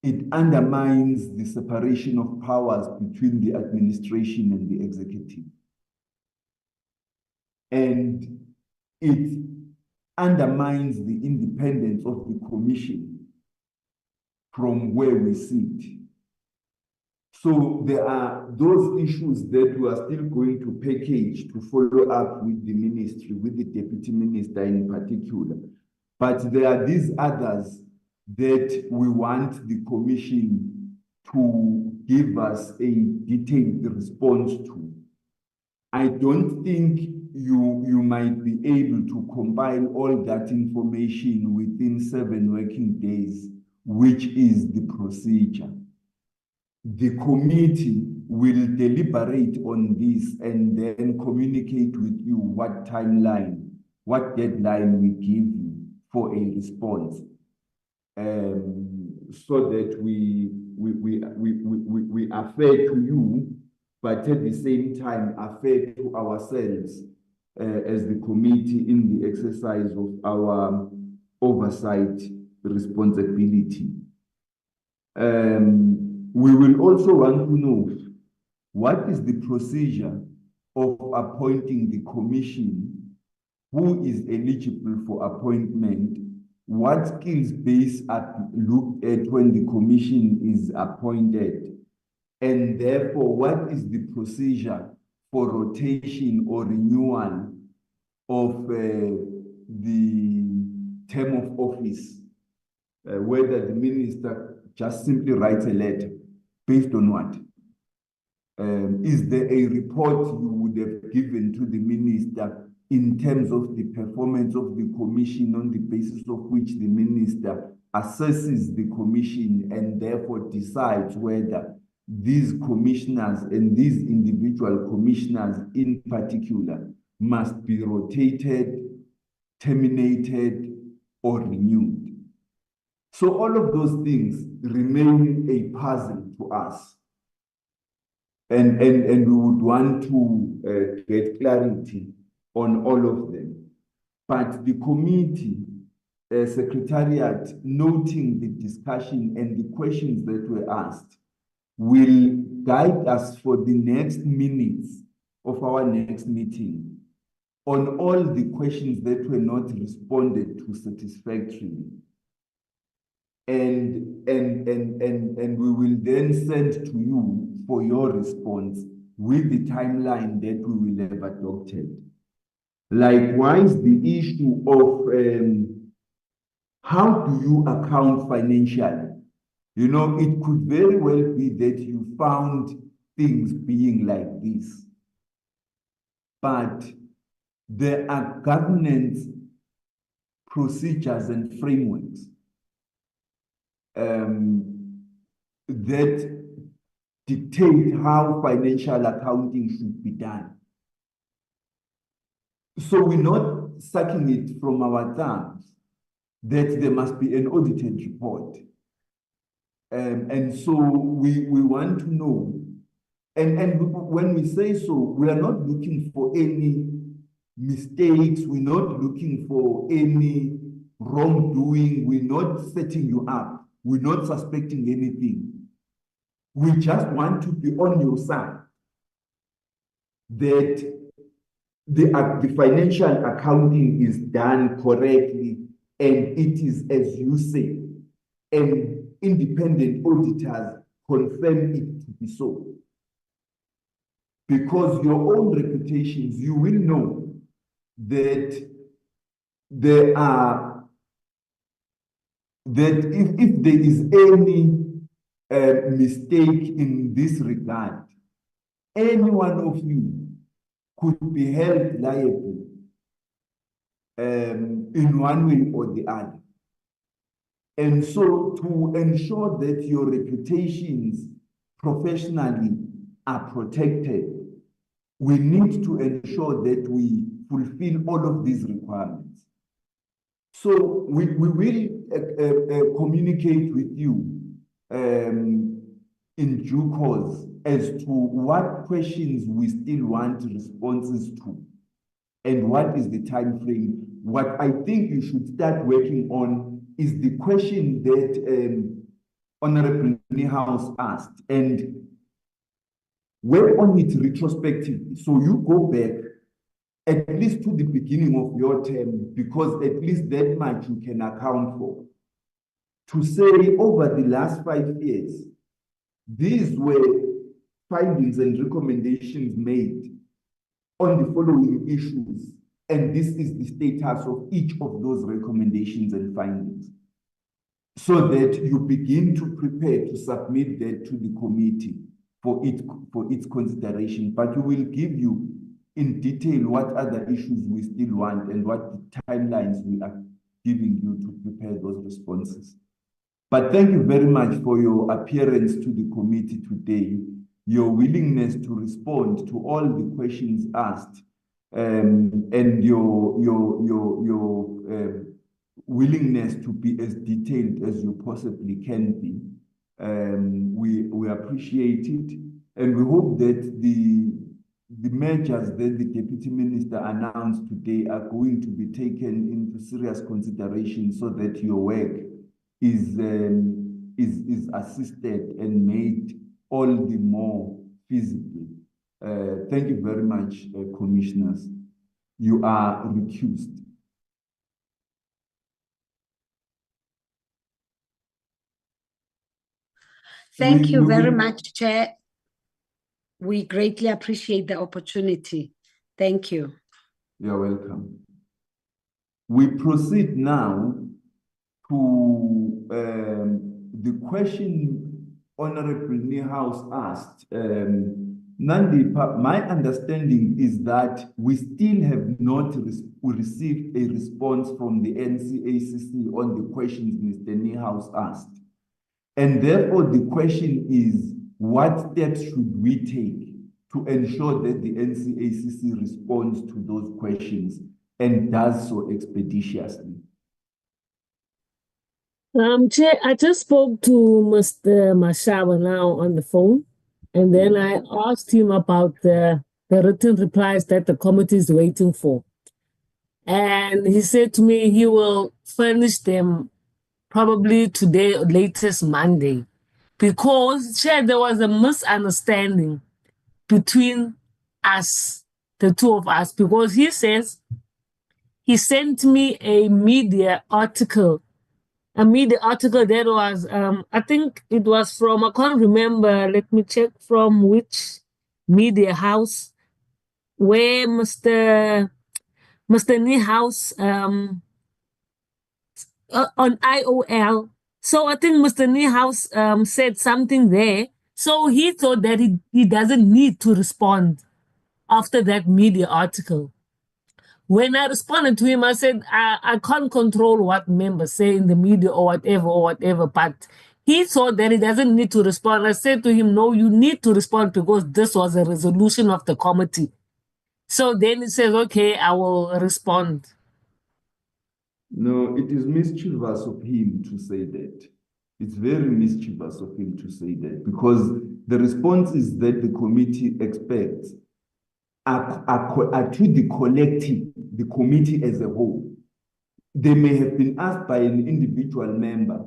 It undermines the separation of powers between the administration and the executive. And it undermines the independence of the Commission from where we sit. So there are those issues that we are still going to package to follow up with the ministry, with the Deputy Minister in particular. But there are these others that we want the Commission to give us a detailed response to. I don't think you might be able to compile all that information within 7 working days, which is the procedure. The committee will deliberate on this and then communicate with you what timeline, what deadline we give you for a response, so that we are fair to you, but at the same time are fair to ourselves as the committee in the exercise of our oversight responsibility. We will also want to know what is the procedure of appointing the commission, who is eligible for appointment, what skills base are looked at when the commission is appointed, and therefore what is the procedure for rotation or renewal of the term of office, whether the minister just simply writes a letter. Based on what? Is there a report you would have given to the minister in terms of the performance of the commission, on the basis of which the minister assesses the commission and therefore decides whether these commissioners and these individual commissioners in particular must be rotated, terminated, or renewed? So all of those things remain a puzzle to us. And we would want to get clarity on all of them. But the committee, secretariat, noting the discussion and the questions that were asked, will guide us for the next minutes of our next meeting on all the questions that were not responded to satisfactorily. And we will then send to you for your response with the timeline that we will have adopted. Likewise, the issue of how do you account financially? You know, it could very well be that you found things being like this, but there are governance procedures and frameworks that dictate how financial accounting should be done. So we're not sucking it from our thumbs that there must be an audited report. And so we want to know And when we say so, we are not looking for any mistakes. We're not looking for any wrongdoing. We're not setting you up. We're not suspecting anything. We just want to be on your side, that the financial accounting is done correctly and it is as you say, and independent auditors confirm it to be so. Because your own reputations, you will know that there are, that if there is any mistake in this regard, any one of you could be held liable in one way or the other. And so to ensure that your reputations professionally are protected, we need to ensure that we fulfill all of these requirements. So we will communicate with you in due course as to what questions we still want responses to and what is the time frame. What I think you should start working on is the question that Honorable Niehaus asked, and work on it retrospectively. So you go back at least to the beginning of your term, because at least that much you can account for. To say over the last 5 years, these were findings and recommendations made on the following issues, and this is the status of each of those recommendations and findings, so that you begin to prepare to submit that to the committee for its consideration. But we will give you in detail what other issues we still want and what the timelines we are giving you to prepare those responses. But thank you very much for your appearance to the committee today, your willingness to respond to all the questions asked, and your willingness to be as detailed as you possibly can be. We appreciate it, and we hope that the measures that the Deputy Minister announced today are going to be taken into serious consideration so that your work is assisted and made all the more feasible. Thank you very much, Commissioners. You are recused. Thank you very much, Chair. We greatly appreciate the opportunity. Thank you. You're welcome. We proceed now to the question Honorable Niehaus asked. Nandi, my understanding is that we still have not received a response from the NCACC on the questions Mr. Niehaus asked. And therefore, the question is, what steps should we take to ensure that the NCACC responds to those questions and does so expeditiously? Chair, I just spoke to Mr. Mashaba now on the phone, and then I asked him about the written replies that the committee is waiting for. And he said to me he will furnish them probably today or latest Monday, because, Chair, there was a misunderstanding between us, the two of us, because he says he sent me a media article that was, I think it was from, I can't remember, let me check from which media house, where Mr. Niehaus, on IOL. So I think Mr. Niehaus said something there. So he thought that he doesn't need to respond after that media article. When I responded to him, I said, I can't control what members say in the media or whatever, but he thought that he doesn't need to respond. I said to him, no, you need to respond because this was a resolution of the committee. So then he says, okay, I will respond. No, it is mischievous of him to say that. It's very mischievous of him to say that, because the responses that the committee expects are to the collective, the committee as a whole. They may have been asked by an individual member,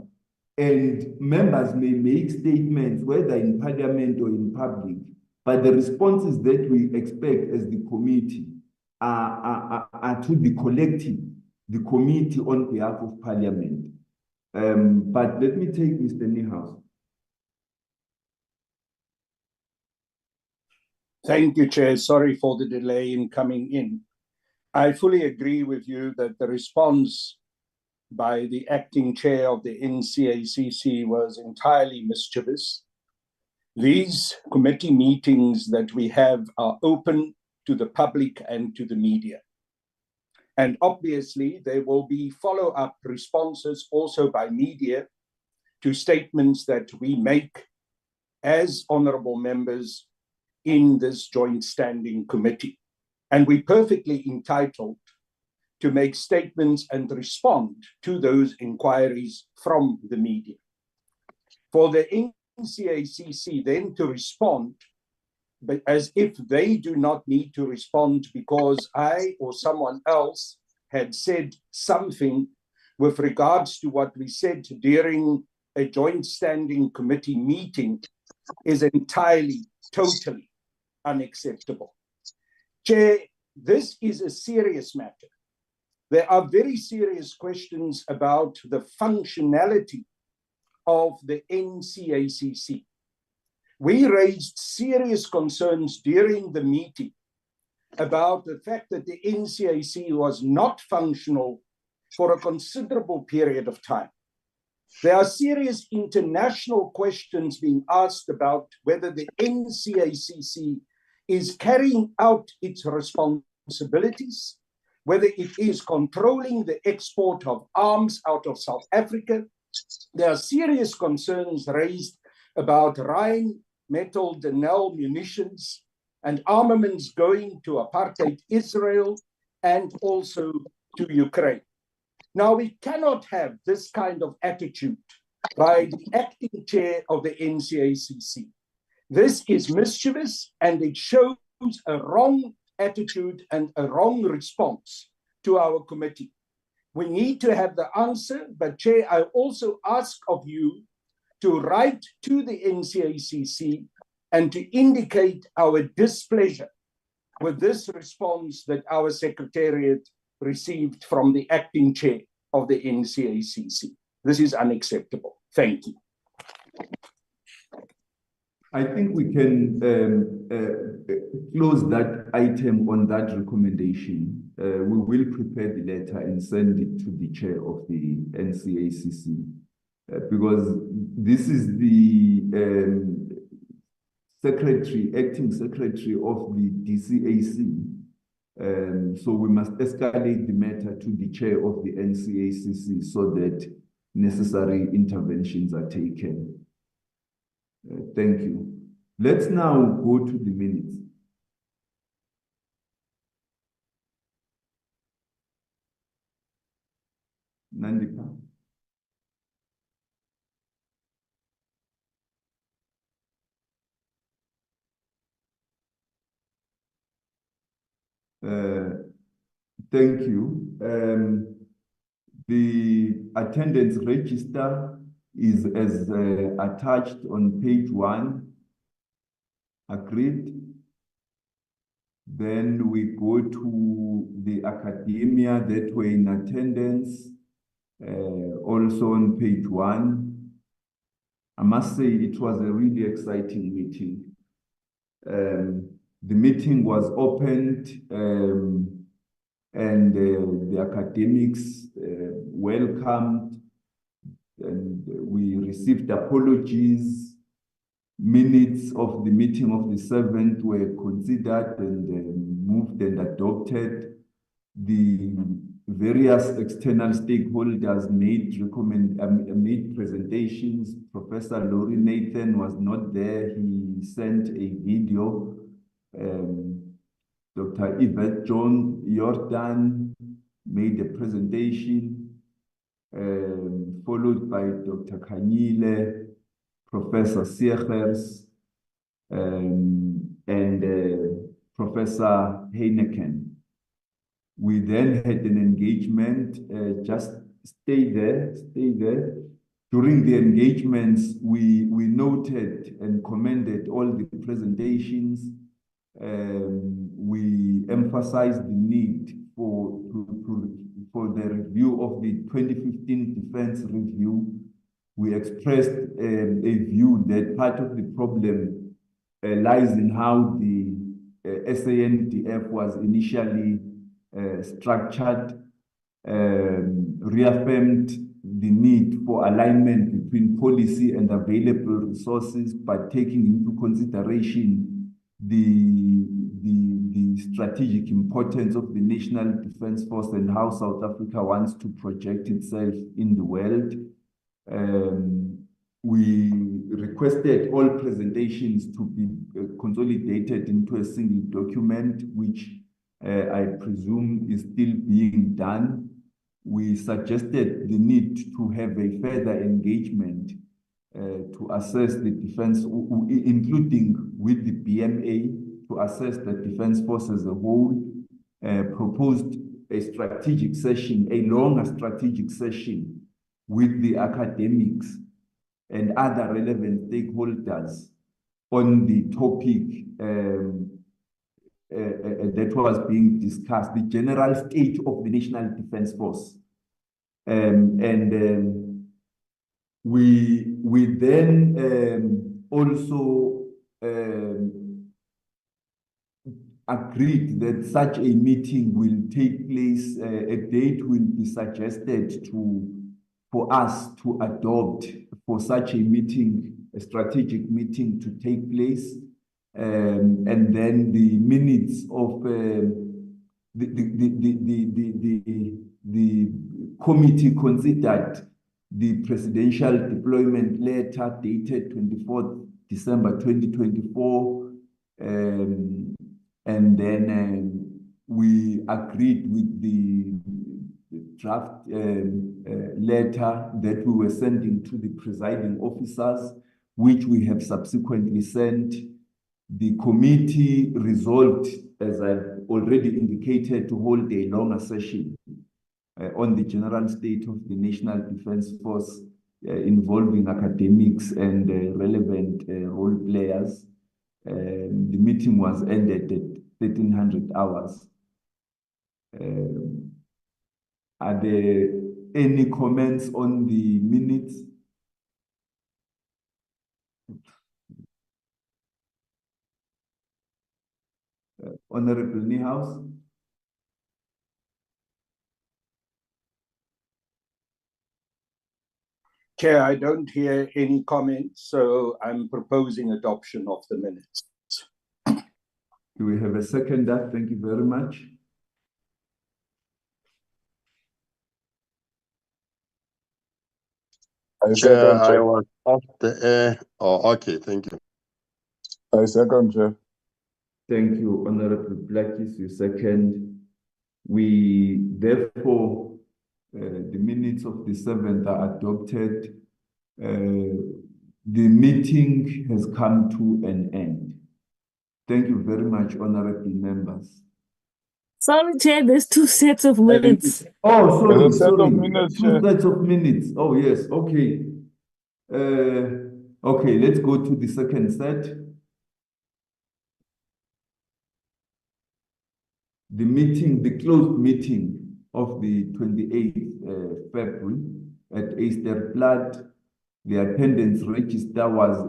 and members may make statements, whether in parliament or in public, but the responses that we expect as the committee are to the collective, the committee on behalf of parliament. But let me take Mr. Niehaus. Thank you, Chair. Sorry for the delay in coming in. I fully agree with you that the response by the acting chair of the NCACC was entirely mischievous. These committee meetings that we have are open to the public and to the media. And obviously, there will be follow-up responses also by media to statements that we make as honorable members in this joint standing committee. And we're perfectly entitled to make statements and respond to those inquiries from the media. For the NCACC then to respond, but as if they do not need to respond because I or someone else had said something with regards to what we said during a joint standing committee meeting, is entirely, totally unacceptable. Chair, this is a serious matter. There are very serious questions about the functionality of the NCACC. We raised serious concerns during the meeting about the fact that the NCACC was not functional for a considerable period of time. There are serious international questions being asked about whether the NCACC is carrying out its responsibilities, whether it is controlling the export of arms out of South Africa. There are serious concerns raised about Rheinmetall munitions and armaments going to apartheid Israel and also to Ukraine. Now, we cannot have this kind of attitude by the acting chair of the NCACC. This is mischievous, and it shows a wrong attitude and a wrong response to our committee. We need to have the answer, but Chair, I also ask of you to write to the NCACC and to indicate our displeasure with this response that our secretariat received from the acting chair of the NCACC. This is unacceptable. Thank you. I think we can close that item on that recommendation. We will prepare the letter and send it to the chair of the NCACC because this is the acting secretary of the DCAC. So we must escalate the matter to the chair of the NCACC so that necessary interventions are taken. Thank you. Let's now go to the minutes. Nandika. Thank you. The attendance register is as attached on page 1. Agreed. Then we go to the academia that were in attendance, also on page 1. I must say it was a really exciting meeting. The meeting was opened and the academics welcomed, and we received apologies. Minutes of the meeting of the 7th were considered and moved and adopted. The various external stakeholders made presentations. Professor Laurie Nathan was not there. He sent a video. Dr. Yvette John Jordan made a presentation, followed by Dr. Kanyile, Professor Seegers, and Professor Heineken. We then had an engagement, just stay there. During the engagements, we noted and commended all the presentations. We emphasized the need for the review of the 2015 Defense Review. We expressed a view that part of the problem lies in how the SANDF was initially structured, reaffirmed the need for alignment between policy and available resources, but taking into consideration the strategic importance of the National Defence Force and how South Africa wants to project itself in the world. We requested all presentations to be consolidated into a single document, which I presume is still being done. We suggested the need to have a further engagement to assess the defense, including with the BMA, to assess the defense force as a whole, proposed a strategic session, a longer strategic session with the academics and other relevant stakeholders on the topic that was being discussed, the general state of the National Defence Force. We then also agreed that such a meeting will take place, a date will be suggested for us to adopt for such a meeting, a strategic meeting to take place. And then the minutes of the committee considered the presidential deployment letter dated 24th December 2024. And then we agreed with the draft letter that we were sending to the presiding officers, which we have subsequently sent. The committee resolved, as I've already indicated, to hold a longer session on the general state of the National Defence Force involving academics and relevant role players. The meeting was ended at 1300 hours. Are there any comments on the minutes? Honorable Niehaus? Chair, I don't hear any comments, so I'm proposing adoption of the minutes. Do we have a seconder? Thank you very much. Chair, I was off the air. Oh, okay, thank you. I second, Chair. Thank you, Honorable Blackies. You second. We therefore, the minutes of the 7th are adopted. The meeting has come to an end. Thank you very much, honorable members. Sorry, Chair, there's two sets of minutes. Oh, sorry, There's a set of sorry. minutes, Two Chair. sets of minutes. Oh, yes, okay. Okay, let's go to the second set. The meeting, the closed meeting of the 28th February at Easterplaat. The attendance register was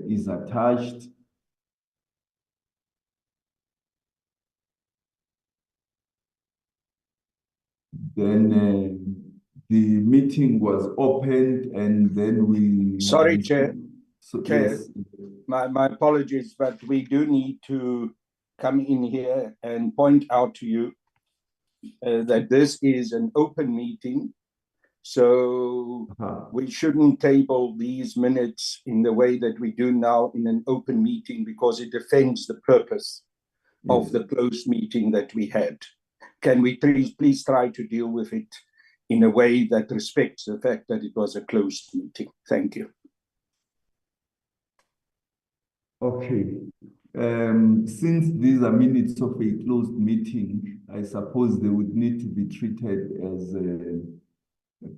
is attached. Then the meeting was opened, and then we... Sorry, Chair. So, Chair, yes. my apologies, but we do need to come in here and point out to you that this is an open meeting. So we shouldn't table these minutes in the way that we do now in an open meeting, because it offends the purpose of the closed meeting that we had. Can we please try to deal with it in a way that respects the fact that it was a closed meeting? Thank you. Okay. Since these are minutes of a closed meeting, I suppose they would need to be treated as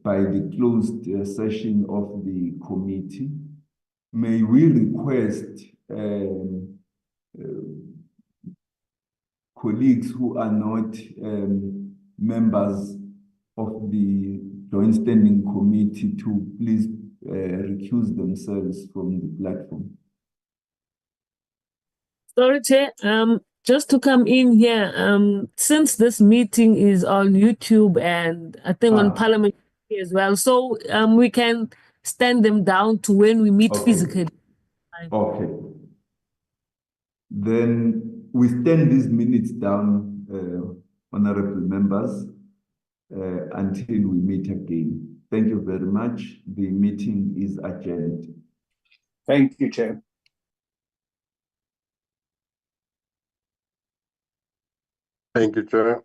by the closed session of the committee. May we request colleagues who are not members of the Joint Standing Committee to please recuse themselves from the platform. Sorry, Chair. Just to come in here, since this meeting is on YouTube and I think on Parliament as well, so we can stand them down to when we meet physically. Okay. Then we stand these minutes down, honorable members, until we meet again. Thank you very much. The meeting is adjourned. Thank you, Chair. Thank you, Chair.